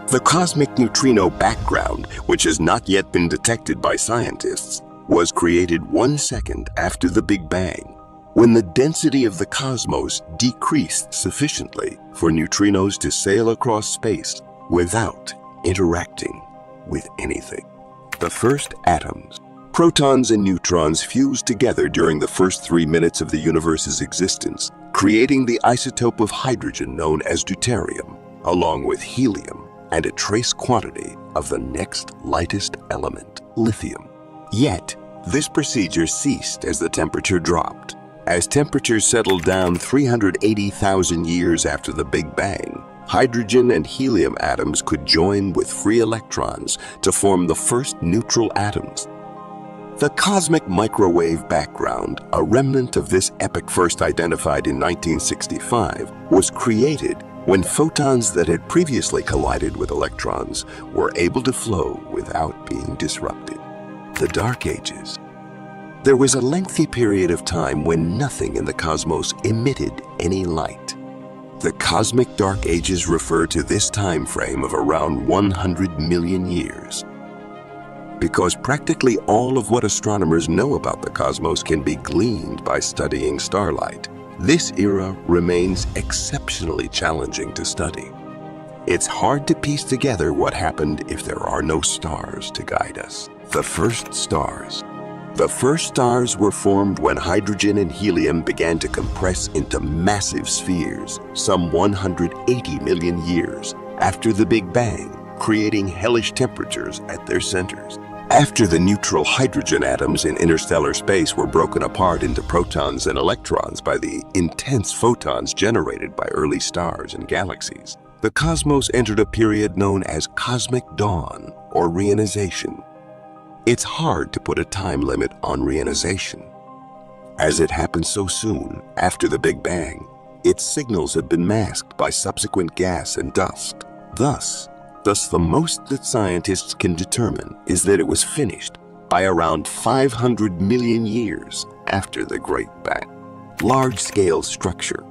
The cosmic neutrino background, which has not yet been detected by scientists, was created 1 second after the Big Bang, when the density of the cosmos decreased sufficiently for neutrinos to sail across space without interacting with anything. The first atoms. Protons and neutrons fused together during the first 3 minutes of the universe's existence, creating the isotope of hydrogen known as deuterium, along with helium and a trace quantity of the next lightest element, lithium. Yet, this procedure ceased as the temperature dropped. As temperatures settled down 380,000 years after the Big Bang, hydrogen and helium atoms could join with free electrons to form the first neutral atoms. The cosmic microwave background, a remnant of this epoch first identified in 1965, was created when photons that had previously collided with electrons were able to flow without being disrupted. The Dark Ages. There was a lengthy period of time when nothing in the cosmos emitted any light. The cosmic dark ages refer to this time frame of around 100 million years. Because practically all of what astronomers know about the cosmos can be gleaned by studying starlight, this era remains exceptionally challenging to study. It's hard to piece together what happened if there are no stars to guide us. The first stars. The first stars were formed when hydrogen and helium began to compress into massive spheres, some 180 million years after the Big Bang, creating hellish temperatures at their centers. After the neutral hydrogen atoms in interstellar space were broken apart into protons and electrons by the intense photons generated by early stars and galaxies, the cosmos entered a period known as cosmic dawn or reionization. It's hard to put a time limit on reionization. As it happened so soon after the Big Bang, its signals have been masked by subsequent gas and dust. Thus, the most that scientists can determine is that it was finished by around 500 million years after the Great Bang. Large-scale structure.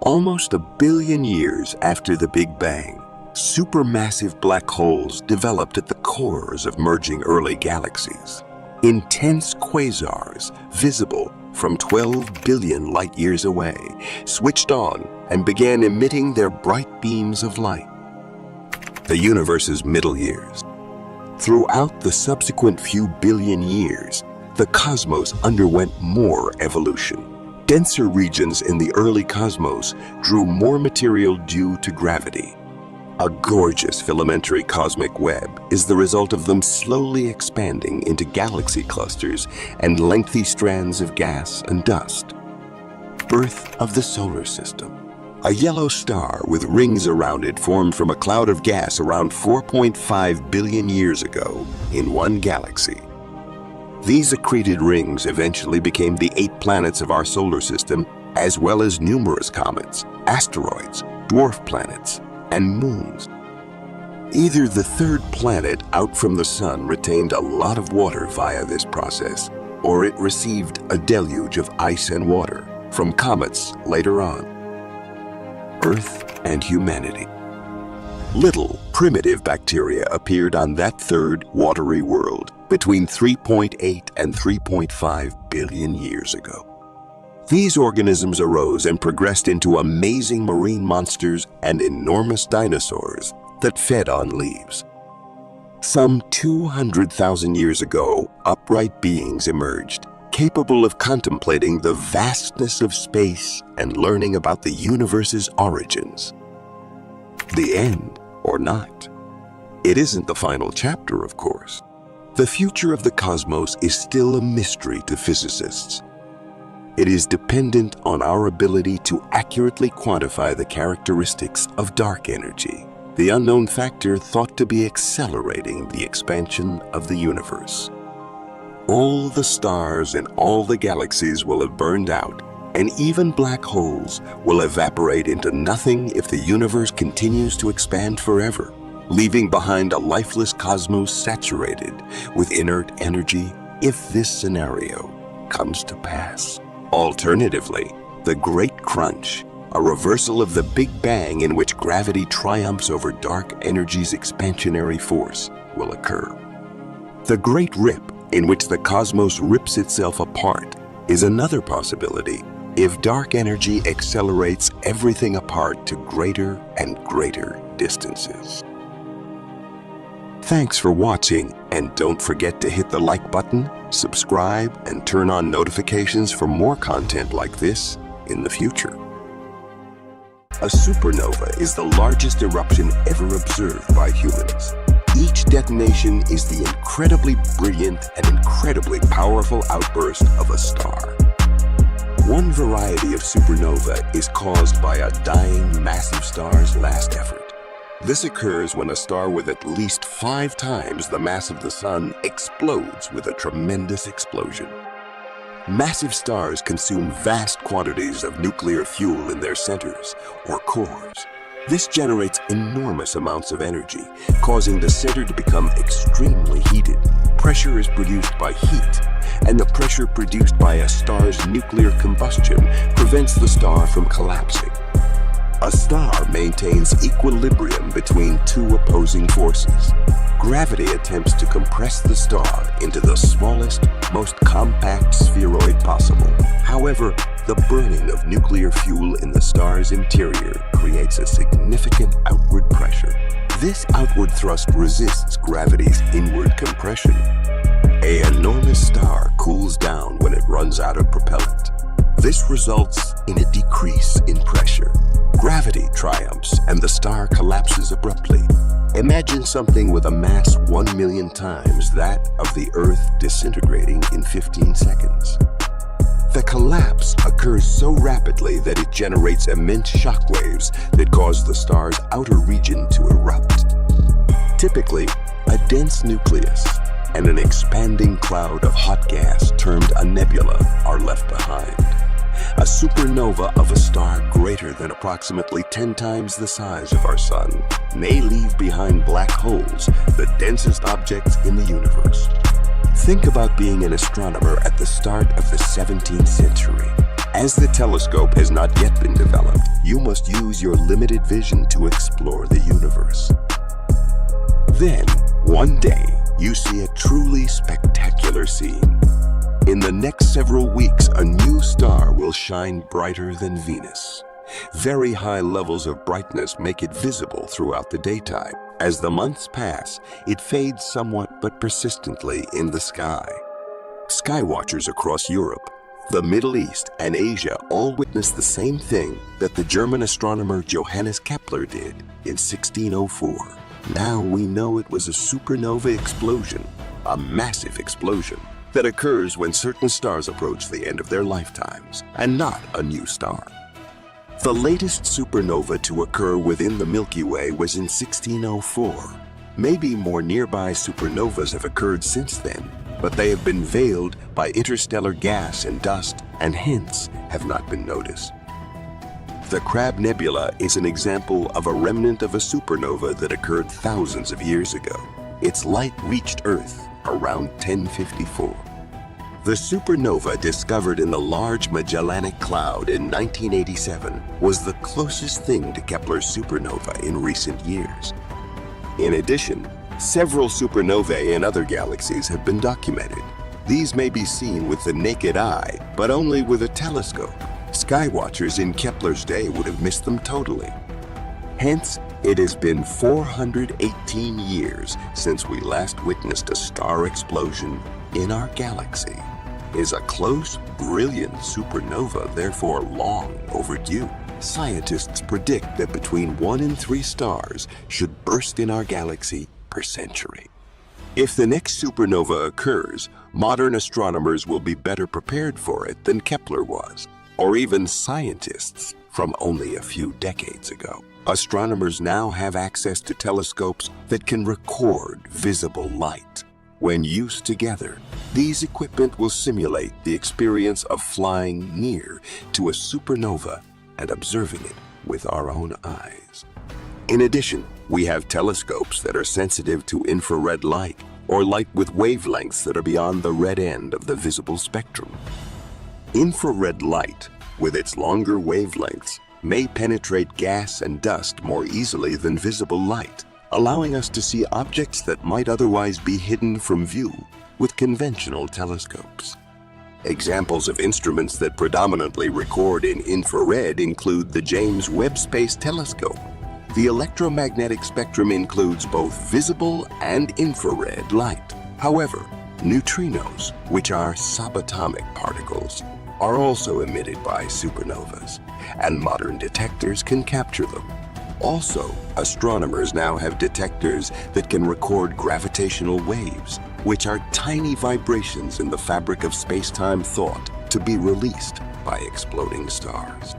Almost a billion years after the Big Bang, supermassive black holes developed at the cores of merging early galaxies. Intense quasars, visible from 12 billion light-years away, switched on and began emitting their bright beams of light. The universe's middle years. Throughout the subsequent few billion years, the cosmos underwent more evolution. Denser regions in the early cosmos drew more material due to gravity. A gorgeous filamentary cosmic web is the result of them slowly expanding into galaxy clusters and lengthy strands of gas and dust. Birth of the solar system. A yellow star with rings around it formed from a cloud of gas around 4.5 billion years ago in one galaxy. These accreted rings eventually became the 8 planets of our solar system, as well as numerous comets, asteroids, dwarf planets, and moons. Either the third planet out from the sun retained a lot of water via this process, or it received a deluge of ice and water from comets later on. Earth and humanity. Little primitive bacteria appeared on that third watery world between 3.8 and 3.5 billion years ago. These organisms arose and progressed into amazing marine monsters and enormous dinosaurs that fed on leaves. Some 200,000 years ago, upright beings emerged, capable of contemplating the vastness of space and learning about the universe's origins. The end, or not. It isn't the final chapter, of course. The future of the cosmos is still a mystery to physicists. It is dependent on our ability to accurately quantify the characteristics of dark energy, the unknown factor thought to be accelerating the expansion of the universe. All the stars in all the galaxies will have burned out, and even black holes will evaporate into nothing if the universe continues to expand forever, leaving behind a lifeless cosmos saturated with inert energy if this scenario comes to pass. Alternatively, the Great Crunch, a reversal of the Big Bang in which gravity triumphs over dark energy's expansionary force, will occur. The Great Rip, in which the cosmos rips itself apart, is another possibility if dark energy accelerates everything apart to greater and greater distances. Thanks for watching, and don't forget to hit the like button, subscribe, and turn on notifications for more content like this in the future. A supernova is the largest eruption ever observed by humans. Each detonation is the incredibly brilliant and incredibly powerful outburst of a star. One variety of supernova is caused by a dying massive star's last effort. This occurs when a star with at least 5 times the mass of the Sun explodes with a tremendous explosion. Massive stars consume vast quantities of nuclear fuel in their centers, or cores. This generates enormous amounts of energy, causing the center to become extremely heated. Pressure is produced by heat, and the pressure produced by a star's nuclear combustion prevents the star from collapsing. A star maintains equilibrium between 2 opposing forces. Gravity attempts to compress the star into the smallest, most compact spheroid possible. However, the burning of nuclear fuel in the star's interior creates a significant outward pressure. This outward thrust resists gravity's inward compression. An enormous star cools down when it runs out of propellant. This results in a decrease in pressure. Gravity triumphs and the star collapses abruptly. Imagine something with a mass 1 million times that of the Earth disintegrating in 15 seconds. The collapse occurs so rapidly that it generates immense shock waves that cause the star's outer region to erupt. Typically, a dense nucleus and an expanding cloud of hot gas termed a nebula are left behind. A supernova of a star greater than approximately 10 times the size of our Sun may leave behind black holes, the densest objects in the universe. Think about being an astronomer at the start of the 17th century. As the telescope has not yet been developed, you must use your limited vision to explore the universe. Then, one day, you see a truly spectacular scene. In the next several weeks, a new star will shine brighter than Venus. Very high levels of brightness make it visible throughout the daytime. As the months pass, it fades somewhat but persistently in the sky. Skywatchers across Europe, the Middle East, and Asia all witness the same thing that the German astronomer Johannes Kepler did in 1604. Now we know it was a supernova explosion, a massive explosion, that occurs when certain stars approach the end of their lifetimes, and not a new star. The latest supernova to occur within the Milky Way was in 1604. Maybe more nearby supernovas have occurred since then, but they have been veiled by interstellar gas and dust, and hence have not been noticed. The Crab Nebula is an example of a remnant of a supernova that occurred thousands of years ago. Its light reached Earth around 1054. The supernova discovered in the Large Magellanic Cloud in 1987 was the closest thing to Kepler's supernova in recent years. In addition, several supernovae in other galaxies have been documented. These may be seen with the naked eye, but only with a telescope. Skywatchers in Kepler's day would have missed them totally. Hence, it has been 418 years since we last witnessed a star explosion in our galaxy. Is a close, brilliant supernova therefore long overdue? Scientists predict that between 1 and 3 stars should burst in our galaxy per century. If the next supernova occurs, modern astronomers will be better prepared for it than Kepler was, or even scientists from only a few decades ago. Astronomers now have access to telescopes that can record visible light. When used together, these equipment will simulate the experience of flying near to a supernova and observing it with our own eyes. In addition, we have telescopes that are sensitive to infrared light, or light with wavelengths that are beyond the red end of the visible spectrum. Infrared light, with its longer wavelengths, may penetrate gas and dust more easily than visible light, allowing us to see objects that might otherwise be hidden from view with conventional telescopes. Examples of instruments that predominantly record in infrared include the James Webb Space Telescope. The electromagnetic spectrum includes both visible and infrared light. However, neutrinos, which are subatomic particles, are also emitted by supernovas, and modern detectors can capture them. Also, astronomers now have detectors that can record gravitational waves, which are tiny vibrations in the fabric of space-time thought to be released by exploding stars.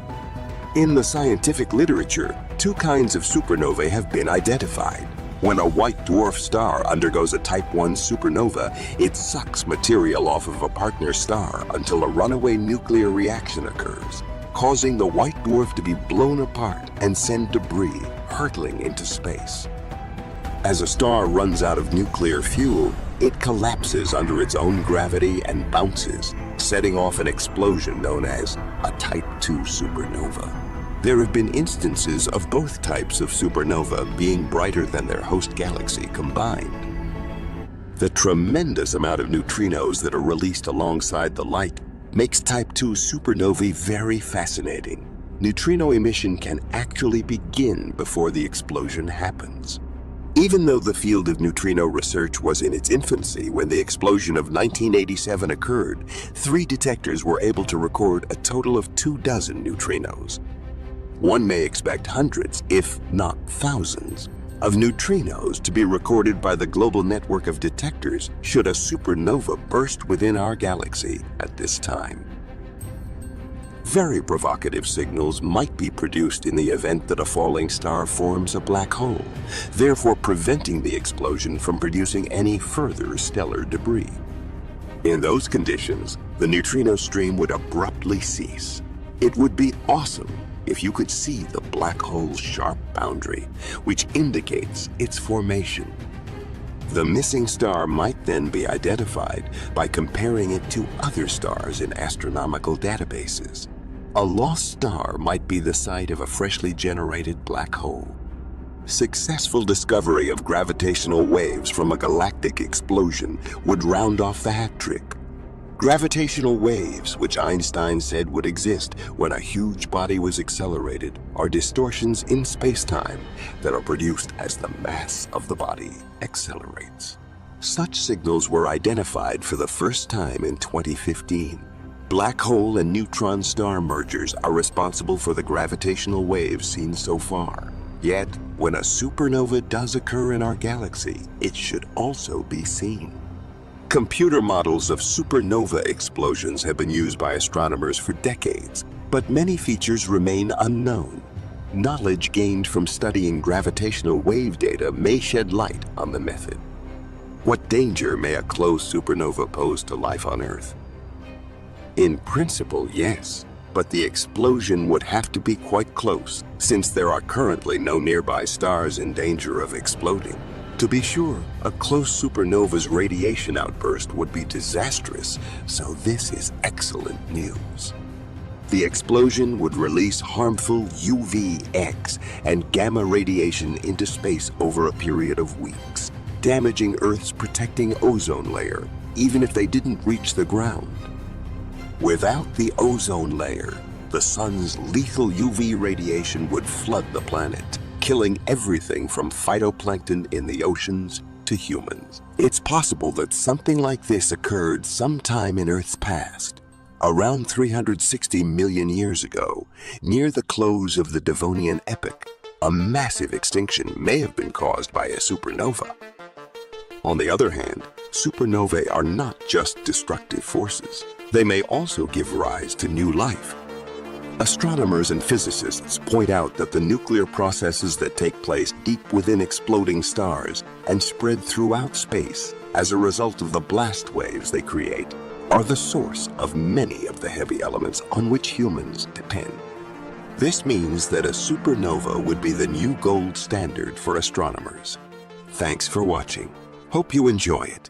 In the scientific literature, two kinds of supernovae have been identified. When a white dwarf star undergoes a type 1 supernova, it sucks material off of a partner star until a runaway nuclear reaction occurs, causing the white dwarf to be blown apart and send debris hurtling into space. As a star runs out of nuclear fuel, it collapses under its own gravity and bounces, setting off an explosion known as a type 2 supernova. There have been instances of both types of supernova being brighter than their host galaxy combined. The tremendous amount of neutrinos that are released alongside the light makes type 2 supernovae very fascinating. Neutrino emission can actually begin before the explosion happens. Even though the field of neutrino research was in its infancy when the explosion of 1987 occurred, 3 detectors were able to record a total of 24 neutrinos. One may expect hundreds, if not thousands, of neutrinos to be recorded by the global network of detectors should a supernova burst within our galaxy at this time. Very provocative signals might be produced in the event that a falling star forms a black hole, therefore preventing the explosion from producing any further stellar debris. In those conditions, the neutrino stream would abruptly cease. It would be awesome if you could see the black hole's sharp boundary, which indicates its formation. The missing star might then be identified by comparing it to other stars in astronomical databases. A lost star might be the site of a freshly generated black hole. Successful discovery of gravitational waves from a galactic explosion would round off the hat trick. Gravitational waves, which Einstein said would exist when a huge body was accelerated, are distortions in space-time that are produced as the mass of the body accelerates. Such signals were identified for the first time in 2015. Black hole and neutron star mergers are responsible for the gravitational waves seen so far. Yet, when a supernova does occur in our galaxy, it should also be seen. Computer models of supernova explosions have been used by astronomers for decades, but many features remain unknown. Knowledge gained from studying gravitational wave data may shed light on the method. What danger may a closed supernova pose to life on Earth? In principle, yes, but the explosion would have to be quite close, since there are currently no nearby stars in danger of exploding. To be sure, a close supernova's radiation outburst would be disastrous, so this is excellent news. The explosion would release harmful UV, X, and gamma radiation into space over a period of weeks, damaging Earth's protecting ozone layer, even if they didn't reach the ground. Without the ozone layer, the sun's lethal UV radiation would flood the planet, killing everything from phytoplankton in the oceans to humans. It's possible that something like this occurred sometime in Earth's past, around 360 million years ago, near the close of the Devonian epoch. A massive extinction may have been caused by a supernova. On the other hand, supernovae are not just destructive forces. They may also give rise to new life. Astronomers and physicists point out that the nuclear processes that take place deep within exploding stars and spread throughout space as a result of the blast waves they create are the source of many of the heavy elements on which humans depend. This means that a supernova would be the new gold standard for astronomers. Thanks for watching. Hope you enjoy it.